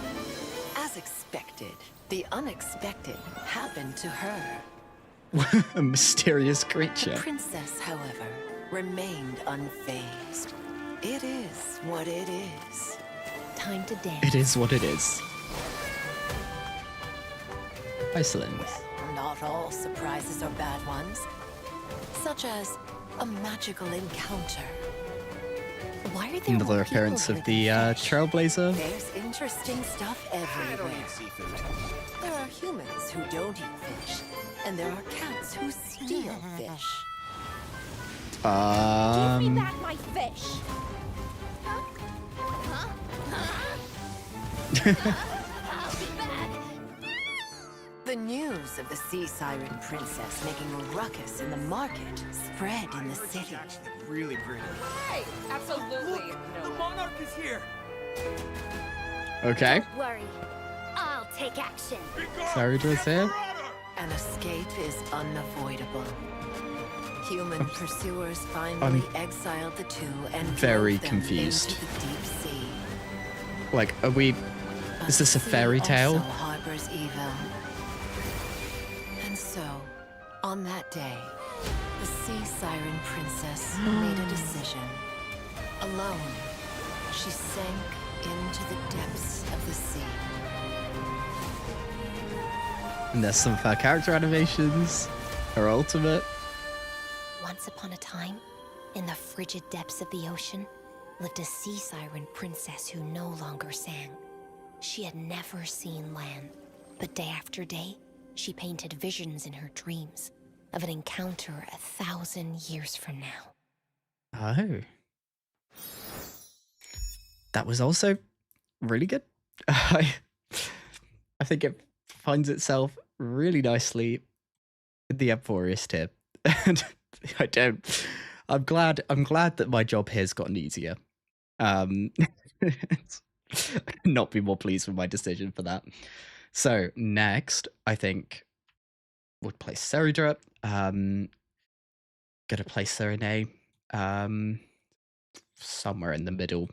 As expected, the unexpected happened to her. A mysterious The creature. princess, however, remained unfazed. It is what it is. Time to dance. It is what it is. Iceland. Not all surprises are bad ones, such as a magical encounter. Why are there Another more appearance people of here the than fish? Trailblazer. There's interesting stuff everywhere. seafood. There are humans who don't eat fish, and there are cats who steal fish. Give me back my fish. The news of the sea siren princess making a ruckus in the market spread in the city. Really pretty. Hey, absolutely. The monarch is here. Okay. Don't worry. I'll take action. Sarydra's here. An escape is unavoidable. Human pursuers finally exiled the two and very drove them confused. into the deep sea. Like, are we... Is this a fairy tale? Also harbors evil. And so, on that day, the sea siren princess made a decision. Alone, she sank into the depths of the sea. And there's some of her character animations. Her ultimate. Once upon a time, in the frigid depths of the ocean, lived a sea siren princess who no longer sang. She had never seen land, but day after day, she painted visions in her dreams of an encounter 1,000 years from now. Oh. That was also really good. I think it finds itself really nicely in the Emporious tier. And I'm glad that my job here's gotten easier. I could not be more pleased with my decision for that. So next, I think we'll place Saridra. Gonna place Serenade. Somewhere in the middle.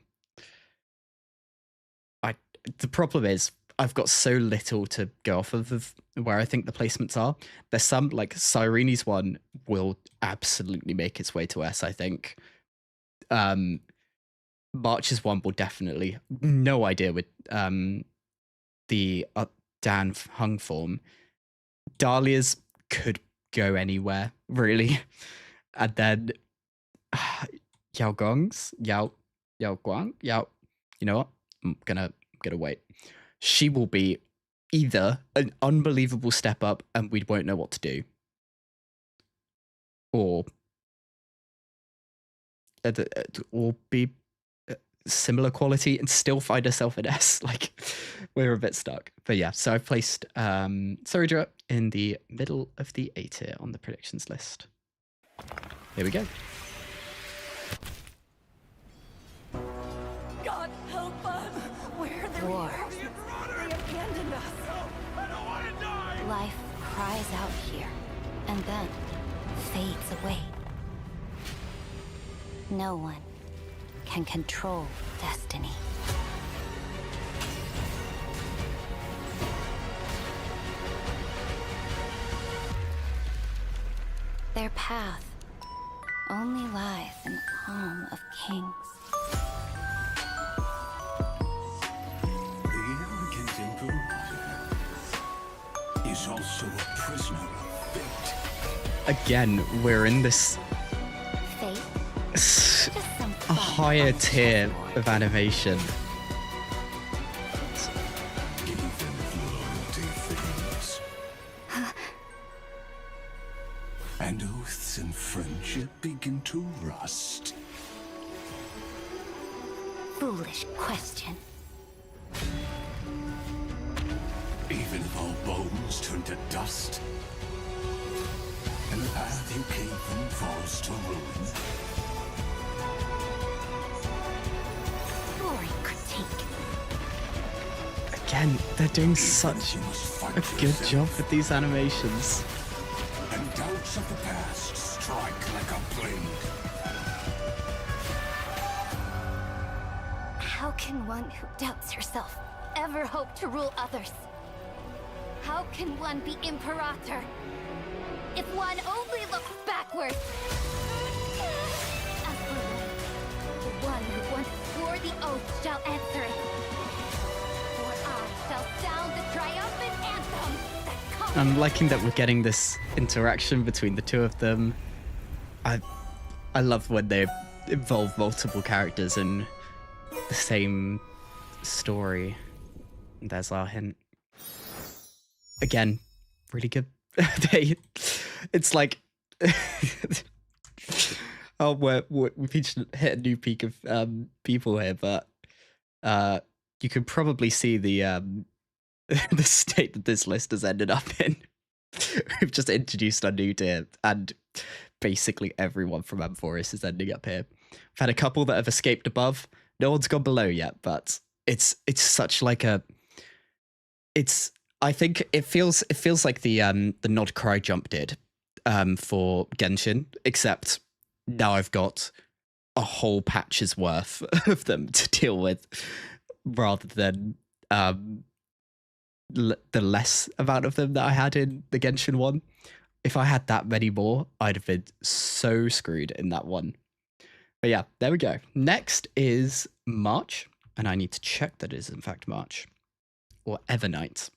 The problem is I've got so little to go off of where I think the placements are. There's some, like Cyrene's one will absolutely make its way to S, I think. March's one will definitely. No idea with the Dan Hung form. Dahlia's could go anywhere, really. And then Yao Guang, you know what? I'm gonna wait. She will be either an unbelievable step up and we won't know what to do, or be similar quality and still find herself an S. Like, we're a bit stuck. But yeah, so I've placed Saridra in the middle of the A tier on the predictions list. Here we go. God help us. Where are the War. They abandoned us. I don't want to die. Life cries out here, and then fades away. No one can control destiny. Their path only lies in the palm of kings. The arrogant imperator is also a prisoner of fate. Again, we're in this a higher tier of animation. And oaths and friendship begin to rust. Foolish question. Even if all bones turn to dust, and the path you came from falls to ruin. Boring critique. Again, they're doing such a good job with these animations. And doubts of the past strike like a blade. How can one who doubts herself ever hope to rule others? How can one be Imperator if one only looks backwards? As for the one who once swore the oath shall answer it. For I shall sound the triumphant anthem that comes. I'm liking that we're getting this interaction between the two of them. I love when they involve multiple characters in the same story. There's our hint. Again, really good. It's like oh, we've each hit a new peak of people here, but you can probably see the the state that this list has ended up in. We've just introduced our new tier, and basically everyone from Amphoris is ending up here. We've had a couple that have escaped above. No one's gone below yet, but it's such like a. I think it feels like the Nod Cry Jump did for Genshin, except now I've got a whole patch's worth of them to deal with, rather than the less amount of them that I had in the Genshin one. If I had that many more, I'd have been so screwed in that one. But yeah, there we go. Next is March, and I need to check that it is in fact March, or Evernight.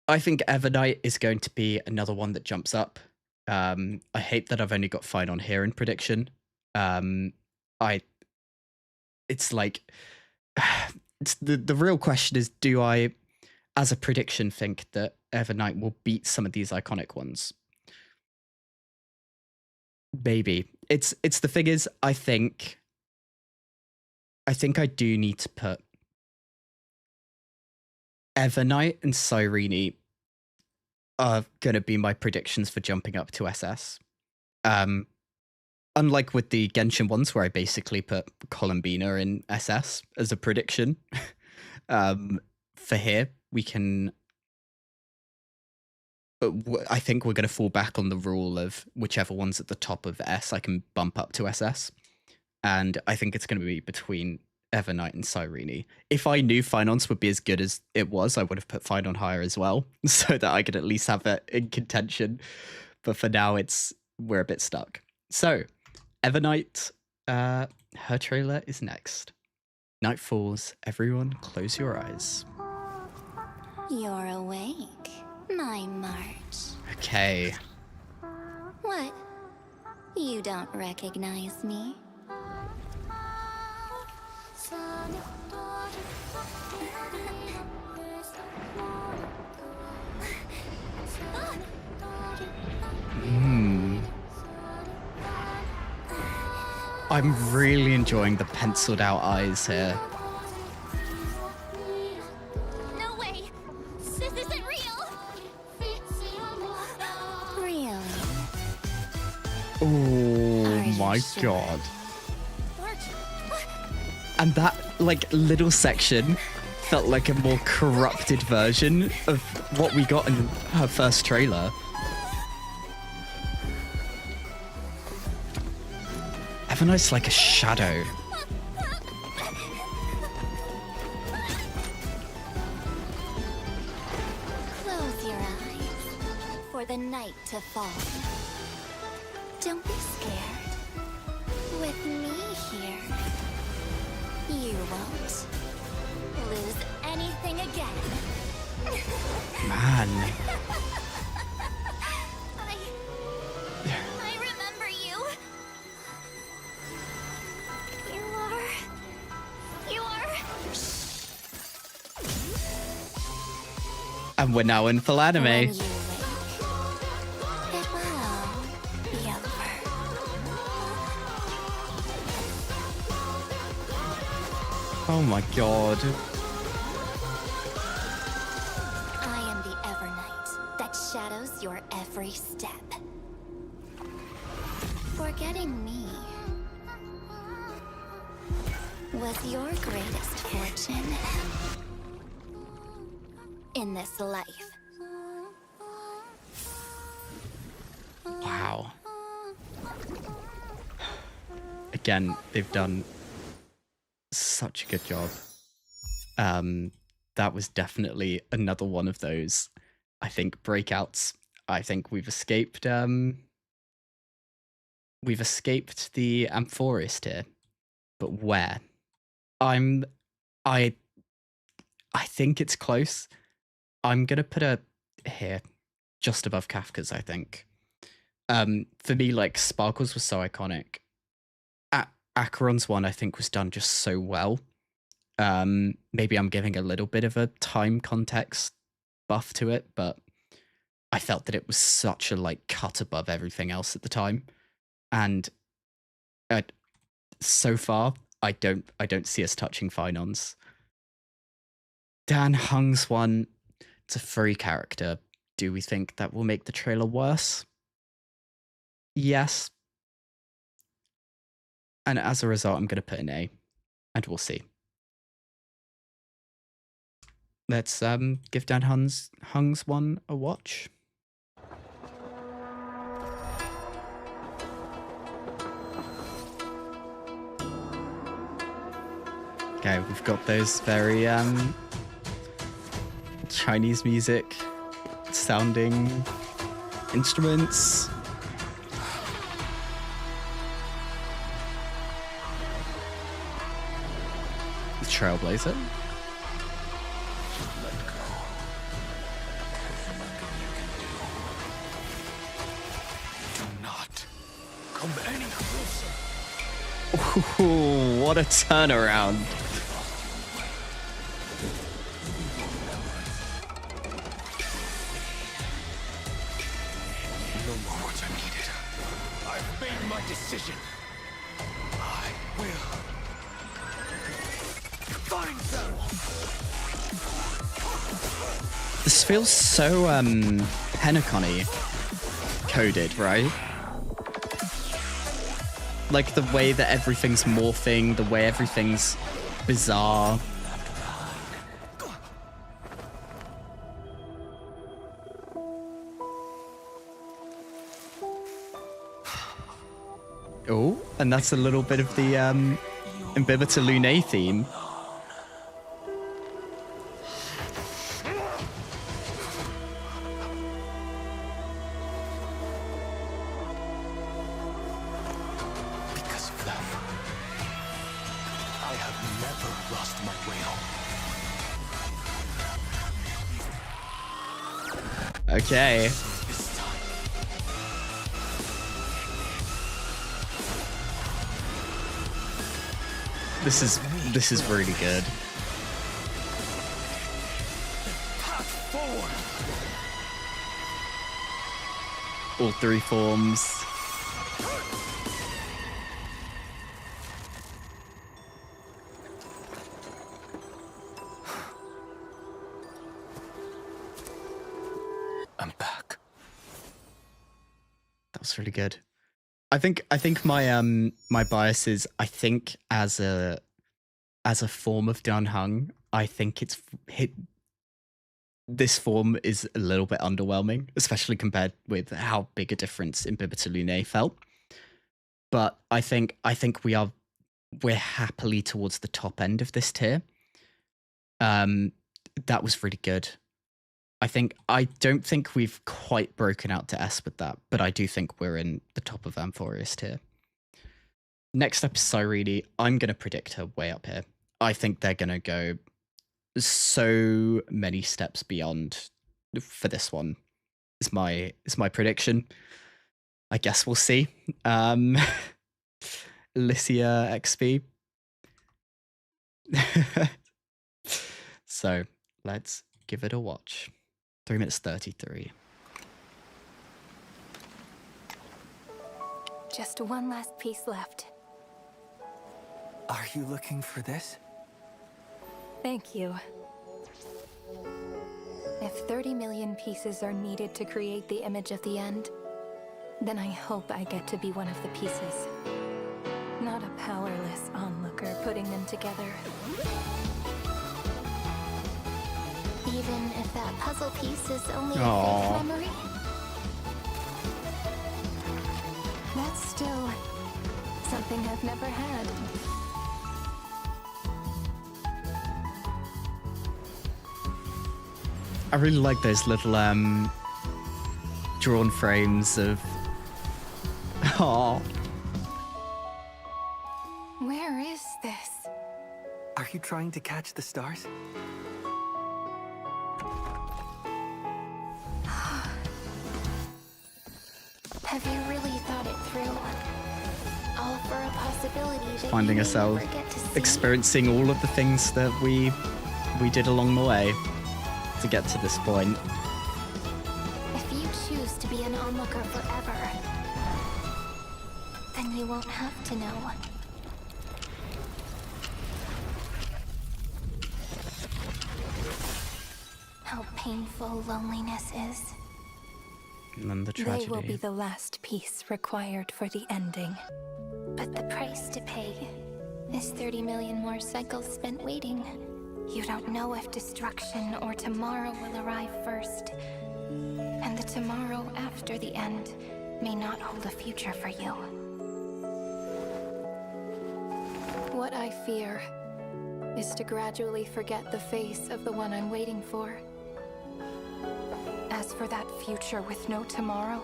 I think Evernight is going to be another one that jumps up. I hate that I've only got fine on here in prediction. It's like, it's the real question is, do I, as a prediction, think that Evernight will beat some of these iconic ones? Maybe. It's the thing is, I think I do need to put Evernight and Cyrene are going to be my predictions for jumping up to SS. Unlike with the Genshin ones, where I basically put Columbina in SS as a prediction, for here, we can... I think we're going to fall back on the rule of whichever one's at the top of S, I can bump up to SS. And I think it's going to be between Evernight and Cyrene. If I knew Finance would be as good as it was, I would have put Finon higher as well, so that I could at least have it in contention. But for now, we're a bit stuck. So, Evernight, her trailer is next. Night falls, everyone close your eyes. You're awake, my March. Okay. What? You don't recognize me? I'm really enjoying the penciled out eyes here. No way! This isn't real! Really? Oh my god. And that, like, little section felt like a more corrupted version of what we got in her first trailer. Evernight's like a shadow. Close your eyes for the night to fall. Don't be scared. With me here, you won't lose anything again. Man. I remember you. You are. And we're now in full anime. When you wake, it will be over. Oh my god. I am the Evernight that shadows your every step. Forgetting me was your greatest fortune in this life. Wow. Again, they've done such a good job. That was definitely another one of those, I think, breakouts. I think we've escaped the Amphoreist here. But where? I think it's close. I'm gonna put a here, just above Kafka's, I think. For me, like, Sparkles was so iconic. Acheron's one, I think, was done just so well. Maybe I'm giving a little bit of a time context buff to it, but I felt that it was such a, like, cut above everything else at the time. And so far, I don't see us touching Finons. Dan Hung's one, it's a free character. Do we think that will make the trailer worse? Yes. And as a result, I'm going to put an A, and we'll see. Let's give Dan Hung's one a watch. Okay, we've got those very Chinese music sounding instruments. The Trailblazer. Do not come any closer. Ooh, what a turnaround. No more words are needed. I've made my decision. I will find them. This feels so Penacon-y coded, right? Like the way that everything's morphing, the way everything's bizarre. Oh, and that's a little bit of the Imbibita Lunae theme. Because of them, I have never lost my way home. Okay. This is really good. All three forms. I'm back. That was really good. I think my my bias is, I think as a form of Dan Hung, I think this form is a little bit underwhelming, especially compared with how big a difference Imbibita Lunae felt. But I think we're happily towards the top end of this tier. That was really good. I don't think we've quite broken out to S with that, but I do think we're in the top of Amphoreist here. Next up is Cyrene. I'm going to predict her way up here. I think they're going to go so many steps beyond for this one. Is my prediction. I guess we'll see. Lycia XP. So let's give it a watch. 3 minutes 33. Just one last piece left. Are you looking for this? Thank you. If 30 million pieces are needed to create the image of the end, then I hope I get to be one of the pieces. Not a powerless onlooker putting them together. Even if that puzzle piece is only a Aww. fake memory? That's still Something I've never had. I really like those little drawn frames of. Oh. Where is this? Are you trying to catch the stars? Have you really thought it through? All for a possibility that Finding you may ourselves never get to see. experiencing all of the things that we did along the way to get to this point. If you choose to be an onlooker forever, then you won't have to know. How painful loneliness is. And then the They tragedy. will be the last piece required for the ending. But the price to pay is 30 million more cycles spent waiting. You don't know if destruction or tomorrow will arrive first. And the tomorrow after the end may not hold a future for you. What I fear is to gradually forget the face of the one I'm waiting for. As for that future with no tomorrow,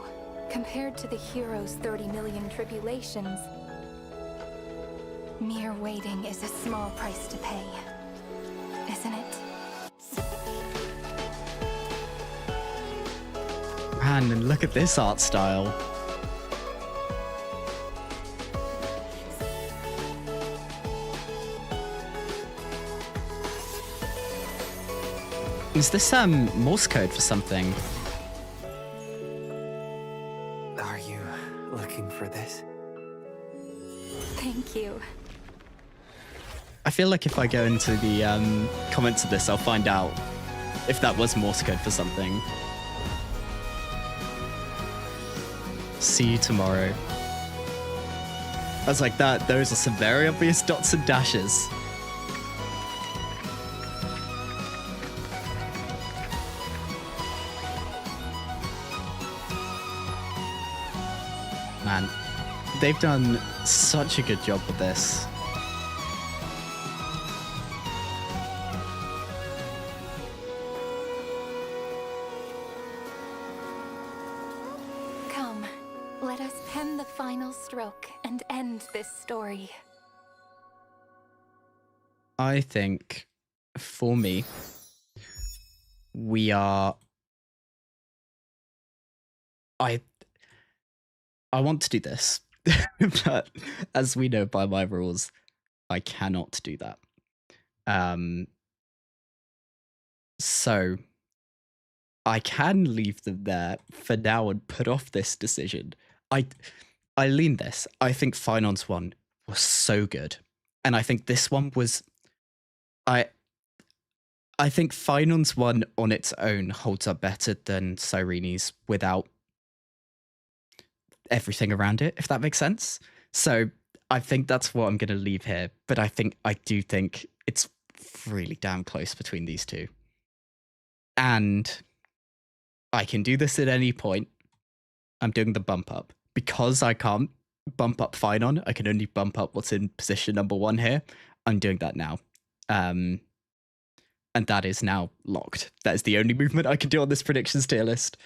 compared to the hero's 30 million tribulations, mere waiting is a small price to pay, isn't it? Man, and look at this art style. Is this Morse code for something? Are you looking for this? Thank you. I feel like if I go into the comments of this, I'll find out if that was Morse code for something. See you tomorrow. I was like, those are some very obvious dots and dashes. Man, they've done such a good job with this. Come, let us pen the final stroke and end this story. I think, for me, we are... I want to do this, but as we know by my rules, I cannot do that. So I can leave them there for now and put off this decision. I lean this. I think Finance one was so good, and I think this one was. I think Finance one on its own holds up better than Sirene's without everything around it, if that makes sense. So I think that's what I'm going to leave here. But I do think it's really damn close between these two. And I can do this at any point. I'm doing the bump up. Because I can't bump up Finon, I can only bump up what's in position number 1 here. I'm doing that now. And that is now locked. That is the only movement I can do on this predictions tier list.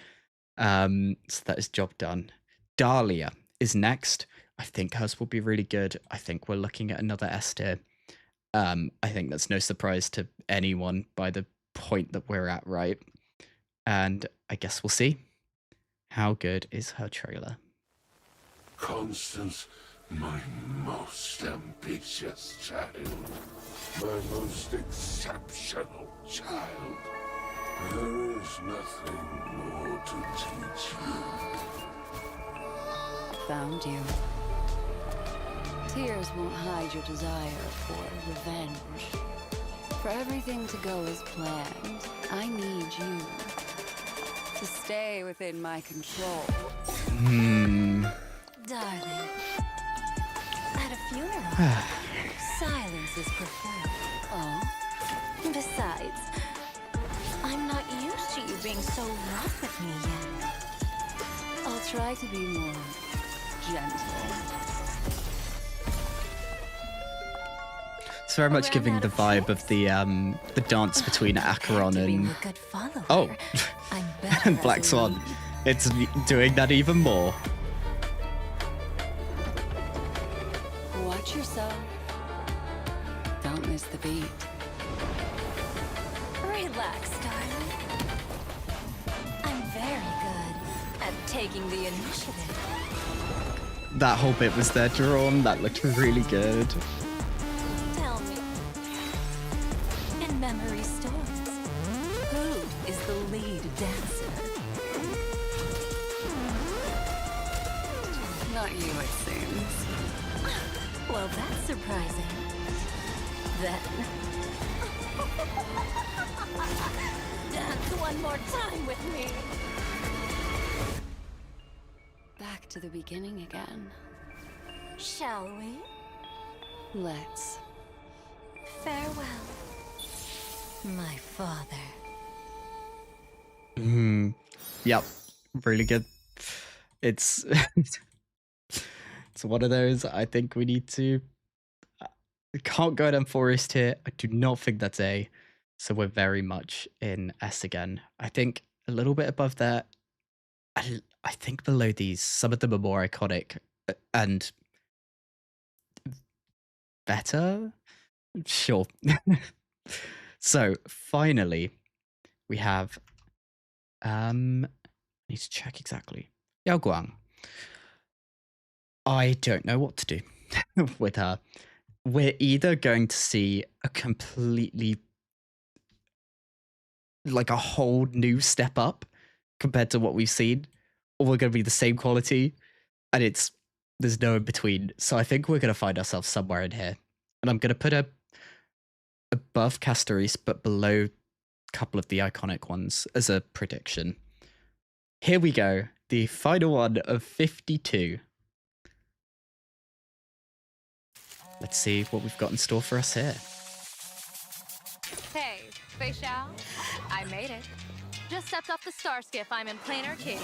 So that is job done. Dahlia is next. I think hers will be really good. I think we're looking at another S tier. I think that's no surprise to anyone by the point that we're at, right? And I guess we'll see. How good is her trailer? Constance, my most ambitious child. My most exceptional child. There is nothing more to teach you. Found you. Tears won't hide your desire for revenge. For everything to go as planned, I need you to stay within my control. Darling, at a funeral, silence is preferred. Oh? Besides, I'm not used to you being so rough with me yet. I'll try to be more gentle. very much giving the vibe of the dance between Acheron and and Black Swan. It's doing that even more. Watch yourself. Don't miss the beat. Relax, darling. I'm very good at taking the initiative. That whole bit was there drawn. That looked really good. Tell me, in memory stories, who is the lead dancer? Not you, it seems. Well, that's surprising. Then, dance one more time with me. Back to the beginning again. Shall we? Let's. Farewell, my father. Yep, really good. It's it's one of those. I think we need to. Can't go down Forest here. I do not think that's A. So we're very much in S again. I think a little bit above that. I think below these, some of them are more iconic and better. Sure. So finally, we have. I need to check exactly. Yao Guang. I don't know what to do with her. We're either going to see a completely, like a whole new step up compared to what we've seen, or we're going to be the same quality, and there's no in between. So I think we're going to find ourselves somewhere in here, and I'm going to put her above Castoris, but below a couple of the iconic ones as a prediction. Here we go, the final one of 52. Let's see what we've got in store for us here. Hey, Fei Xiao. I made it. Just stepped off the star skiff. I'm in plain Arcadia.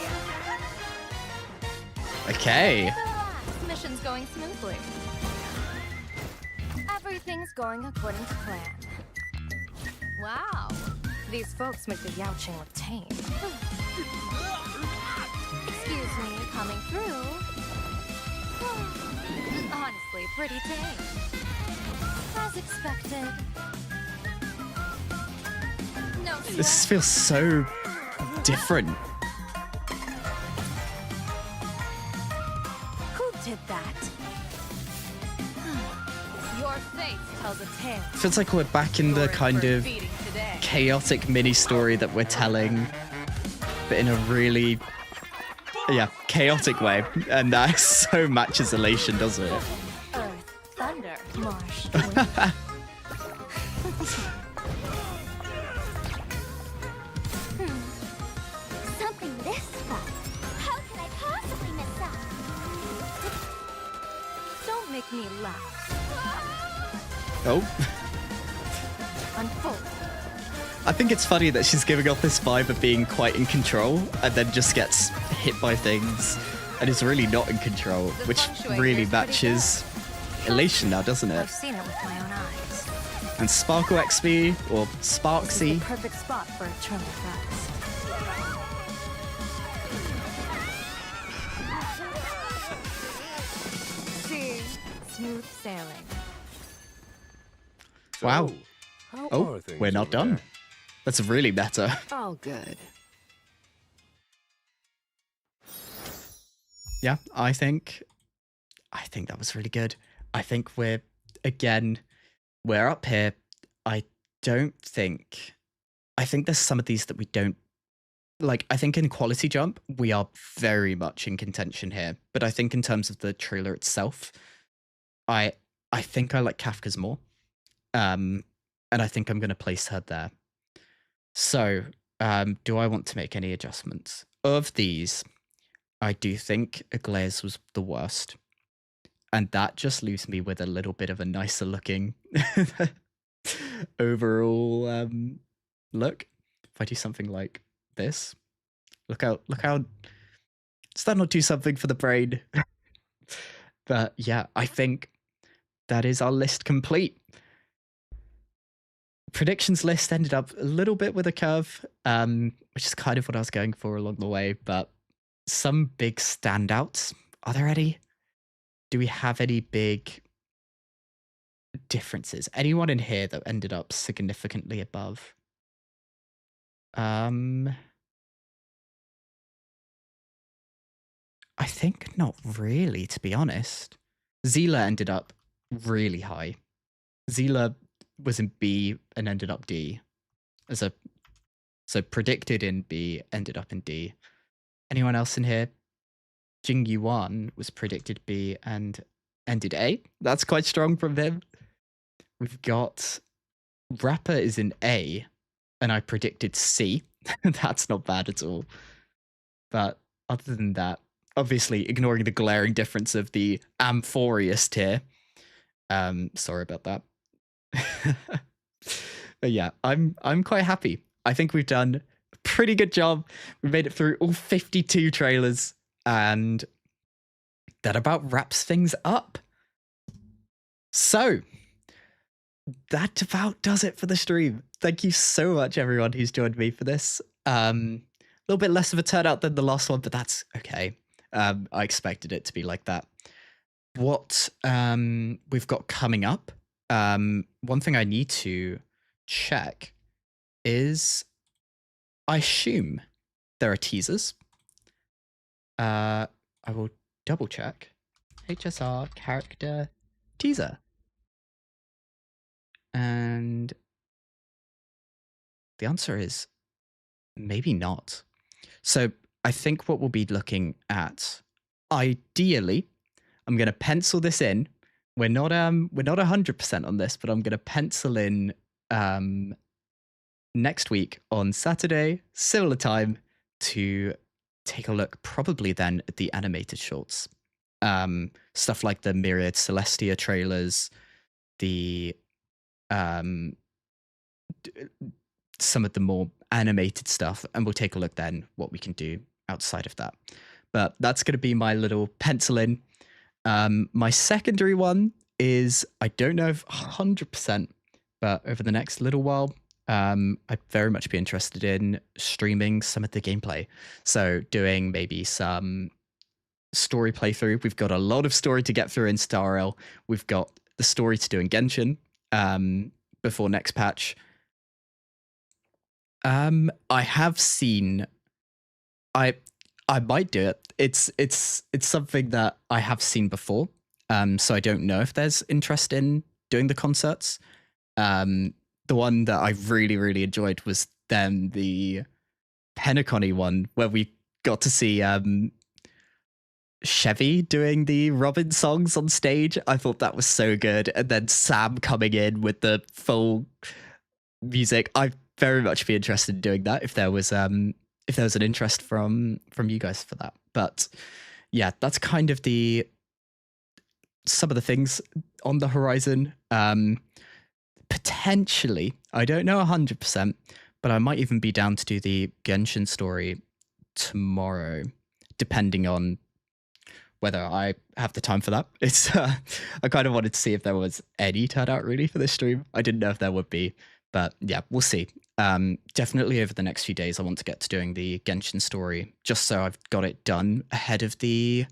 Okay. Relax. Mission's going smoothly. Everything's going according to plan. Wow. These folks make the Yaoqing look tame. Excuse me, coming through. Honestly, pretty tame. As expected. No, This feels so different. Who did that? Your face tells a tale. Feels like we're back in the kind of chaotic mini story that we're telling, but in a really, chaotic way. And that so matches Elation, doesn't it? Earth, thunder, marsh, Something this fun. How can I possibly mess up? Don't make me laugh. Oh. Unfold. I think it's funny that she's giving off this vibe of being quite in control and then just gets hit by things and is really not in control, which really matches Elation now, doesn't I've it? seen it with my own eyes. And Sparkle XP, or This is Sparksy. the perfect spot for eternal rest. See, smooth sailing. Wow. How Oh, are things we're not over done. there? That's really better. All good. Yeah, I think that was really good. I think we're up here. I think there's some of these that we don't like. I think in Quality Jump, we are very much in contention here. But I think in terms of the trailer itself, I think I like Kafka's more. And I think I'm going to place her there. So, do I want to make any adjustments? Of these, I do think Aglae's was the worst. And that just leaves me with a little bit of a nicer looking overall look. If I do something like this, look how, does that not do something for the brain? But yeah, I think that is our list complete. predictions list ended up a little bit with a curve, which is kind of what I was going for along the way, but some big standouts. Are there any? Do we have any big differences? Anyone in here that ended up significantly above? I think not really, to be honest. Zila ended up really high. Zila was in B and ended up D. So predicted in B, ended up in D. Anyone else in here? Jing Yuan was predicted B and ended A. That's quite strong from him. We've got Rapper is in A, and I predicted C. That's not bad at all. But other than that, obviously ignoring the glaring difference of the Amphorius tier. Sorry about that. But yeah, I'm quite happy. I think we've done a pretty good job. We made it through all 52 trailers, and that about wraps things up. So that about does it for the stream. Thank you so much, everyone who's joined me for this. A little bit less of a turnout than the last one, but that's okay. I expected it to be like that. What we've got coming up, one thing I need to check is, I assume there are teasers. I will double check. HSR Character Teaser. And the answer is maybe not. So I think what we'll be looking at, ideally, I'm going to pencil this in. We're not 100% on this, but I'm going to pencil in next week on Saturday, similar time, to take a look probably then at the animated shorts. Stuff like the Myriad Celestia trailers, the some of the more animated stuff, and we'll take a look then what we can do outside of that. But that's going to be my little pencil in. My secondary one is, I don't know if 100%, but over the next little while, I'd very much be interested in streaming some of the gameplay. So doing maybe some story playthrough. We've got a lot of story to get through in Star Rail. We've got the story to do in Genshin before next patch. I have seen, I might do it. It's something that I have seen before. So I don't know if there's interest in doing the concerts. The one that I really, really enjoyed was then the Penacony one, where we got to see Chevy doing the Robin songs on stage. I thought that was so good. And then Sam coming in with the full music. I'd very much be interested in doing that if there was an interest from you guys for that. But yeah, that's kind of some of the things on the horizon. Potentially, I don't know 100%, but I might even be down to do the Genshin story tomorrow, depending on whether I have the time for that. It's I kind of wanted to see if there was any turnout really for this stream. I didn't know if there would be, but yeah, we'll see. Definitely over the next few days, I want to get to doing the Genshin story, just so I've got it done ahead of the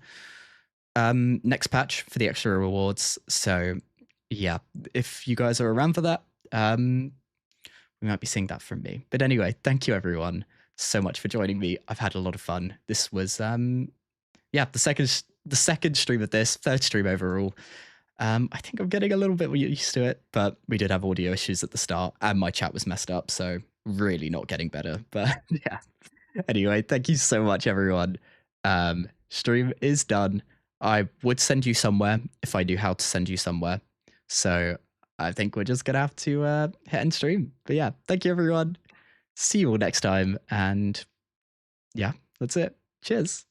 next patch for the extra rewards. So yeah, if you guys are around for that, we might be seeing that from me. But anyway, thank you everyone so much for joining me. I've had a lot of fun. This was yeah, the second stream of this, third stream overall. I think I'm getting a little bit used to it, but we did have audio issues at the start and my chat was messed up, so really not getting better. But yeah, anyway, thank you so much everyone. Stream is done. I would send you somewhere if I knew how to send you somewhere. So I think we're just going to have to hit end stream. But yeah, thank you everyone. See you all next time. And yeah, that's it. Cheers.